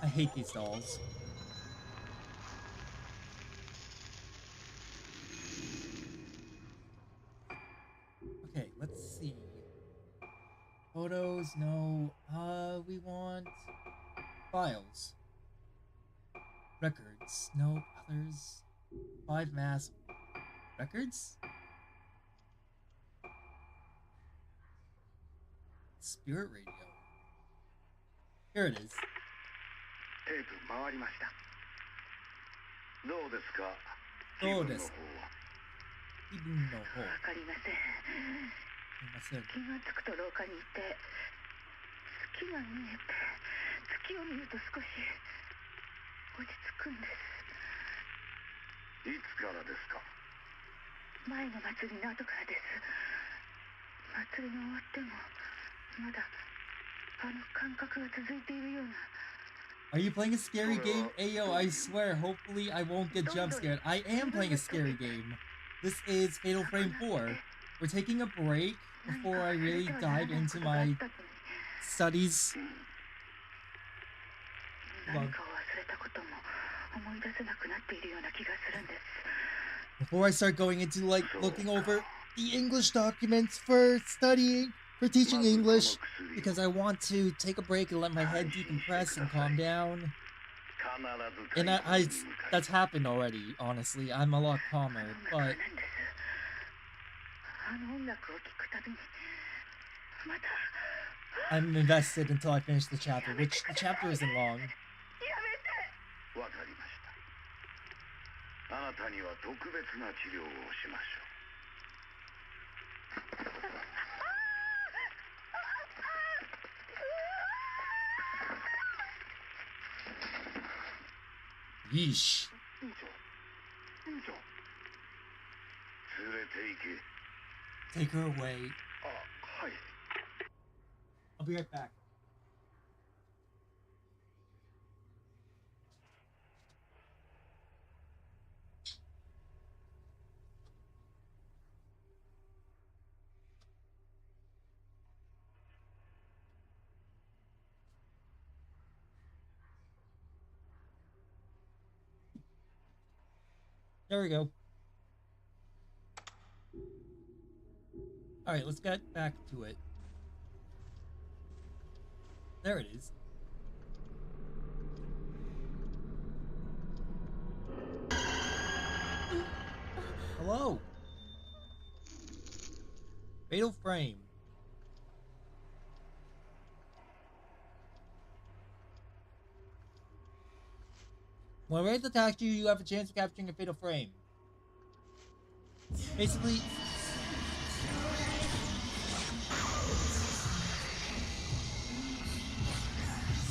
I hate these dolls. Okay, let's see. Photos, no. We want files. Records, no. Others. 5 mass. Records? Spirit radio. Here it is. テープ回りました。どうですか？気分の方は。気分の方。わかりません。すいません。気がつくと廊下にいて、月が見えて、月を見ると少し落ち着くんです。いつからですか？前の祭りの後からです。祭りが終わっても、まだあの感覚が続いているような。Are you playing a scary game? Ayo, I swear, hopefully I won't get jump scared. I am playing a scary game. This is Fatal Frame 4. We're taking a break before I really dive into my studies. Hold on. Before I start going into like looking over the English documents for studying, for teaching English, because I want to take a break and let my head decompress and calm down. And that's happened already, honestly. I'm a lot calmer, but I'm invested until I finish the chapter, which the chapter isn't long. わかりました。あなたには特別な治療をしましょう。Yeesh. 院長、院長。連れて行け。 Take her away. あ、はい。 I'll be right back. There we go. Alright, let's get back to it. There it is. Hello. Fatal Frame. When Wraith attacks you, you have a chance of capturing a Fatal Frame. Basically,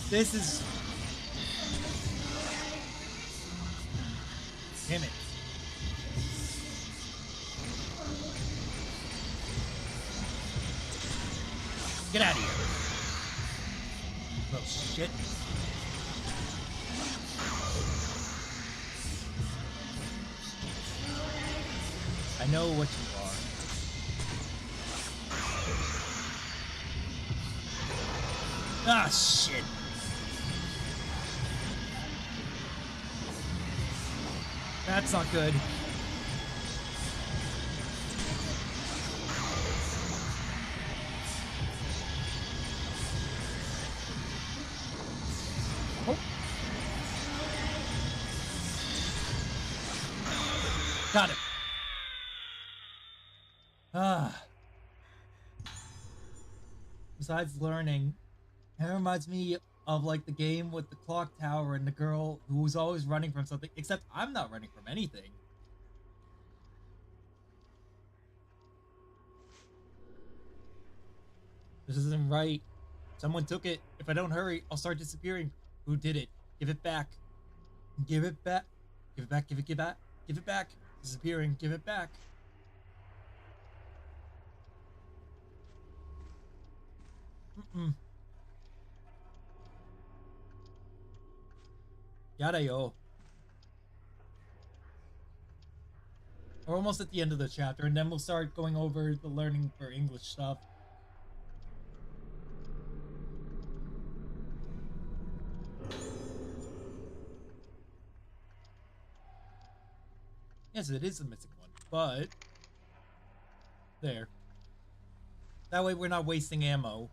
this is... Damn it. Get out of here. Little shit. I know what you are. Ah, shit. That's not good. Oh. Got it. Ah. Besides learning, it reminds me of like the game with the clock tower and the girl who was always running from something, except I'm not running from anything. This isn't right. Someone took it. If I don't hurry, I'll start disappearing. Who did it? Give it back. Give it back. Give it back. Give it back. Give it back. Disappearing. Give it back. Yada yo. We're almost at the end of the chapter, and then we'll start going over the learning for English stuff. Yes, it is the missing one, but there. That way we're not wasting ammo.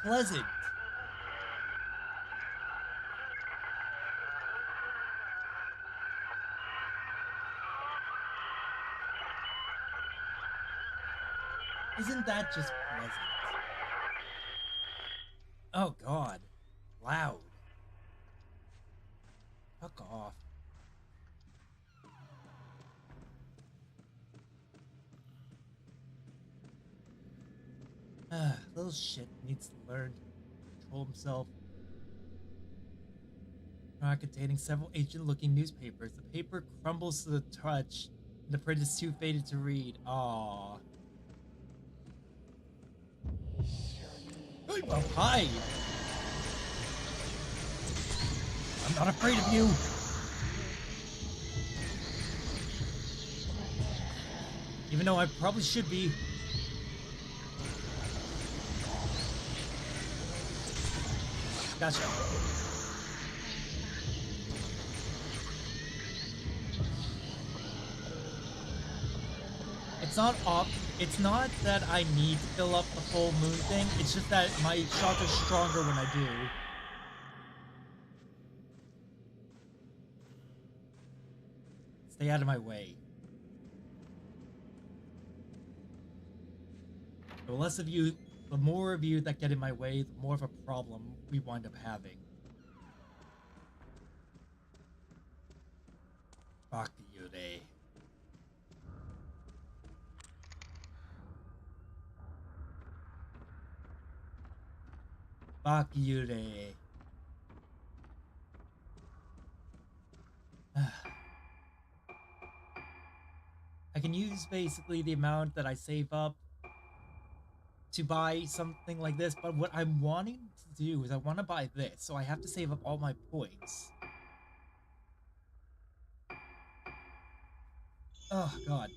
Pleasant. Isn't that just pleasant? Oh god. Loud. Fuck off. Little shit needs to learn to control himself. Containing several ancient-looking newspapers. The paper crumbles to the touch, and the print is too faded to read. Aww. Oh, hi! I'm not afraid of you! Even though I probably should be. Gotcha. It's not that I need to fill up the full moon thing, it's just that my shots are stronger when I do. Stay out of my way. The less of you, the more of you that get in my way, the more of a problem we wind up having. Fuck you, they. Fuck you, they. I can use basically the amount that I save up to buy something like this, but what I'm wanting to do is I want to buy this, so I have to save up all my points. Oh god.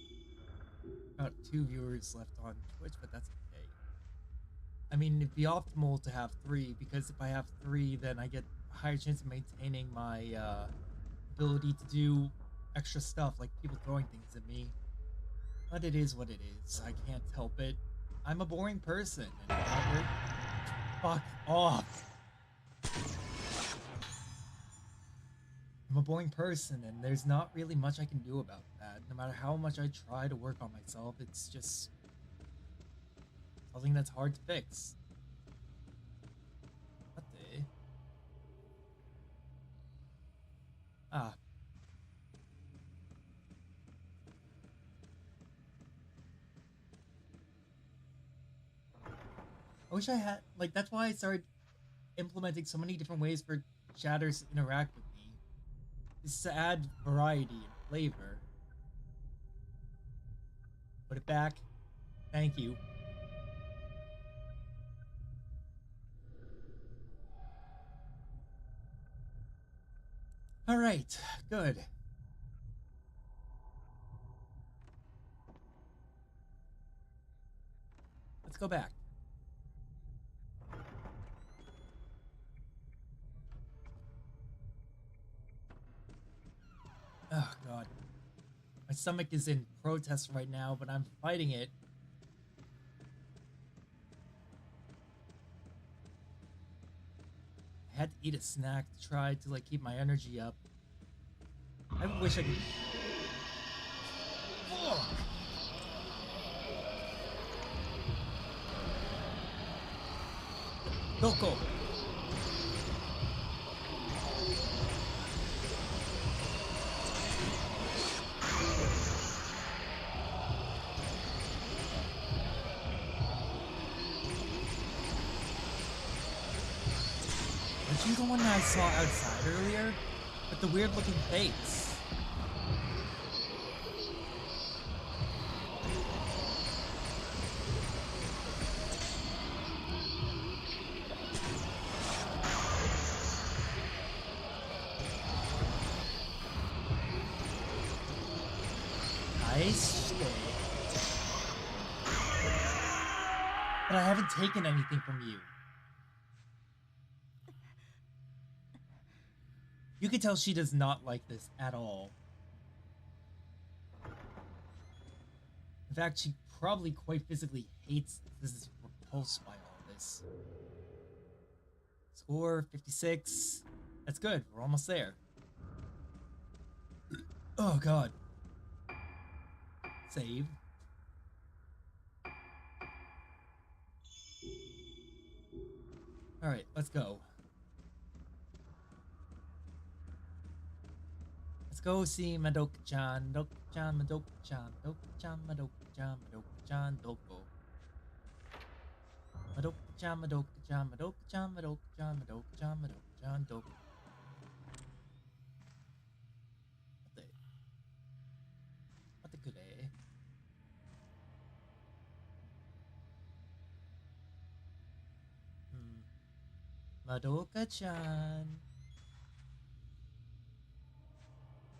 Got 2 viewers left on Twitch, but that's okay. I mean, it'd be optimal to have 3, because if I have 3, then I get a higher chance of maintaining my ability to do extra stuff, like people throwing things at me. But it is what it is. I can't help it. I'm a boring person, and fuck off. I'm a boring person, and there's not really much I can do about that. No matter how much I try to work on myself, it's just something that's hard to fix. What the? Ah. I wish I had, like, that's why I started implementing so many different ways for chatters to interact with me. Is to add variety and flavor. Put it back. Thank you. Alright, good. Let's go back. Oh god. My stomach is in protest right now, but I'm fighting it. I had to eat a snack to try to, like, keep my energy up. I wish I could... Fuck! Doko! Aren't you the one that I saw outside earlier? With the weird looking face. Nice shit. But I haven't taken anything from you. You can tell she does not like this at all. In fact, she probably quite physically hates this. Is repulsed by all this. Score 56. That's good. We're almost there. Oh god. Save. Alright, let's go. Let's go see Madoka-chan. Madoka-chan, Madoka-chan, Madoka-chan, Madoka-chan, Madoka-chan, Doko. Madoka-chan, Madoka-chan, Madoka-chan, Madoka-chan, Madoka-chan, Madoka-chan, Doko. Mate kure. Madoka-chan.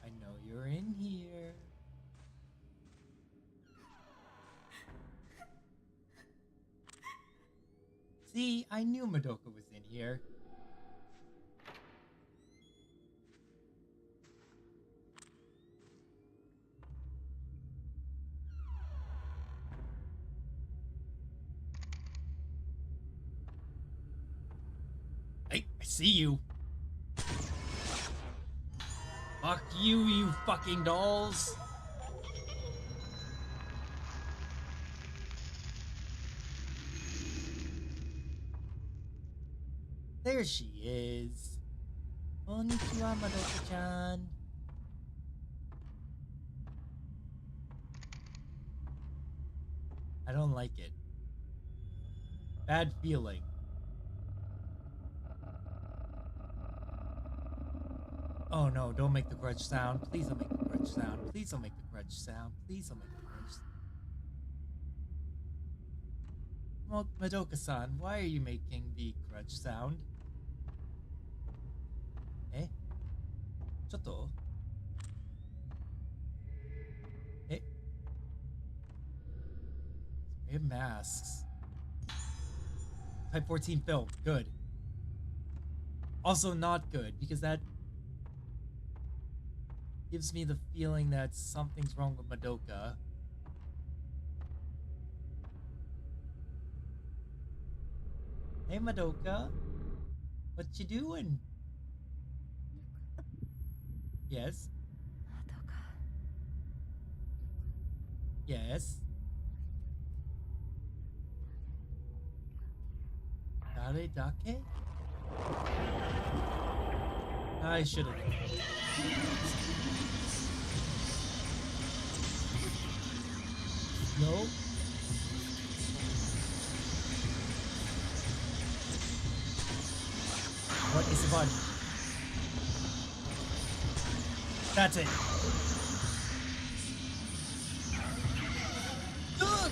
I know you're in here. See, I knew Madoka was in here. Hey, I see you. Fuck you, you fucking dolls. There she is. Konnichiwa, Madoka-chan. I don't like it. Bad feeling. Oh no, don't make the grudge sound. Please don't make the grudge sound. Please don't make the grudge sound. Please don't make the grudge sound. Well, Madoka-san, why are you making the grudge sound? Eh? Chotto? Eh? We have masks. Type 14 film. Good. Also not good, because that gives me the feeling that something's wrong with Madoka. Hey Madoka, what you doing? Yes. Yes. Dare dake? I should have. No. What is the button? That's it. Ugh!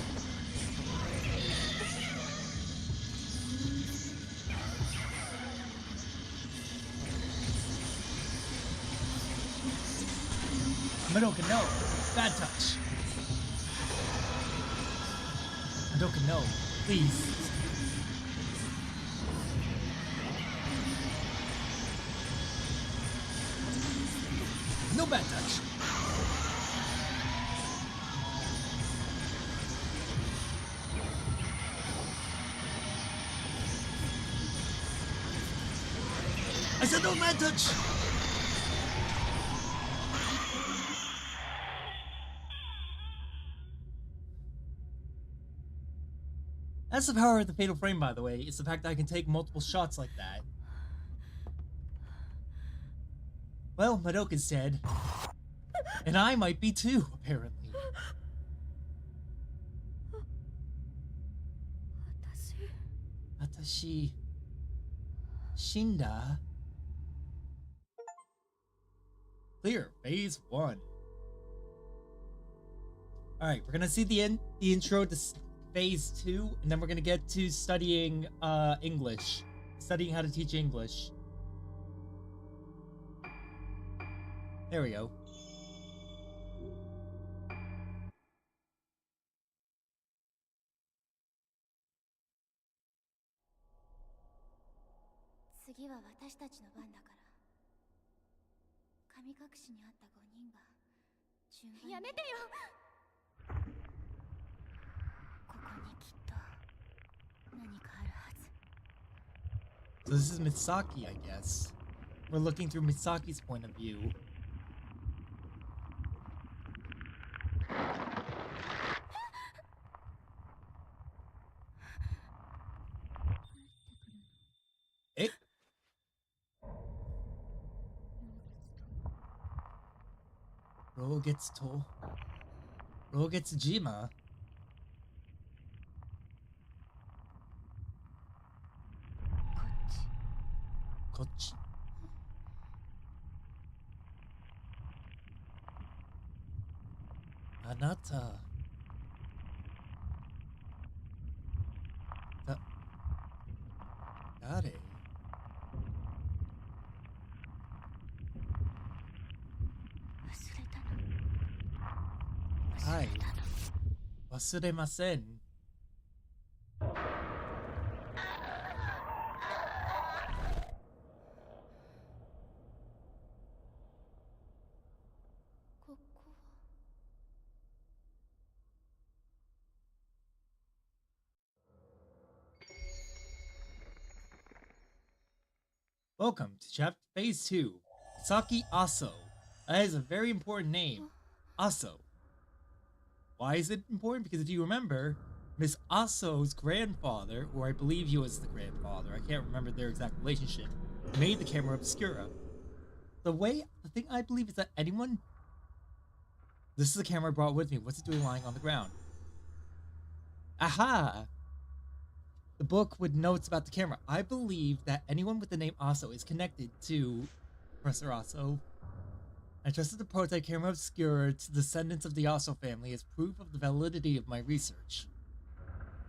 Madoka, no. Bad touch. Madoka, no. Please. No bad touch. I said no bad touch. That's the power of the Fatal Frame, by the way. It's the fact that I can take multiple shots like that. Well, Madoka's dead. And I might be too, apparently. Watashi... Shinda? Clear. Phase 1. Alright, we're gonna see the intro to Phase 2, and then we're gonna get to studying English. Studying how to teach English. There we go. So this is Misaki, I guess. We're looking through Misaki's point of view. Eh? Ro gets to. Ro gets Jima. Kochi. Anata. Dare? Hai. Wasuremasen. Welcome to chapter phase 2. Misaki Aso. That is a very important name. Aso. Why is it important? Because if you remember, Miss Aso's grandfather, or I believe he was the grandfather, I can't remember their exact relationship, made the camera obscura. The thing I believe is that anyone... This is the camera I brought with me. What's it doing lying on the ground? Aha! The book with notes about the camera. I believe that anyone with the name Aso is connected to Professor Aso. I trusted the prototype camera obscura to the descendants of the Aso family as proof of the validity of my research.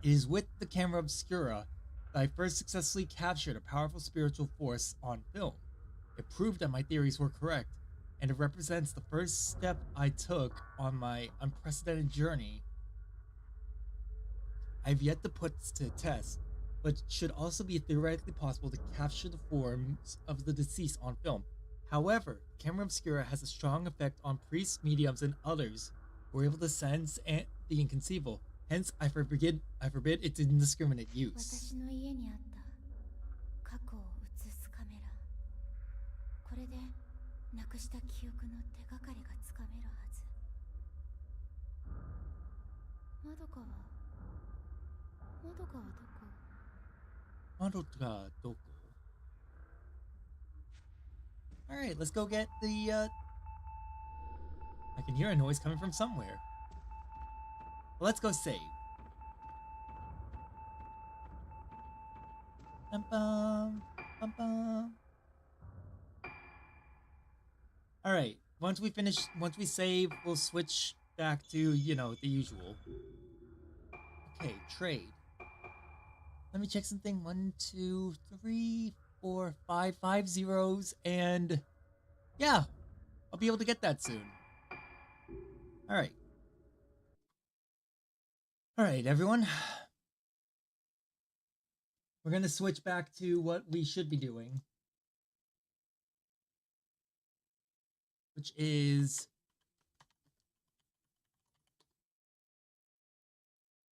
It is with the camera obscura that I first successfully captured a powerful spiritual force on film. It proved that my theories were correct, and it represents the first step I took on my unprecedented journey. I've yet to put this to the test, but should also be theoretically possible to capture the forms of the deceased on film. However, camera obscura has a strong effect on priests, mediums, and others who are able to sense the inconceivable. Hence, I forbid its indiscriminate use. Madoka doko? Alright, let's go get the, I can hear a noise coming from somewhere. Well, let's go save. Bum, bum, bum. Alright, once we save, we'll switch back to, you know, the usual. Okay, trade. Let me check something. 1, 2, 3, 4, 5, 5 zeros, and yeah, I'll be able to get that soon. Alright. Alright, everyone. We're gonna switch back to what we should be doing, which is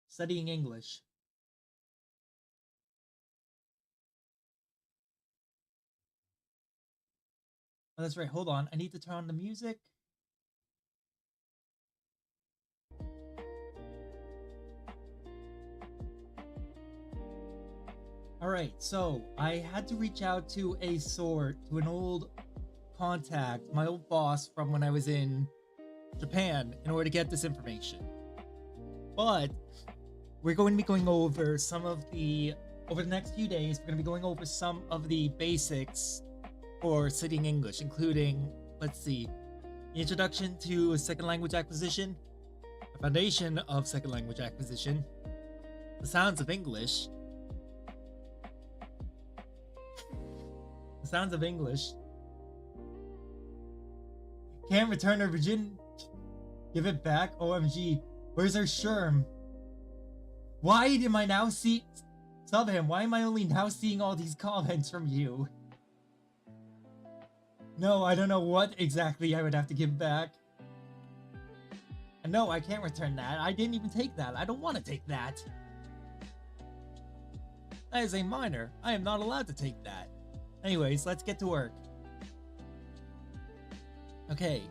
studying English. Oh, that's right. Hold on. I need to turn on the music. Alright, so I had to reach out to an old contact, my old boss from when I was in Japan, in order to get this information. But we're going to be going over over the next few days, we're going to be going over some of the basics for studying English, including, let's see, The introduction to second language acquisition, the foundation of second language acquisition, the sounds of English, can't return her virginity, give it back, OMG, where's her sherm? Why am I now sub him, why am I only now seeing all these comments from you? No, I don't know what exactly I would have to give back. And no, I can't return that. I didn't even take that. I don't want to take that. That is a minor. I am not allowed to take that. Anyways, let's get to work. Okay.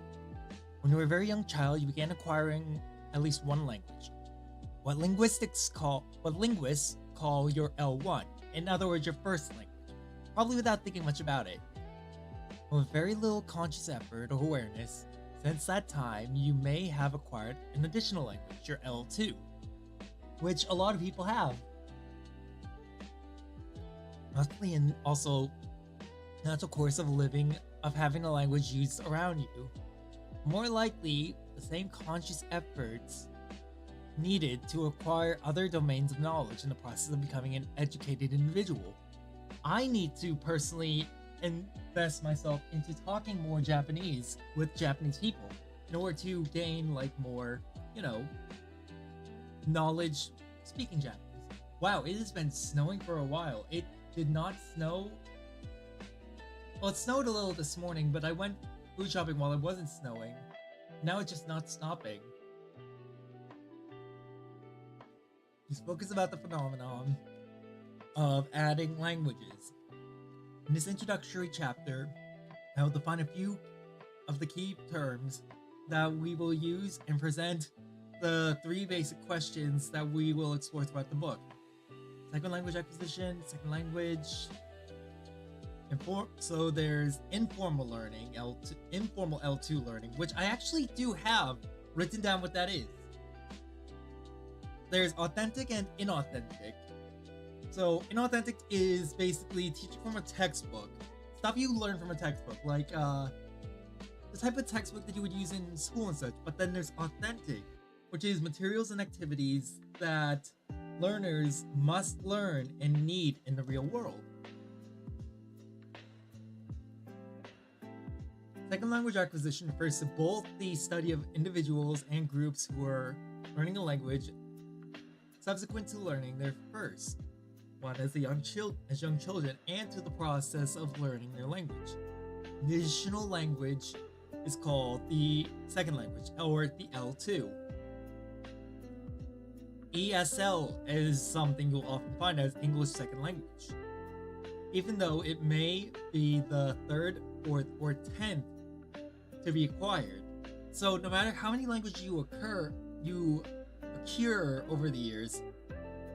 When you were a very young child, you began acquiring at least one language. What linguists call your L1. In other words, your first language. Probably without thinking much about it. With very little conscious effort or awareness, since that time you may have acquired an additional language, your L2, which a lot of people have. Luckily, and also natural course of living of having a language used around you. More likely, the same conscious efforts needed to acquire other domains of knowledge in the process of becoming an educated individual. I need to personally invest myself into talking more Japanese with Japanese people in order to gain like more, knowledge speaking Japanese. Wow, it has been snowing for a while. It did not snow. Well, it snowed a little this morning, but I went food shopping while it wasn't snowing. Now it's just not stopping. He spoke about the phenomenon of adding languages. In this introductory chapter, I will define a few of the key terms that we will use and present the 3 basic questions that we will explore throughout the book. Second language acquisition, second language. So there's informal learning, informal L2 learning, which I actually do have written down what that is. There's authentic and inauthentic. So inauthentic is basically teaching from a textbook, stuff you learn from a textbook, like the type of textbook that you would use in school and such. But then there's authentic, which is materials and activities that learners must learn and need in the real world. Second language acquisition refers to both the study of individuals and groups who are learning a language subsequent to learning their first one as young children, and to the process of learning their language. The additional language is called the second language, or the L2. ESL is something you'll often find as English second language, even though it may be the 3rd, 4th, or 10th to be acquired. So no matter how many languages you acquire over the years,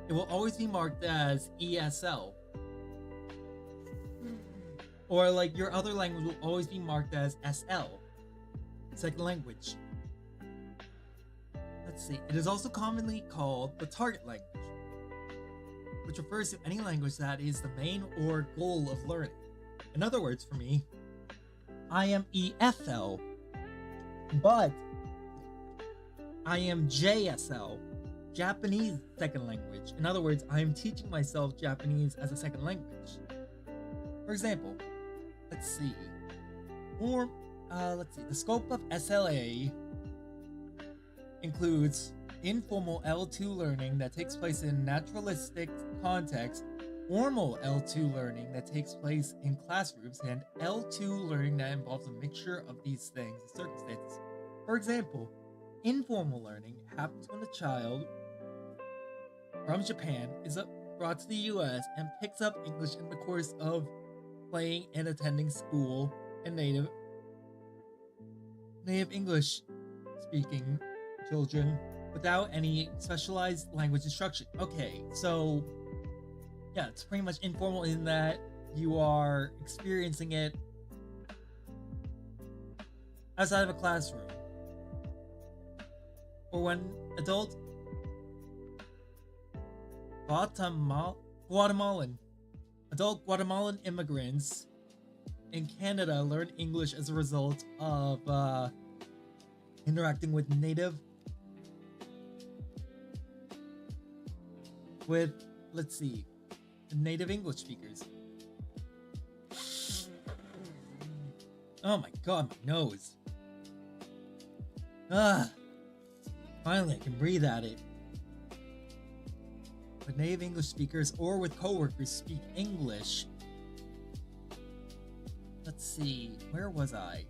it will always be marked as ESL. Or like your other language will always be marked as SL, second language. Let's see. It is also commonly called the target language, which refers to any language that is the main or goal of learning. In other words, for me, I am EFL, but I am JSL, Japanese second language. In other words, I am teaching myself Japanese as a second language. For example, let's see. The scope of SLA includes informal L2 learning that takes place in naturalistic context, formal L2 learning that takes place in classrooms, and L2 learning that involves a mixture of these things and circumstances. For example, informal learning happens when a child from Japan is brought to the US and picks up English in the course of playing and attending school and native English speaking children without any specialized language instruction. Okay, so yeah, it's pretty much informal in that you are experiencing it outside of a classroom. Or when adult Guatemalan immigrants in Canada learn English as a result of interacting with let's see, native English speakers. Oh my god, my nose. Finally I can breathe at it. With native English speakers or with coworkers speak English. Let's see, where was I?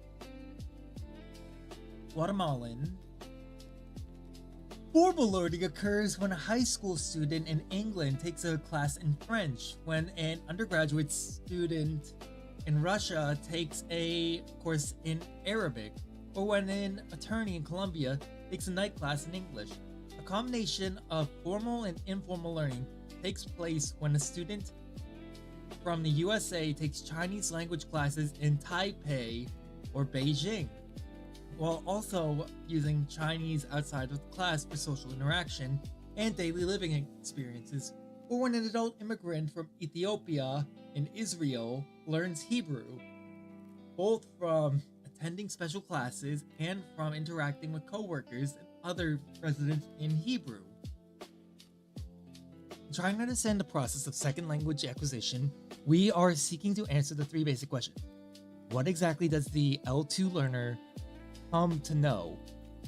Guatemalan. Formal learning occurs when a high school student in England takes a class in French, when an undergraduate student in Russia takes a course in Arabic, or when an attorney in Colombia takes a night class in English. A combination of formal and informal learning takes place when a student from the USA takes Chinese language classes in Taipei or Beijing, while also using Chinese outside of the class for social interaction and daily living experiences, or when an adult immigrant from Ethiopia and Israel learns Hebrew, both from attending special classes and from interacting with coworkers and other residents in Hebrew. Trying to understand the process of second language acquisition, we are seeking to answer the three basic questions. What exactly does the L2 learner come to know?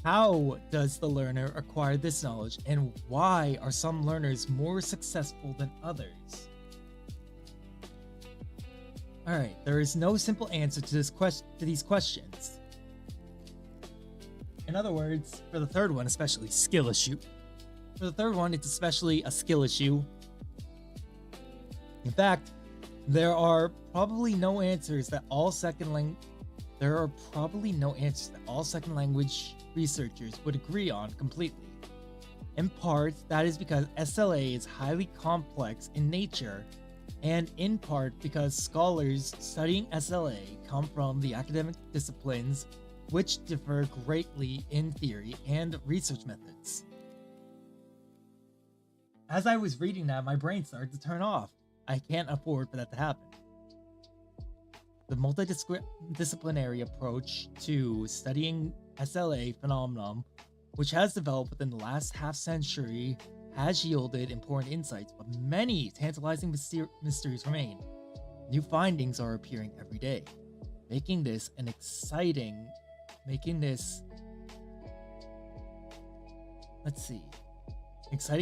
How does the learner acquire this knowledge, and why are some learners more successful than others? Alright, there is no simple answer to these questions. In other words, for the third one, especially skill issue. For the third one, it's especially a skill issue. In fact, there are probably no answers that all second language researchers would agree on completely. In part, that is because SLA is highly complex in nature, and in part because scholars studying SLA come from the academic disciplines, which differ greatly in theory and research methods. As I was reading that, my brain started to turn off. I can't afford for that to happen. The multidisciplinary approach to studying SLA phenomenon, which has developed within the last half-century, has yielded important insights, but many tantalizing mysteries remain. New findings are appearing every day, making this an exciting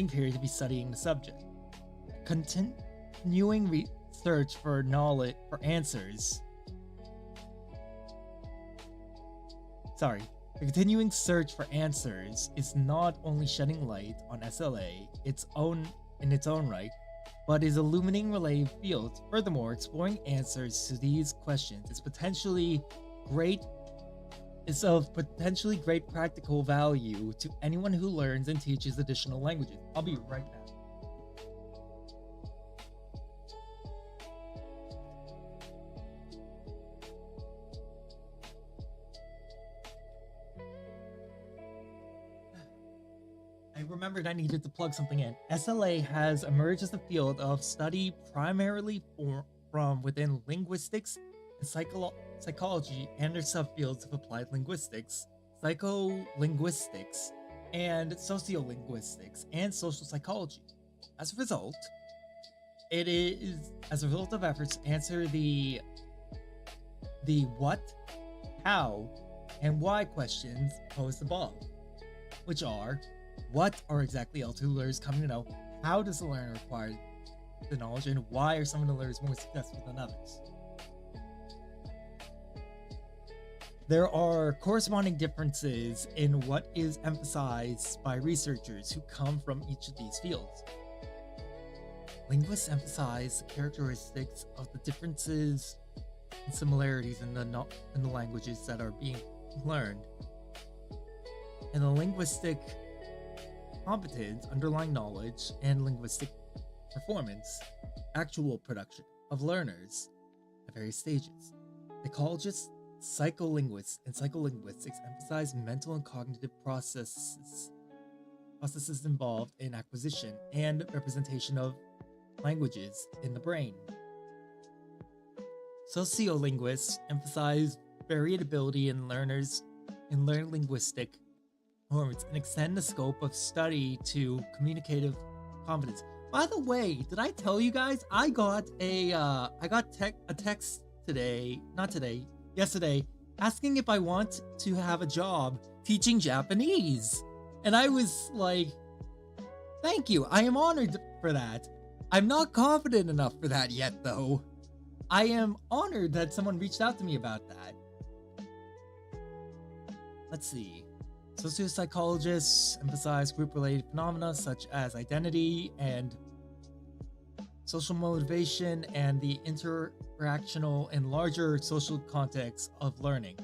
period to be studying the subject. Continuing research for answers. The continuing search for answers is not only shedding light on SLA in its own right, but is illuminating related fields. Furthermore, exploring answers to these questions is of potentially great practical value to anyone who learns and teaches additional languages. I'll be right back. I remembered I needed to plug something in. SLA has emerged as a field of study primarily from within linguistics and psychology and their subfields of applied linguistics, psycholinguistics, and sociolinguistics, and social psychology. As a result of efforts to answer the what, how, and why questions posed above, which are: what are exactly L2 learners coming to know? How does the learner acquire the knowledge? And why are some of the learners more successful than others? There are corresponding differences in what is emphasized by researchers who come from each of these fields. Linguists emphasize the characteristics of the differences and similarities in the languages that are being learned, and the linguistic competence, underlying knowledge, and linguistic performance, actual production of learners at various stages. Psychologists, psycholinguists, and psycholinguistics emphasize mental and cognitive processes involved in acquisition and representation of languages in the brain. Sociolinguists emphasize variability in learning linguistic performance and extend the scope of study to communicative competence. By the way, did I tell you guys I got a text yesterday, asking if I want to have a job teaching Japanese. And I was like, thank you. I am honored for that. I'm not confident enough for that yet, though. I am honored that someone reached out to me about that. Let's see. Sociopsychologists emphasize group-related phenomena such as identity and social motivation and the interactional and larger social context of learning.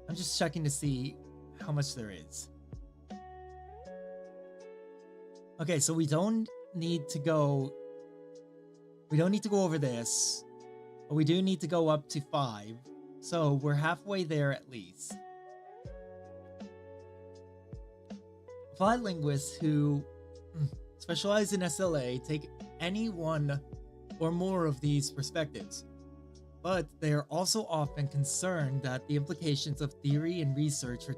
I'm just checking to see how much there is. Okay, so we don't need to go over this, but we do need to go up to 5. So we're halfway there at least. Applied linguists who specialize in SLA take any one or more of these perspectives, but they are also often concerned that the implications of theory and research for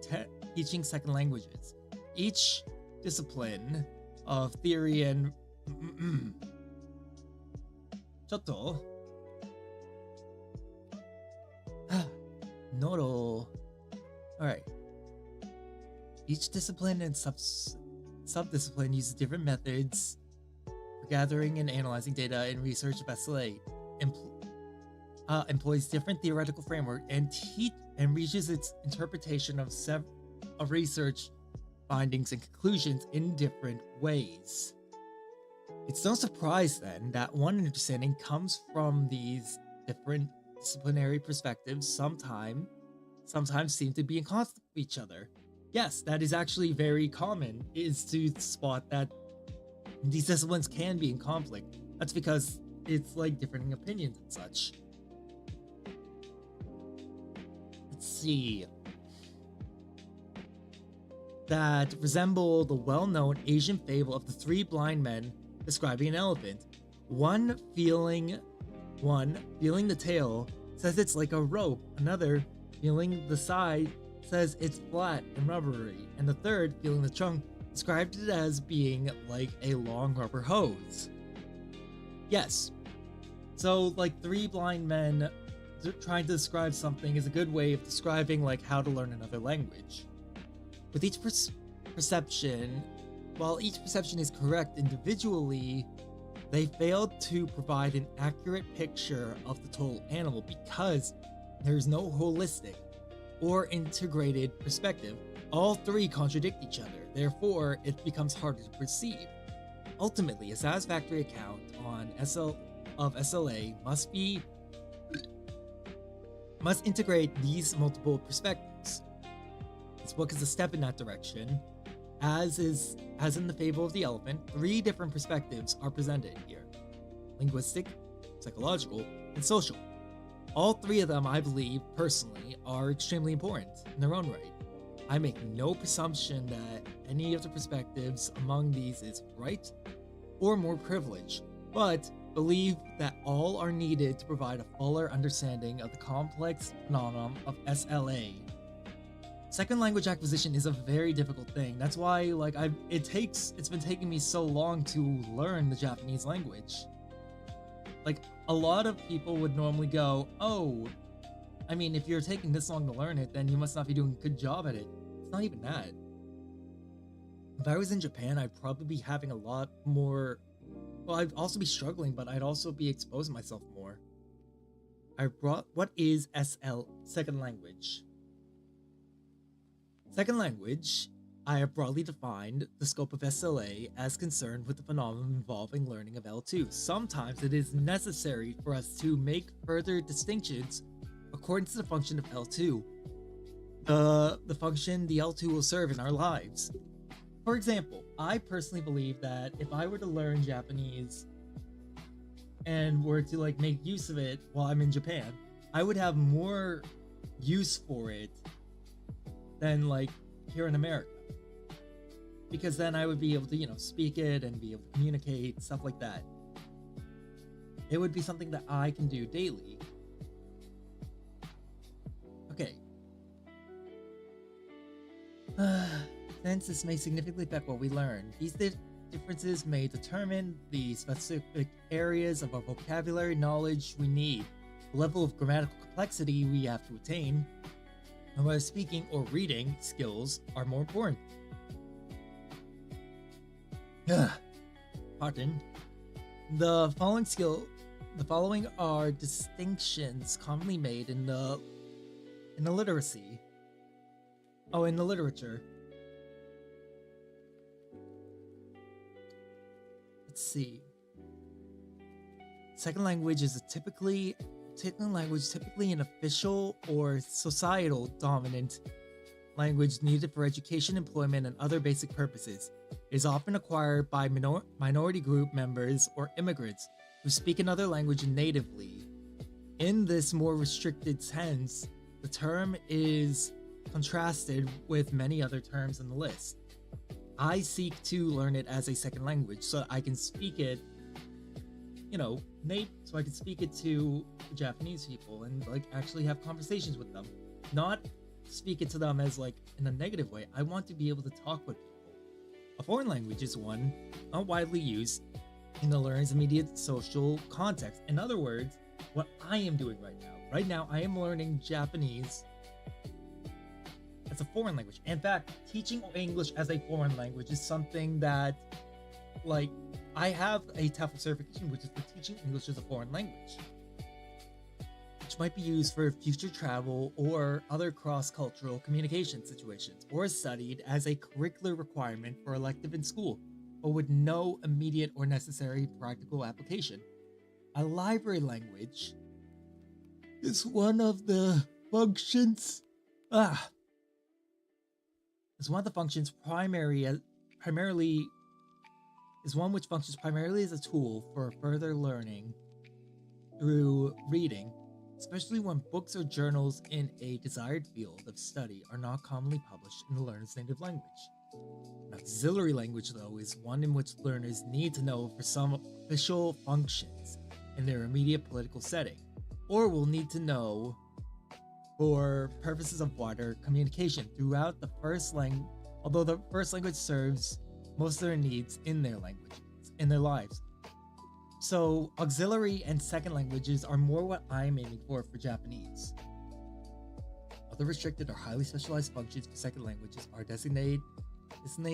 teaching second languages. Each discipline of theory and ちょっとNoro. Alright. Each discipline and subdiscipline uses different methods for gathering and analyzing data and research of SLA, employs different theoretical framework, and reaches its interpretation of research findings and conclusions in different ways. It's no surprise then that one understanding comes from these different disciplinary perspectives sometimes seem to be in conflict with each other. Yes, that is actually very common, is to spot that these disciplines can be in conflict. That's because it's like differing opinions and such. Let's see. That resemble the well-known Asian fable of the 3 blind men describing an elephant. One feeling the tail says it's like a rope, another feeling the side says it's flat and rubbery, and the third, feeling the trunk, described it as being like a long rubber hose. Yes. So like 3 blind men trying to describe something is a good way of describing like how to learn another language. With each perception, while each perception is correct individually, they failed to provide an accurate picture of the total animal because there's no holistic or integrated perspective. All 3 contradict each other, therefore it becomes harder to perceive. Ultimately, a satisfactory account of SLA must integrate these multiple perspectives. This book is a step in that direction. As in the fable of the elephant, 3 different perspectives are presented here: linguistic, psychological, and social. All 3 of them, I believe, personally, are extremely important in their own right. I make no presumption that any of the perspectives among these is right or more privileged, but believe that all are needed to provide a fuller understanding of the complex phenomenon of SLA. Second language acquisition is a very difficult thing. That's why it's been taking me so long to learn the Japanese language. Like, a lot of people would normally go, oh, I mean, if you're taking this long to learn it, then you must not be doing a good job at it. It's not even that. If I was in Japan, I'd probably be having a lot more... Well, I'd also be struggling, but I'd also be exposing myself more. What is second language? Second language, I have broadly defined the scope of SLA as concerned with the phenomenon involving learning of L2. Sometimes it is necessary for us to make further distinctions according to the function of L2, the function the L2 will serve in our lives. For example, I personally believe that if I were to learn Japanese and were to like make use of it while I'm in Japan, I would have more use for it than like here in America, because then I would be able to, speak it and be able to communicate, stuff like that. It would be something that I can do daily. Okay. Since this may significantly affect what we learn, these differences may determine the specific areas of our vocabulary knowledge we need, the level of grammatical complexity we have to attain, and whether speaking or reading skills are more important. Pardon. The following are distinctions commonly made in the literacy. Oh, in the literature. Let's see. Second language is typically an official or societal dominant language needed for education, employment, and other basic purposes. It is often acquired by minority group members or immigrants who speak another language natively. In this more restricted sense, the term is contrasted with many other terms in the list. I seek to learn it as a second language so I can speak it, so I can speak it to Japanese people and actually have conversations with them. Not speak it to them as in a negative way. I want to be able to talk with people. A foreign language is one not widely used in the learner's immediate social context. In other words, what I am doing right now. Right now, I am learning Japanese as a foreign language. In fact, teaching English as a foreign language is something that, I have a TEFL certification, which is for teaching English as a foreign language, which might be used for future travel or other cross-cultural communication situations, or studied as a curricular requirement for elective in school, but with no immediate or necessary practical application. A library language is one of the functions. Is one of the functions which functions primarily as a tool for further learning through reading, especially when books or journals in a desired field of study are not commonly published in the learner's native language. An auxiliary language, though, is one in which learners need to know for some official functions in their immediate political setting, or will need to know for purposes of wider communication throughout the first language, although the first language serves most of their needs in their lives. So auxiliary and second languages are more what I'm aiming for Japanese. Other restricted or highly specialized functions for second languages are designate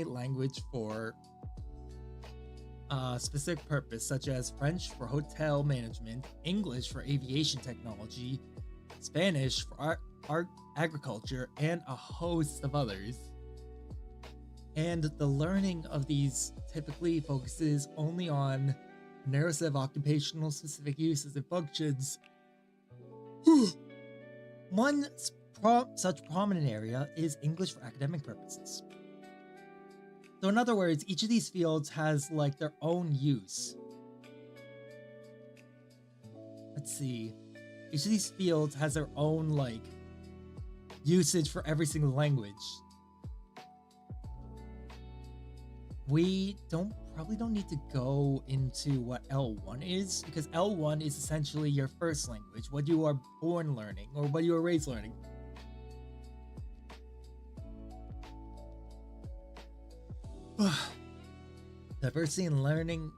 language for a specific purpose, such as French for hotel management, English for aviation technology, Spanish for agriculture, and a host of others. And the learning of these typically focuses only on a narrow set of occupational specific uses and functions. One such prominent area is English for academic purposes. So in other words, each of these fields has their own use. Let's see. Each of these fields has their own usage for every single language. We probably don't need to go into what L1 is, because L1 is essentially your first language, what you are born learning or what you are raised learning. Diversity in learning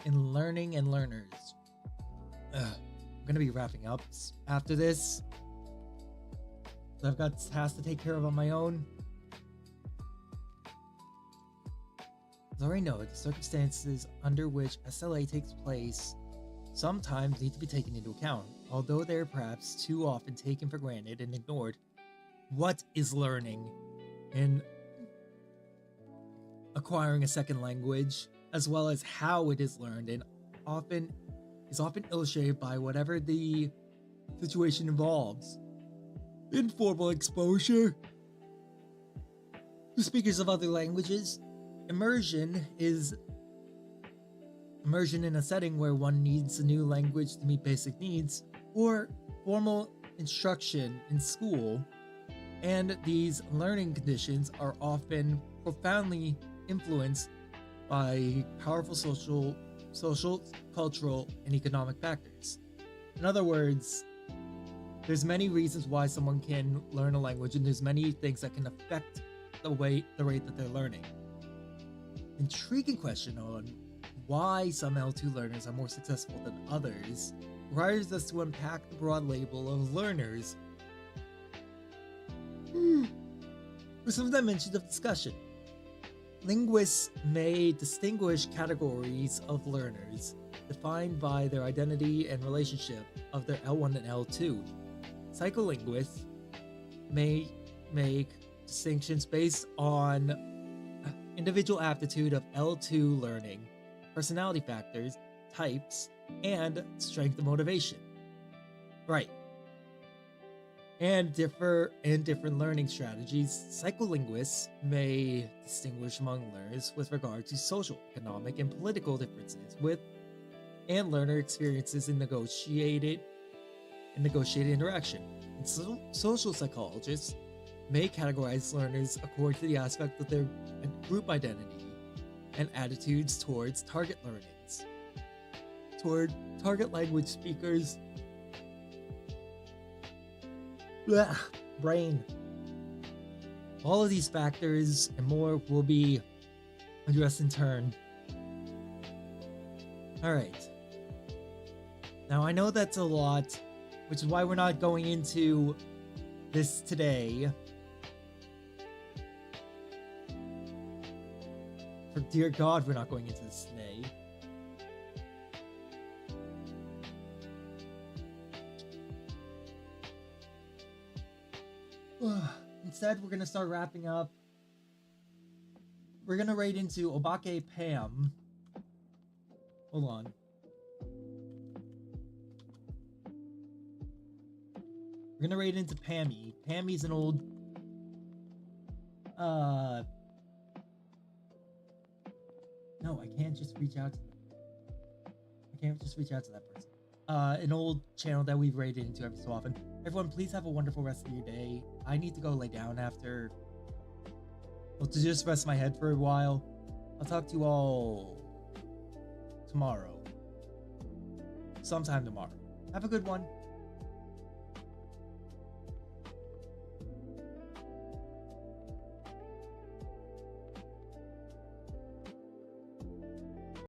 and learners. I'm gonna be wrapping up after this. So I've got tasks to take care of on my own. As I already know, the circumstances under which SLA takes place sometimes need to be taken into account, although they are perhaps too often taken for granted and ignored. What is learning in acquiring a second language, as well as how it is learned, and is often illustrated by whatever the situation involves. Informal exposure to speakers of other languages. Immersion in a setting where one needs a new language to meet basic needs, or formal instruction in school, and these learning conditions are often profoundly influenced by powerful social, cultural, and economic factors. In other words, there's many reasons why someone can learn a language, and there's many things that can affect the rate that they're learning. Intriguing question on why some L2 learners are more successful than others requires us to unpack the broad label of learners for some dimensions of discussion. Linguists may distinguish categories of learners defined by their identity and relationship of their L1 and L2. Psycholinguists may make distinctions based on individual aptitude of L2 learning, personality factors, types, and strength of motivation. Right. And different learning strategies, psycholinguists may distinguish among learners with regard to social, economic, and political differences and learner experiences in negotiated interaction. And social psychologists may categorize learners according to the aspect of their group identity and attitudes towards target learnings. Toward target language speakers, brain. All of these factors and more will be addressed in turn. Alright. Now I know that's a lot, which is why we're not going into this today. For dear God, we're not going into this today. Instead, we're going to start wrapping up. We're going to raid into Obake Pam. Hold on. We're going to raid into Pammy. Pammy's an old... No, I can't just reach out to them. I can't just reach out to that person. An old channel that we've raided into every so often. Everyone, please have a wonderful rest of your day. I need to go lay down after... Well, to just rest my head for a while. I'll talk to you all... tomorrow. Sometime tomorrow. Have a good one.